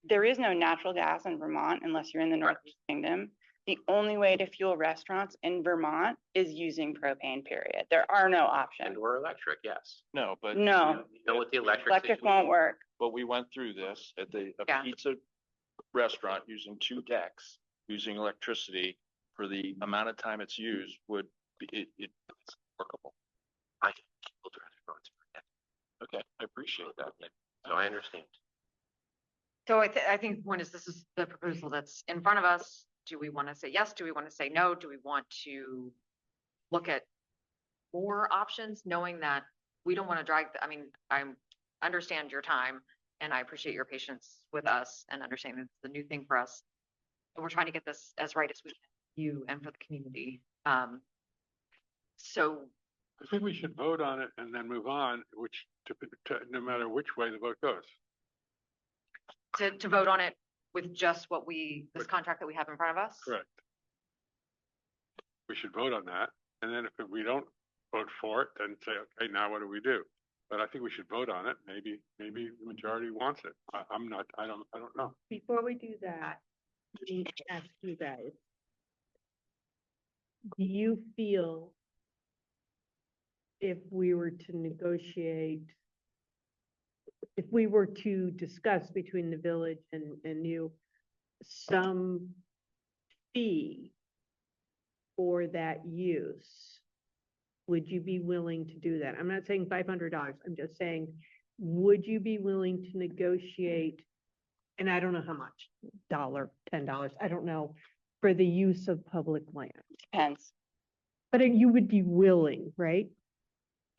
there is no natural gas in Vermont unless you're in the Correct. Northeast Kingdom. The only way to fuel restaurants in Vermont is using propane, period. There are no And options. or electric, yes. No, but. No. You know, with the electric. Electric situation- won't work. But we went through this at a Yeah. pizza restaurant using 2 decks, using electricity for the amount of time it's used would be, it's workable. I can build restaurants for that, Okay, I appreciate that. so I understand. So I think the point is, this is the proposal that's in front of us. Do we want to say yes? Do we want to say no? Do we want to look at more options, knowing that we don't want to drag, I mean, I understand your time and I appreciate your patience with us and understanding it's the new thing for us. And we're trying to get this as right as we can, you and for the community. So I think we should vote on it and then move on, which no matter which way the vote goes. to vote on it with just this contract that we have in front of us? Correct. We should vote on that, and then if we don't vote for it, then say, okay, now what do we do? But I think we should vote on it. Maybe the majority wants it. I don't know. Before we do that, I need to ask you guys. Do you feel if we were to negotiate, if we were to discuss between the village and you, some fee for that use, would you be willing to do that? I'm not saying $500. I'm just saying, would you be willing to negotiate? And I don't know how much, $1, $10, I don't know, for the use of public land. Depends. But you would be willing, right?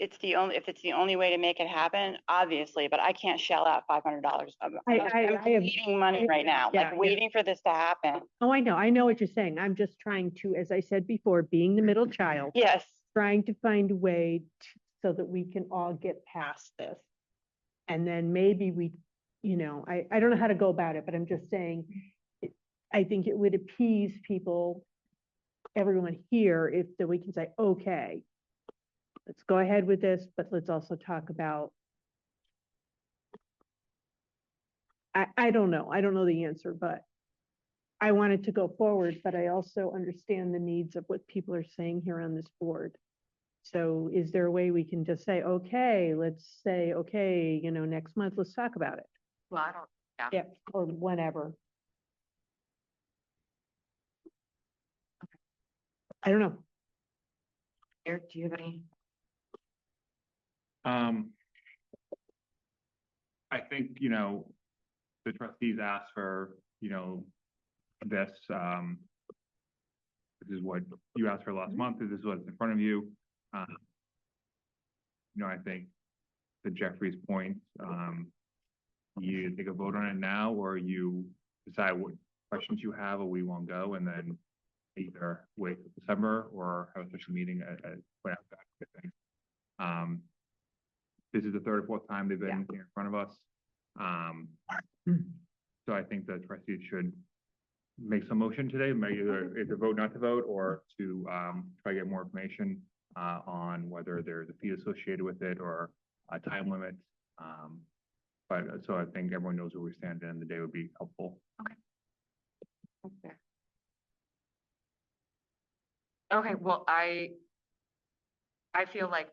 If it's the only way to make it happen, obviously, but I can't shell out $500. I'm I have- bleeding money right now, Yeah, like waiting for this to happen. Oh, I know what you're saying. I'm just trying to, as I said before, being the middle child, Yes, trying to find a way so that we can all get past this. And then maybe we, I don't know how to go about it, but I'm just saying, I think it would appease people, everyone here, if that we can say, okay, let's go ahead with this, but let's also talk about, I don't know. I don't know the answer, but I wanted to go forward, but I also understand the needs of what people are saying here on this board. So is there a way we can just say, okay, let's say, okay, next month, let's talk about it. Well, I don't, yeah. Yeah, or whenever. I don't know. Eric, do you have any? I think, the trustees asked for, this, this is what you asked for last month, this is what's in front of you. I think to Jeffrey's point, you take a vote on it now, or you decide what questions you have, or we won't go, and then either wait till December or have a special meeting at point after that thing. This is the third or fourth time they've been here in front of us. So I think the trustees should make some motion today, maybe either vote not to vote, or to try to get more information on whether there's a fee associated with it or a time limit. But so I think everyone knows where we stand, and the day would be helpful. Okay, well, I feel like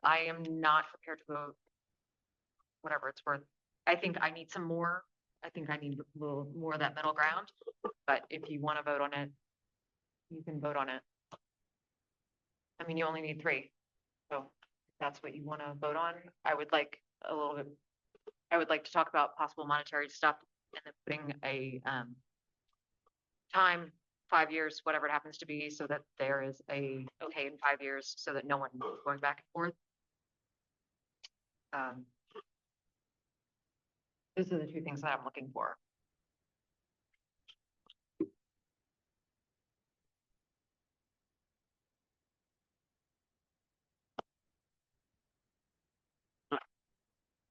I am not prepared to vote whatever it's worth. I think I need some more. I think I need a little more of that middle ground. But if you want to vote on it, you can vote on it. I mean, you only need 3. So if that's what you want to vote on, I would like to talk about possible monetary stuff and then putting a time, 5 years, whatever it happens to be, so that there is a okay in 5 years, so that no one is going back and forth. Those are the 2 things that I'm looking for.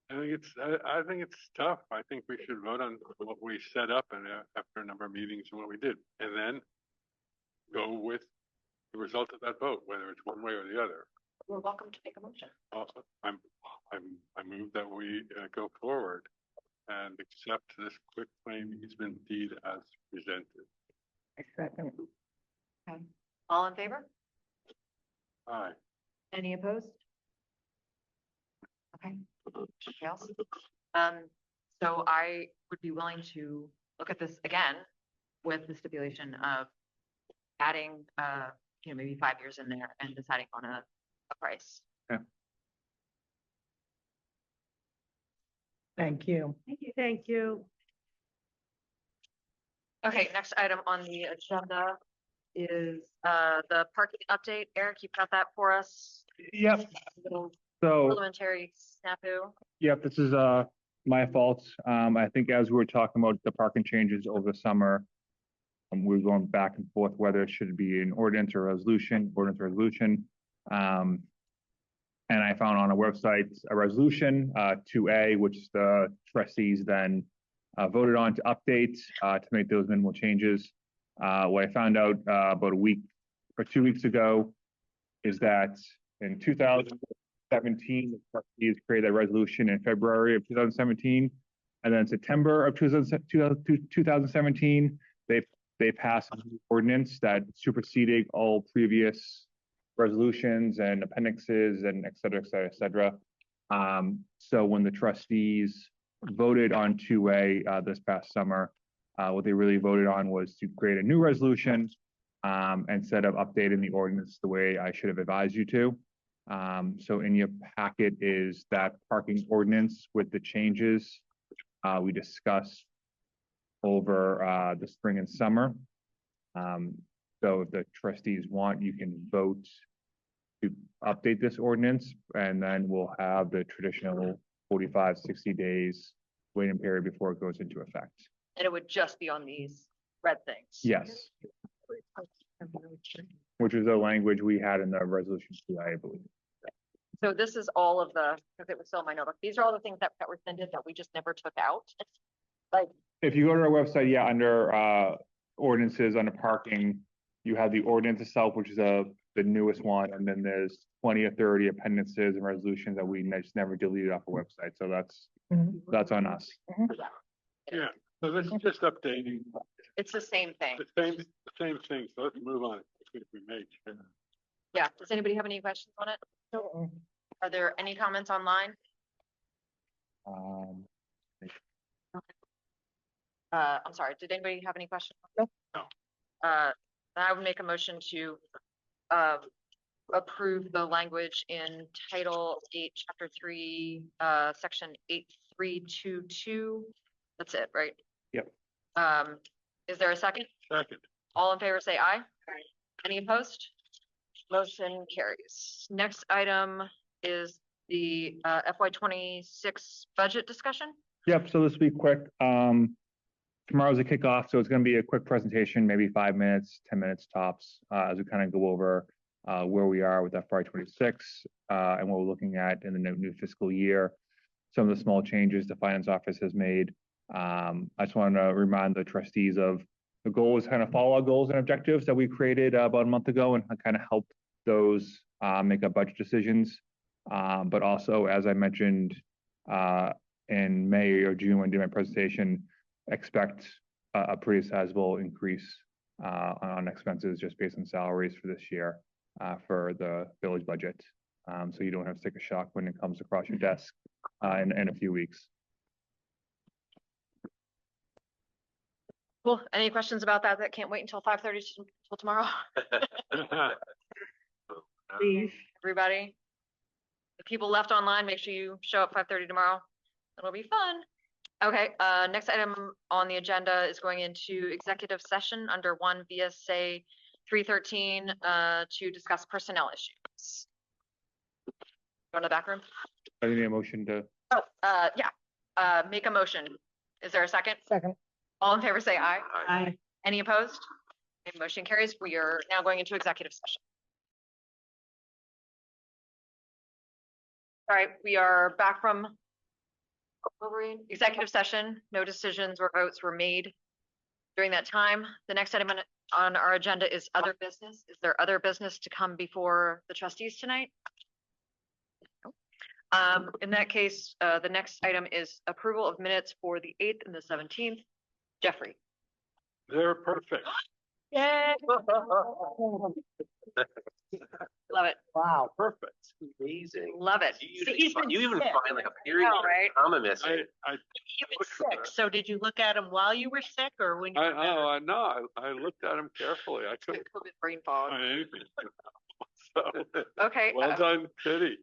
I think it's tough. I think we should vote on what we set up and after a number of meetings and what we did, and then go with the result of that vote, whether it's one way or the other. You're welcome to make a motion. Also, I move that we go forward and accept this quick claim easement deed as presented. Okay. All in favor? Aye. Any opposed? Okay. Anything else? So I would be willing to look at this again with the stipulation of adding, maybe 5 years in there and deciding on a price. Okay. Thank you. Thank you. Okay, next item on the agenda is the parking update. Eric, you got that for us? Yep. Little So, parliamentary snafu. yep, this is my fault. I think as we were talking about the parking changes over the summer, we were going back and forth whether it should be an ordinance or resolution. And I found on our website a resolution 2A, which the trustees then voted on to update to make those minimal changes. What I found out about a week or 2 weeks ago is that in 2017, the trustees created a resolution in February of 2017, and then September of 2017, they passed an ordinance that superseded all previous resolutions and appendixes and et cetera, et cetera, et cetera. So when the trustees voted on 2A this past summer, what they really voted on was to create a new resolution instead of updating the ordinance the way I should have advised you to. So in your packet is that parking ordinance with the changes we discussed over the spring and summer. So if the trustees want, you can vote to update this ordinance, and then we'll have the traditional 45, 60 days waiting period before it goes into effect. And it would just be on these red things. Yes, which is the language we had in the resolution, I believe. So this is all of the, because it was still in my notebook. These are all the things that got rescinded that we just never took out. Like, If you go to our website, yeah, under ordinances, under parking, you have the ordinance itself, which is the newest one, and then there's 20 or 30 appendices and resolutions that we just never deleted off the website. So that's on us. Yeah, so this is just updating it's the same thing. the same thing, so let's move on. If we made. Yeah. Does anybody have any questions on it? Are there any comments online? I'm sorry, did anybody have any questions? No. I would make a motion to approve the language in Title 8, Chapter 3, Section 8322. That's it, right? Yep. Is there a second? Second. All in favor, say aye. Any opposed? Motion carries. Next item is the FY26 budget discussion. Yep, so this will be quick. Tomorrow's a kickoff, so it's going to be a quick presentation, maybe 5 minutes, 10 minutes tops, as we kind of go over where we are with FY26 and what we're looking at in the new fiscal year. Some of the small changes the finance office has made. I just want to remind the trustees of the goal is kind of follow our goals and objectives that we created about a month ago and kind of help those make up budget decisions. But also, as I mentioned in May or June when I did my presentation, expect a pretty sizable increase on expenses just based on salaries for this year for the village budget. So you don't have to take a shock when it comes across your desk in a few weeks. Cool. Any questions about that can't wait until 5:30 till tomorrow? Please. Everybody? The people left online, make sure you show up 5:30 tomorrow. It'll be fun. Okay, next item on the agenda is going into executive session under 1 VSA 313 to discuss personnel issues. Go to the back room. I need a motion to. Oh, yeah. Make a motion. Is there a second? Second. All in favor, say aye. Aye. Any opposed? Okay, motion carries. We are now going into executive session. All right, we are back from executive session. No decisions or votes were made during that time. The next item on our agenda is other business. Is there other business to come before the trustees tonight? No. In that case, the next item is approval of minutes for the 8th and the 17th. Jeffrey. They're perfect. Yay! Love it. Wow. Perfect. Amazing. Love it. You See, usually he's find, been you even sick. find like a period, know, right? comma missing. I You've been sick. So did you look at him while you were sick or when you were better? I know, I looked at him carefully. I couldn't COVID brain fog. find anything. So, Okay. well done, Kitty.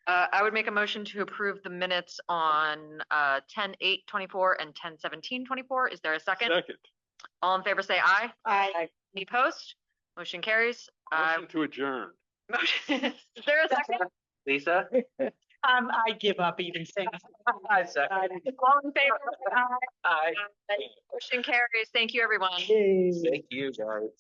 I would make a motion to approve the minutes on 10/8/24 and 10/17/24. Is there a second? Second, All in favor, say aye. I, Any opposed? Motion carries. Motion to adjourn. Motion, is there a second? Lisa? I give up even saying. I second. All in favor? say Aye. Aye. Motion carries. Thank you, everyone. Thank you, guys.